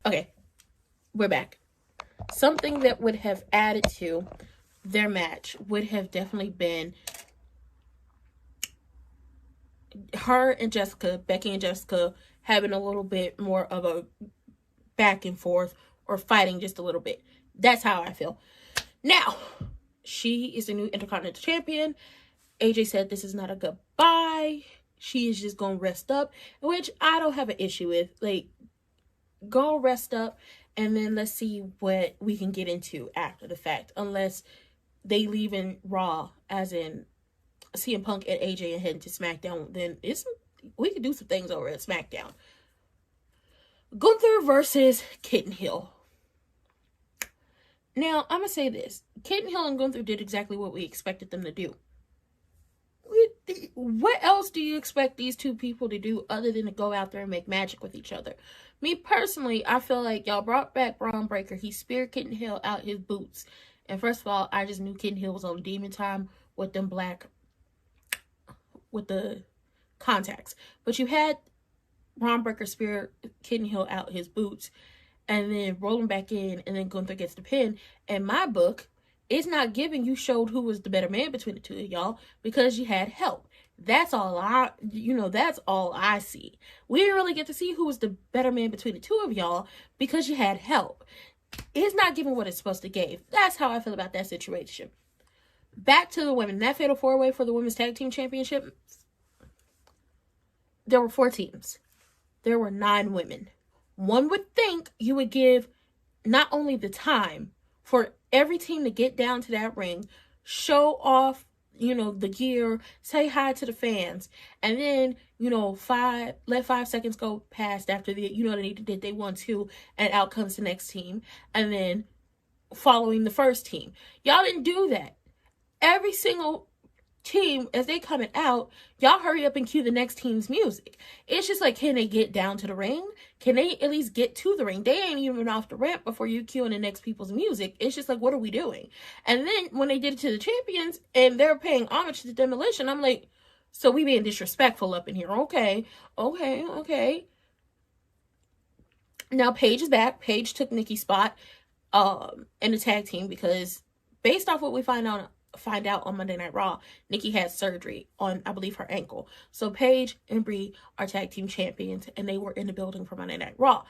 Okay, we're back. Something that would have added to their match would have definitely been her and Jessica, Becky and Jessica, having a little bit more of a back and forth or fighting just a little bit. That's how I feel. Now, she is a new Intercontinental Champion. AJ said this is not a goodbye. she is just gonna rest up, which I don't have an issue with. Like, go rest up, and then let's see what we can get into after the fact. Unless they leave in Raw, as in CM Punk and AJ and heading to SmackDown, then we could do some things over at SmackDown. Gunther versus Kitten Hill. Now, I'm going to say this. Kitten Hill and Gunther did exactly what we expected them to do. What else do you expect these two people to do other than to go out there and make magic with each other? Me, personally, I feel like y'all brought back Braun Breaker. He speared Kitten Hill out his boots. And first of all, I just knew Kitten Hill was on demon time with them with the contacts. But you had Braun Breaker spear Kitten Hill out his boots and then roll him back in, and then Gunther gets the pin. In my book, it's not giving you showed who was the better man between the two of y'all because you had help. That's all that's all I see. We didn't really get to see who was the better man between the two of y'all because you had help. It's not giving what it's supposed to give. That's how I feel about that situation. Back to the women. That Fatal 4-Way for the Women's Tag Team Championship, there were 4 teams. There were 9 women. One would think you would give not only the time for every team to get down to that ring, show off, the gear, say hi to the fans, and then, let 5 seconds go past after they did they 1-2, and out comes the next team, and then following the first team. Y'all didn't do that. Every single team, as they coming out, y'all hurry up and cue the next team's music. It's just like, can they get down to the ring? Can they at least get to the ring? They ain't even off the ramp before you cueing the next people's music. It's just like, what are we doing? And then when they did it to the champions and they're paying homage to Demolition, I'm like, so we being disrespectful up in here. Okay. Now Paige is back. Paige took Nikki's spot in the tag team because based off what we find out on Monday Night Raw, Nikki had surgery on, I believe, her ankle. So Paige and Brie are tag team champions, and they were in the building for Monday Night Raw.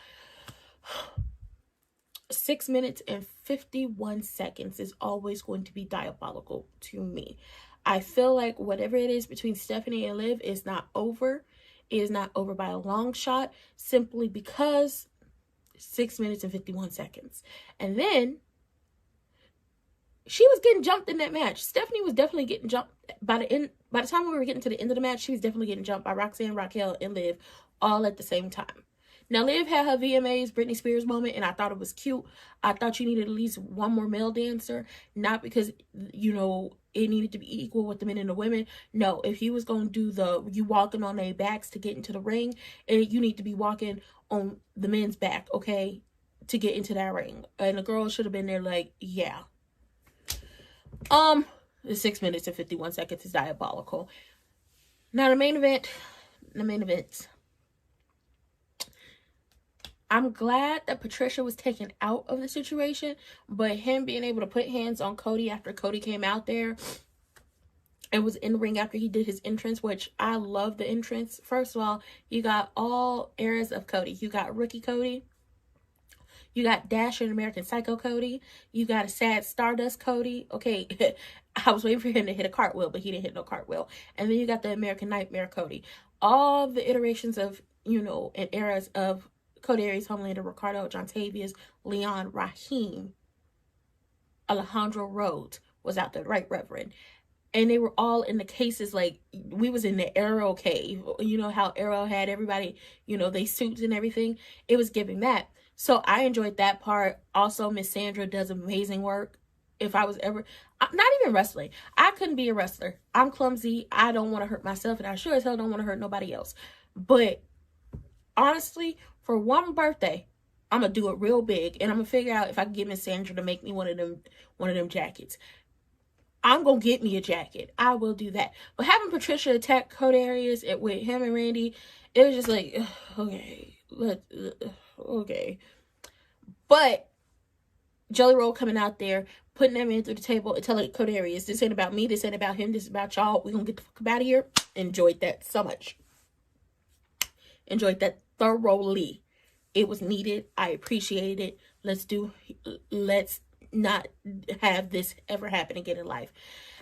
6 minutes and 51 seconds is always going to be diabolical to me. I feel like whatever it is between Stephanie and Liv is not over. It is not over by a long shot, simply because 6 minutes and 51 seconds. And then she was getting jumped in that match. Stephanie was definitely getting jumped by the time we were getting to the end of the match. She was definitely getting jumped by Roxanne, Raquel, and Liv all at the same time. Now, Liv had her VMAs Britney Spears moment, and I thought it was cute. I thought you needed at least one more male dancer, not because, it needed to be equal with the men and the women. No, if he was going to do you walking on their backs to get into the ring, and you need to be walking on the men's back, okay, to get into that ring. And the girl should have been there like, yeah. The 6 minutes and 51 seconds is diabolical. Now the main event. I'm glad that Patricia was taken out of the situation, but him being able to put hands on Cody after Cody came out there and was in the ring after he did his entrance, which I love the entrance. First of all, you got all eras of Cody. You got Rookie Cody. You got Dash and American Psycho Cody. You got a Sad Stardust Cody. Okay, I was waiting for him to hit a cartwheel, but he didn't hit no cartwheel. And then you got the American Nightmare Cody. All the iterations of, and eras of Cody Aries, Homelander, Ricardo, John Tavius, Leon, Raheem, Alejandro Rhodes was out there, right, Reverend? And they were all in the cases like we was in the Arrow cave. You know how Arrow had everybody, they suits and everything. It was giving that. So I enjoyed that part. Also, Miss Sandra does amazing work. If I was ever, not even wrestling, I couldn't be a wrestler. I'm clumsy. I don't want to hurt myself, and I sure as hell don't want to hurt nobody else. But honestly, for one birthday, I'm gonna do it real big, and I'm gonna figure out if I can get Miss Sandra to make me one of them jackets. I'm gonna get me a jacket. I will do that. But having Patricia attack Code Areas with him and Randy, it was just like, okay, okay. But Jelly Roll coming out there, putting them in through the table and telling Code Areas, this ain't about me, this ain't about him, this is about y'all. We're gonna get the fuck out of here. Enjoyed that so much. Enjoyed that thoroughly. It was needed. I appreciated it. Let's not have this ever happen again in life.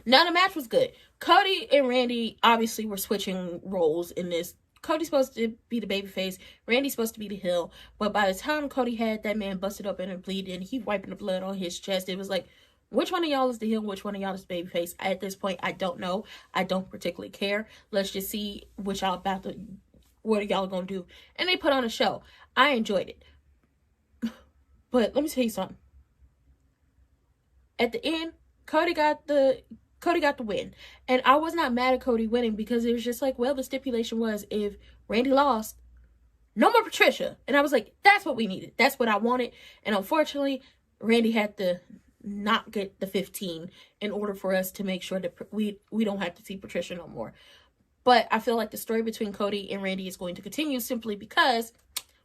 Now, the match was good. Cody and Randy obviously were switching roles in this. Cody's supposed to be the babyface. Randy's supposed to be the heel. But by the time Cody had that man busted up and bleeding, he wiping the blood on his chest, it was like, which one of y'all is the heel? Which one of y'all is the babyface? At this point, I don't know. I don't particularly care. Let's just see what y'all about to, what are y'all gonna do? And they put on a show. I enjoyed it. But let me tell you something. At the end, Cody got the win. And I was not mad at Cody winning because it was just like, well, the stipulation was if Randy lost, no more Patricia. And I was like, that's what we needed. That's what I wanted. And unfortunately, Randy had to not get the 15 in order for us to make sure that we don't have to see Patricia no more. But I feel like the story between Cody and Randy is going to continue simply because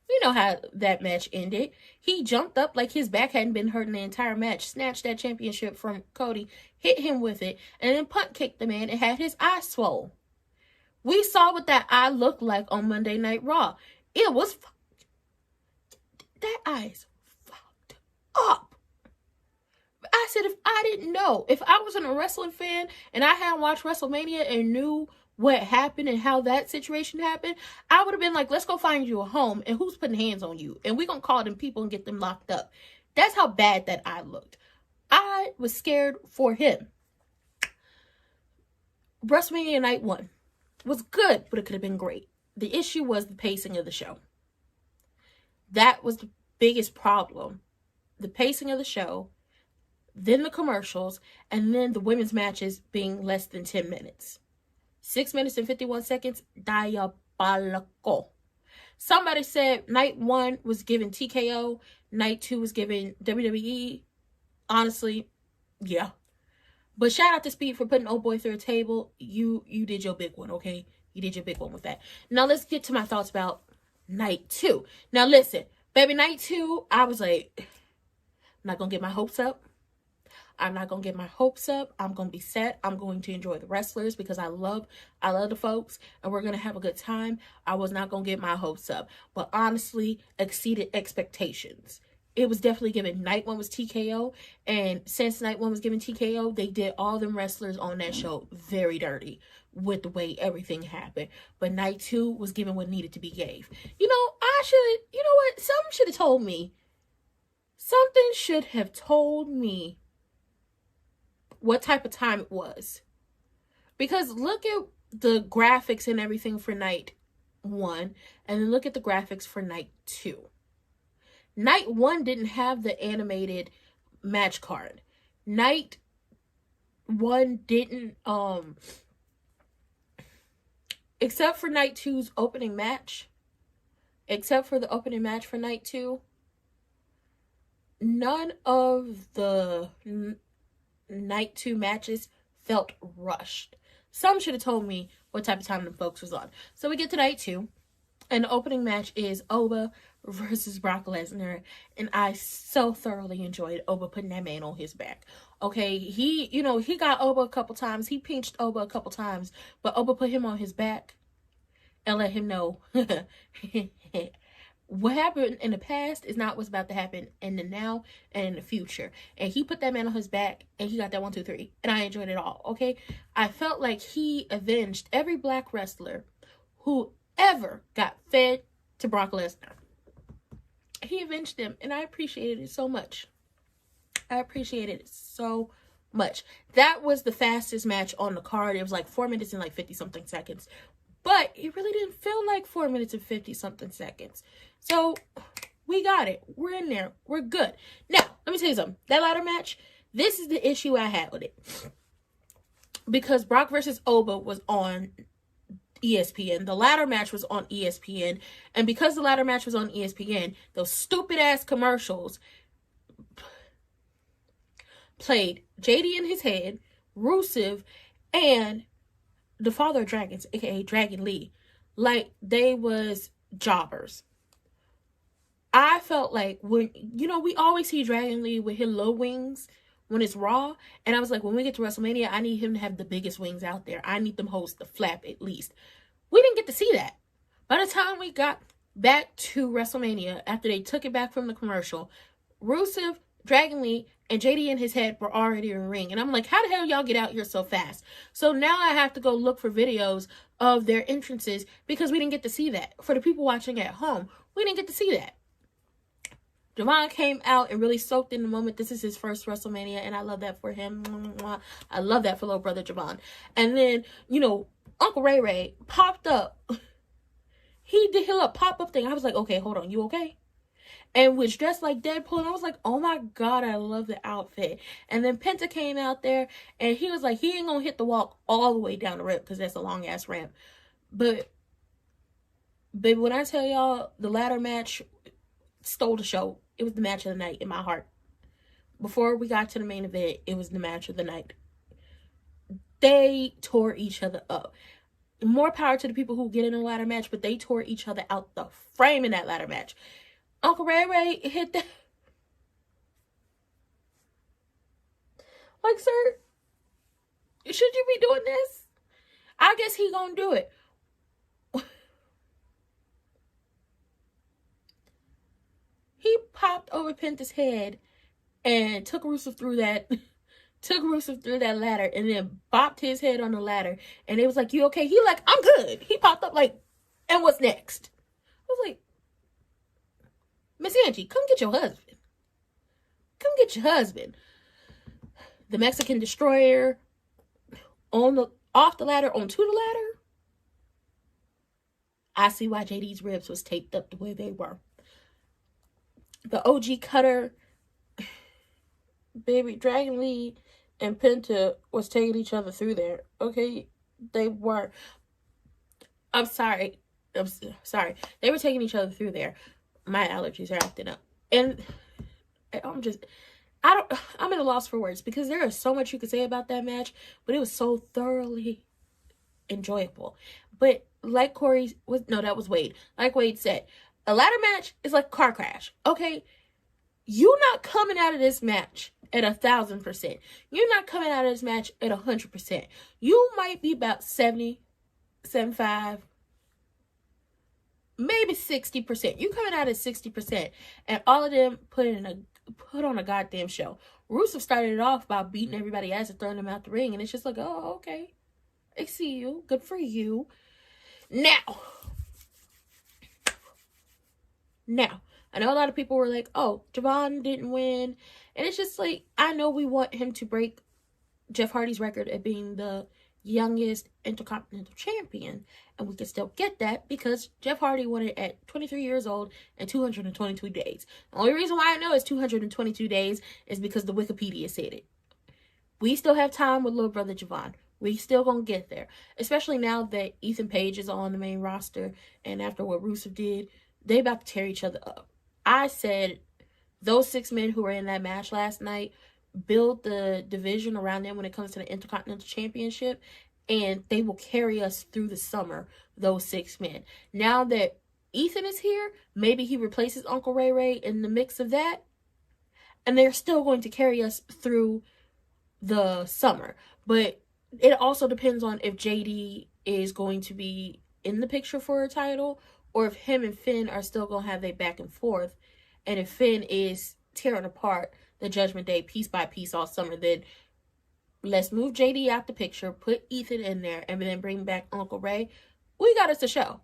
we know how that match ended. He jumped up like his back hadn't been hurt in the entire match, snatched that championship from Cody, hit him with it, and then punt kicked the man and had his eye swole. We saw what that eye looked like on Monday Night Raw. It was that eye is fucked up. I said, if I didn't know, if I wasn't a wrestling fan and I hadn't watched WrestleMania and knew what happened and how that situation happened, I would have been like, let's go find you a home and who's putting hands on you, and we're gonna call them people and get them locked up. That's how bad that eye looked. I was scared for him. WrestleMania Night 1 was good, but it could have been great. The issue was the pacing of the show. That was the biggest problem. The pacing of the show, then the commercials, and then the women's matches being less than 10 minutes. 6 minutes and 51 seconds, diabolical. Somebody said night 1 was given TKO, night 2 was given WWE. Honestly, yeah. But shout out to Speed for putting old boy through a table. You did your big one, okay? You did your big one with that. Now let's get to my thoughts about night 2. Now listen, baby, night 2, I was like, I'm not gonna get my hopes up. I'm not going to get my hopes up. I'm going to be set. I'm going to enjoy the wrestlers because I love the folks and we're going to have a good time. I was not going to get my hopes up, but honestly exceeded expectations. It was definitely given. Night 1 was TKO, and since night 1 was given TKO, they did all them wrestlers on that show very dirty with the way everything happened. But night 2 was given what needed to be gave. You know what? Something should have told me what type of time it was. Because look at the graphics and everything for night 1, and then look at the graphics for night 2. Night 1 didn't have the animated match card. Night 1 didn't, except for night 2's opening match, except for the opening match for night 2, none of the night 2 matches felt rushed. Some should have told me what type of time the folks was on. So we get to night 2, and the opening match is Oba versus Brock Lesnar, and I so thoroughly enjoyed Oba putting that man on his back. Okay, he got Oba a couple times, he pinched Oba a couple times, but Oba put him on his back and let him know what happened in the past is not what's about to happen in the now and in the future. And he put that man on his back and he got that 1, 2, 3. And I enjoyed it all. Okay. I felt like he avenged every black wrestler who ever got fed to Brock Lesnar. He avenged them, and I appreciated it so much. That was the fastest match on the card. It was like 4 minutes and like 50 something seconds. But it really didn't feel like 4 minutes and 50 something seconds. So we got it. We're in there. We're good. Now, let me tell you something. That ladder match, this is the issue I had with it. Because Brock versus Oba was on ESPN. The ladder match was on ESPN. And because the ladder match was on ESPN, those stupid ass commercials played JD in his head, Rusev, and the father of dragons, aka Dragon Lee, like they was jobbers. I felt like when, we always see Dragon Lee with his low wings when it's Raw, and I was like, when we get to WrestleMania, I need him to have the biggest wings out there. I need them hosts to flap at least. We didn't get to see that. By the time we got back to WrestleMania, after they took it back from the commercial, Rusev Dragon Lee and JD and his head were already in the ring. And I'm like, how the hell y'all get out here so fast? So now I have to go look for videos of their entrances because we didn't get to see that. For the people watching at home, we didn't get to see that. Javon came out and really soaked in the moment. This is his first WrestleMania, and I love that for him. I love that for little brother Javon. And then, you know, Uncle Ray Ray popped up. He did his little pop-up thing. I was like, okay, hold on, you okay? And was dressed like Deadpool, and I was like, oh my God, I love the outfit. And then Penta came out there, and he was like, he ain't gonna hit the walk all the way down the ramp, because that's a long-ass ramp. But, baby, when I tell y'all, the ladder match stole the show. It was the match of the night in my heart. Before we got to the main event, it was the match of the night. They tore each other up. More power to the people who get in a ladder match, but they tore each other out the frame in that ladder match. Uncle Ray Ray hit that. Like, sir, should you be doing this? I guess he gonna do it. He popped over Penta's head and took Rusev through that ladder and then bopped his head on the ladder. And it was like, you okay? He like, I'm good. He popped up like, and what's next? I was like, Miss Angie, come get your husband. Come get your husband. The Mexican Destroyer off the ladder onto the ladder. I see why JD's ribs was taped up the way they were. The OG cutter, baby, Dragon Lee and Penta was taking each other through there. Okay, they were. I'm sorry. They were taking each other through there. My allergies are acting up, and I'm at a loss for words because there is so much you could say about that match, but it was so thoroughly enjoyable. But like that was Wade. Like Wade said, a ladder match is like a car crash. Okay, you're not coming out of this match at 1,000%. You're not coming out of this match at 100%. You might be about 70, 75, maybe 60%. You coming out at 60%, and all of them put on a goddamn show. Rusev started it off by beating everybody ass and throwing them out the ring, and it's just like, oh, okay, I see you. Good for you. Now, I know a lot of people were like, oh, Javon didn't win. And it's just like, I know we want him to break Jeff Hardy's record at being the youngest Intercontinental Champion. And we can still get that because Jeff Hardy won it at 23 years old and 222 days. The only reason why I know it's 222 days is because the Wikipedia said it. We still have time with little brother Javon. We still gonna get there. Especially now that Ethan Page is on the main roster. And after what Rusev did, they about to tear each other up. I said those 6 men who were in that match last night build the division around them when it comes to the Intercontinental Championship, and they will carry us through the summer, those 6 men. Now that Ethan is here, maybe he replaces Uncle Ray Ray in the mix of that, and they're still going to carry us through the summer. But it also depends on if JD is going to be in the picture for a title, or if him and Finn are still going to have their back and forth. And if Finn is tearing apart the Judgment Day piece by piece all summer, then let's move JD out the picture, put Ethan in there, and then bring back Uncle Ray. We got us a show.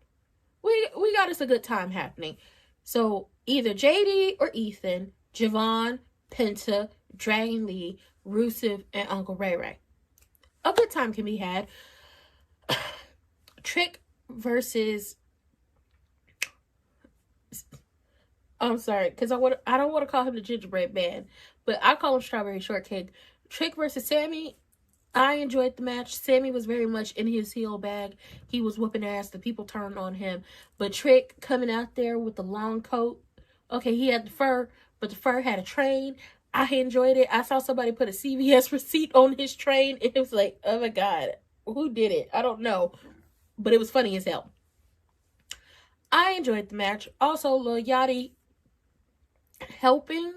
We got us a good time happening. So either JD or Ethan, Javon, Penta, Dragon Lee, Rusev, and Uncle Ray Ray. A good time can be had. Trick versus... I'm sorry, because I don't want to call him the Gingerbread Man, but I call him Strawberry Shortcake. Trick versus Sammy, I enjoyed the match. Sammy was very much in his heel bag. He was whooping ass. The people turned on him. But Trick coming out there with the long coat. Okay, he had the fur, but the fur had a train. I enjoyed it. I saw somebody put a CVS receipt on his train. It was like, oh my God, who did it? I don't know. But it was funny as hell. I enjoyed the match. Also, Lil Yachty helping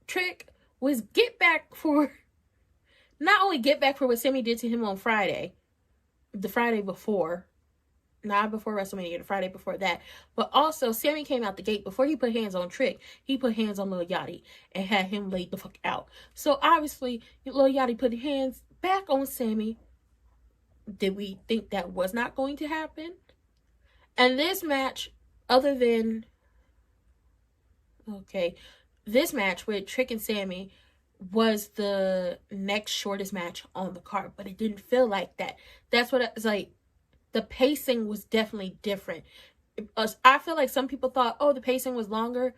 Trick was not only get back for what Sammy did to him on Friday, the Friday before, not before WrestleMania, the Friday before that. But also, Sammy came out the gate. Before he put hands on Trick, he put hands on Lil Yachty and had him laid the fuck out. So obviously, Lil Yachty put hands back on Sammy. Did we think that was not going to happen? And this match, other than... Okay, this match with Trick and Sammy was the next shortest match on the card, but it didn't feel like that. That's what it's like. The pacing was definitely different. I feel like some people thought, oh, the pacing was longer.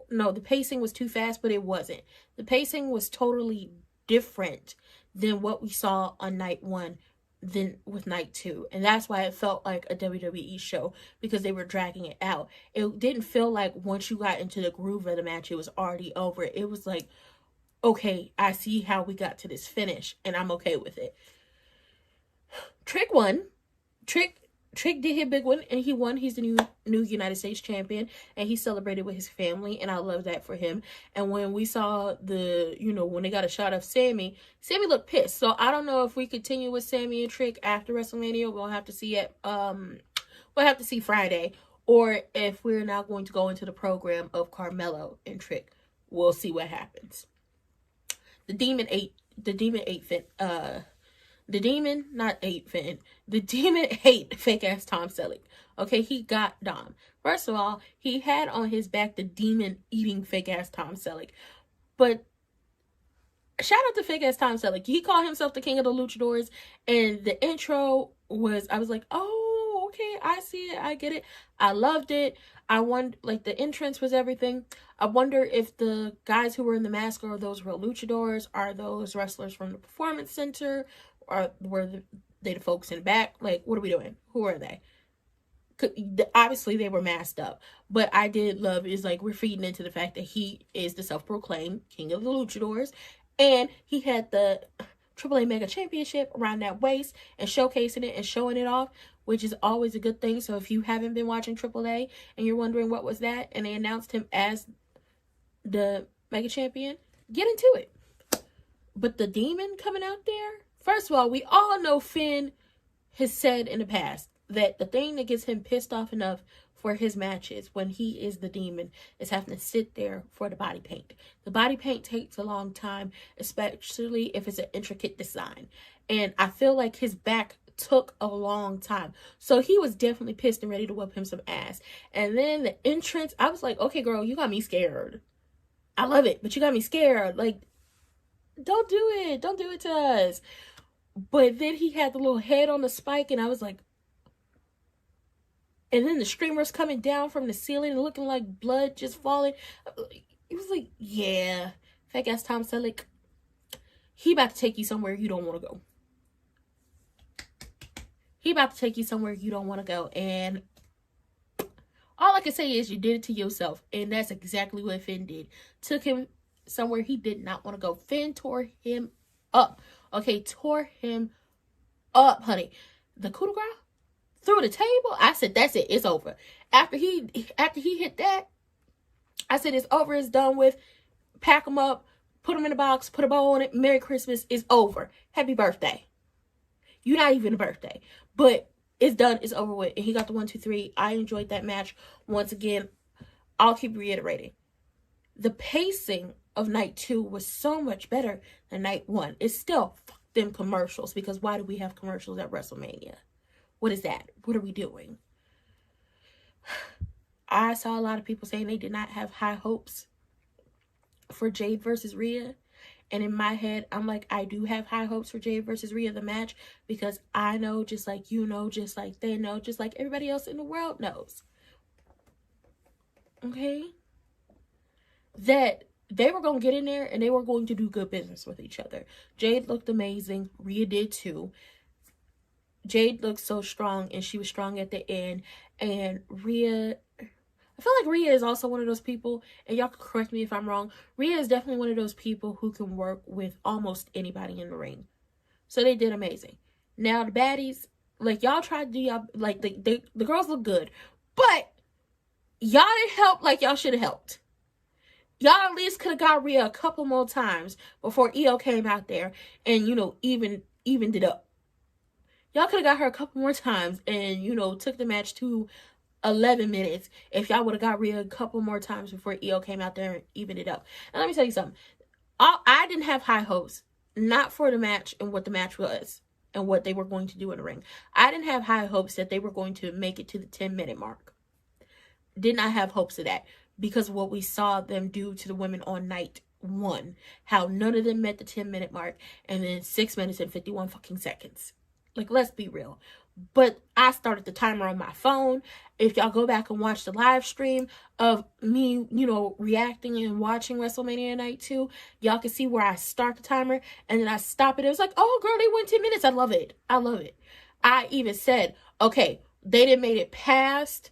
No, the pacing was too fast, but it wasn't. The pacing was totally different than what we saw on night 1 than with night 2. And that's why it felt like a WWE show, because they were dragging it out. It didn't feel like once you got into the groove of the match, it was already over. It was like, okay, I see how we got to this finish, and I'm okay with it. Trick won. Trick did his big one, and he won. He's the new United States champion, and he celebrated with his family, and I love that for him. And when we saw when they got a shot of Sammy looked pissed. So I don't know if we continue with Sammy and Trick after WrestleMania. We'll have to see it. We'll have to see Friday, or if we're now going to go into the program of Carmelo and Trick. We'll see what happens. The Demon ate fake ass Tom Selleck. Okay, he got Dom. First of all, he had on his back the demon eating fake ass Tom Selleck. But shout out to fake ass Tom Selleck. He called himself the king of the luchadors, and the intro was, I was like, oh, okay, I see it, I get it. I loved it. The entrance was everything. I wonder if the guys who were in the mask are those real luchadors, are those wrestlers from the Performance Center, or were they the folks in the back? Like, what are we doing? Who are they? Obviously, they were masked up. But I did love is like we're feeding into the fact that he is the self-proclaimed king of the luchadors. And he had the AAA Mega Championship around that waist and showcasing it and showing it off, which is always a good thing. So if you haven't been watching AAA and you're wondering what was that, and they announced him as the Mega Champion, get into it. But the demon coming out there, first of all, we all know Finn has said in the past that the thing that gets him pissed off enough for his matches when he is the demon is having to sit there for the body paint. The body paint takes a long time, especially if it's an intricate design. And I feel like his back took a long time. So he was definitely pissed and ready to whip him some ass. And then the entrance, I was like, okay, girl, you got me scared. I love it, but you got me scared. Like, don't do it. Don't do it to us. But then he had the little head on the spike, and I was like, and then the streamers coming down from the ceiling and looking like blood just falling. It was like, yeah, fake ass Tom Selleck, he about to take you somewhere you don't want to go. He about to take you somewhere you don't want to go. And all I can say is you did it to yourself. And that's exactly what Finn did. Took him somewhere he did not want to go. Finn tore him up. Okay, tore him up, honey. The coup de grace through the table. I said, that's it. It's over. After he hit that, I said, it's over. It's done with. Pack him up. Put him in a box. Put a bow on it. Merry Christmas. It's over. Happy birthday. You're not even a birthday. But it's done. It's over with. And he got the 1, 2, 3. I enjoyed that match. Once again, I'll keep reiterating. The pacing of night 2 was so much better than night 1. It's still fuck them commercials, because why do we have commercials at WrestleMania? What is that? What are we doing? I saw a lot of people saying they did not have high hopes for Jade versus Rhea. And in my head, I'm like, I do have high hopes for Jade versus Rhea, the match, because I know, just like you know, just like they know, just like everybody else in the world knows. Okay? That they were going to get in there and they were going to do good business with each other. Jade looked amazing. Rhea did too. Jade looked so strong, and she was strong at the end. And Rhea, I feel like Rhea is also one of those people, and y'all can correct me if I'm wrong. Rhea is definitely one of those people who can work with almost anybody in the ring. So they did amazing. Now the baddies, like, y'all tried to do y'all, like, the girls look good, but y'all didn't help like y'all should have helped. Y'all at least could have got Rhea a couple more times before EO came out there and, you know, evened it up. Y'all could have got her a couple more times and, you know, took the match to 11 minutes if y'all would have got Rhea a couple more times before Io came out there and evened it up. And let me tell you something. I didn't have high hopes, not for the match and what the match was and what they were going to do in the ring. I didn't have high hopes that they were going to make it to the 10-minute mark. Did not have hopes of that because of what we saw them do to the women on night 1. How none of them met the 10-minute mark, and then 6 minutes and 51 fucking seconds. Like, let's be real. But I started the timer on my phone. If y'all go back and watch the live stream of me, you know, reacting and watching WrestleMania Night 2, y'all can see where I start the timer and then I stop it. It was like, oh, girl, they went 10 minutes. I love it. I love it. I even said, okay, they didn't make it past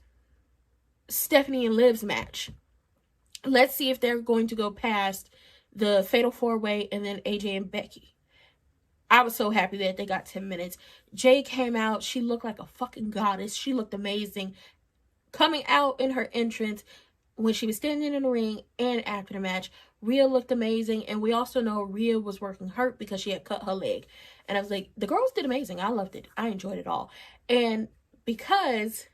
Stephanie and Liv's match. Let's see if they're going to go past the Fatal 4-Way and then AJ and Becky. I was so happy that they got 10 minutes. Jay came out. She looked like a fucking goddess. She looked amazing. Coming out in her entrance when she was standing in the ring and after the match, Rhea looked amazing. And we also know Rhea was working hurt because she had cut her leg. And I was like, the girls did amazing. I loved it. I enjoyed it all. And because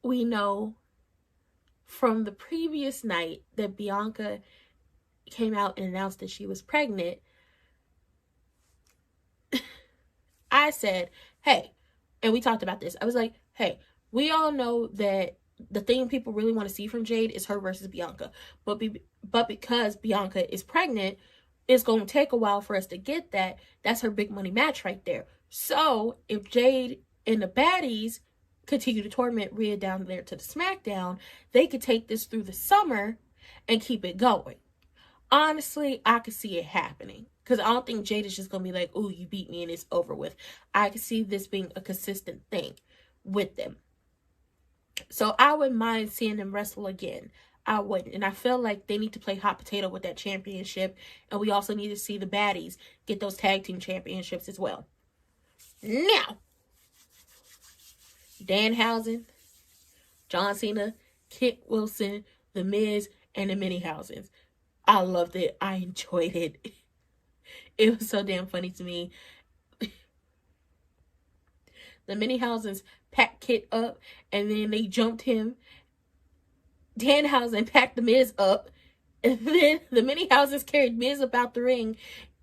we know from the previous night that Bianca came out and announced that she was pregnant, I said, hey, and we talked about this. I was like, hey, we all know that the thing people really want to see from Jade is her versus Bianca. But because Bianca is pregnant, it's going to take a while for us to get that. That's her big money match right there. So if Jade and the baddies continue to torment Rhea down there to the SmackDown, they could take this through the summer and keep it going. Honestly, I could see it happening. Because I don't think Jade is just going to be like, oh, you beat me and it's over with. I could see this being a consistent thing with them. So I wouldn't mind seeing them wrestle again. I wouldn't. And I feel like they need to play hot potato with that championship. And we also need to see the baddies get those tag team championships as well. Now, Danhausen, John Cena, Kit Wilson, The Miz, and the Mini-Housens. I loved it. I enjoyed it. It was so damn funny to me. The Mini-Housens packed Kit up, and then they jumped him. Danhausen packed the Miz up, and then the Mini-Housens carried Miz up out the ring.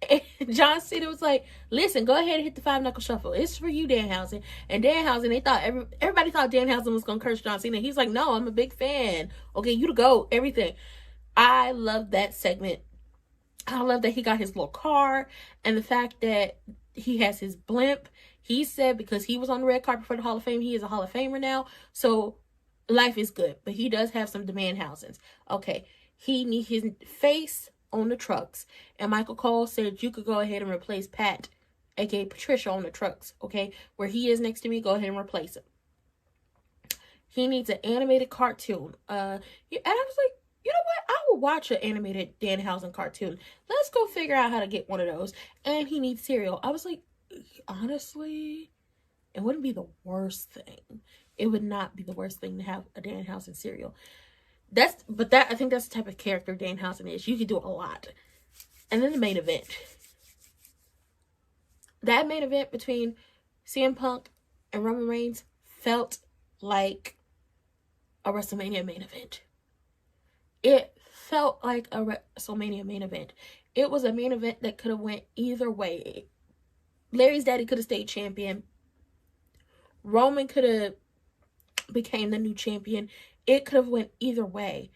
And John Cena was like, listen, go ahead and hit the 5-knuckle shuffle. It's for you, Danhausen. And Danhausen, they thought, everybody thought Danhausen was going to curse John Cena. He's like, no, I'm a big fan. Okay, you the GOAT, everything. I love that segment. I love that he got his little car and the fact that he has his blimp. He said because he was on the red carpet for the Hall of Fame, he is a Hall of Famer now. So life is good, but he does have some demand housings. Okay, he needs his face on the trucks. And Michael Cole said you could go ahead and replace Pat, aka Patricia, on the trucks. Okay, where he is next to me, go ahead and replace him. He needs an animated cartoon. And I was like, you know what? I will watch an animated Danhausen cartoon. Let's go figure out how to get one of those. And he needs cereal. I was like, honestly, it wouldn't be the worst thing. It would not be the worst thing to have a Danhausen cereal. I think that's the type of character Danhausen is. You can do a lot. And then the main event. That main event between CM Punk and Roman Reigns felt like a WrestleMania main event. It felt like a WrestleMania main event. It was a main event that could have went either way. Larry's daddy could have stayed champion. Roman could have became the new champion. It could have went either way.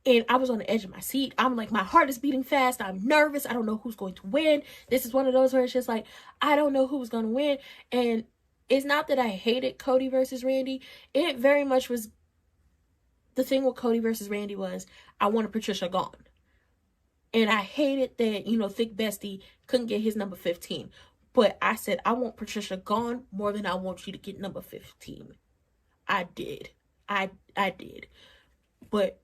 And I was on the edge of my seat. I'm like, my heart is beating fast. I'm nervous. I don't know who's going to win. This is one of those where it's just like, I don't know who's going to win. And it's not that I hated Cody versus Randy. It very much was. The thing with Cody versus Randy was, I wanted Patricia gone. And I hated that, Thick Bestie couldn't get his number 15. But I said, I want Patricia gone more than I want you to get number 15. I did. I did. But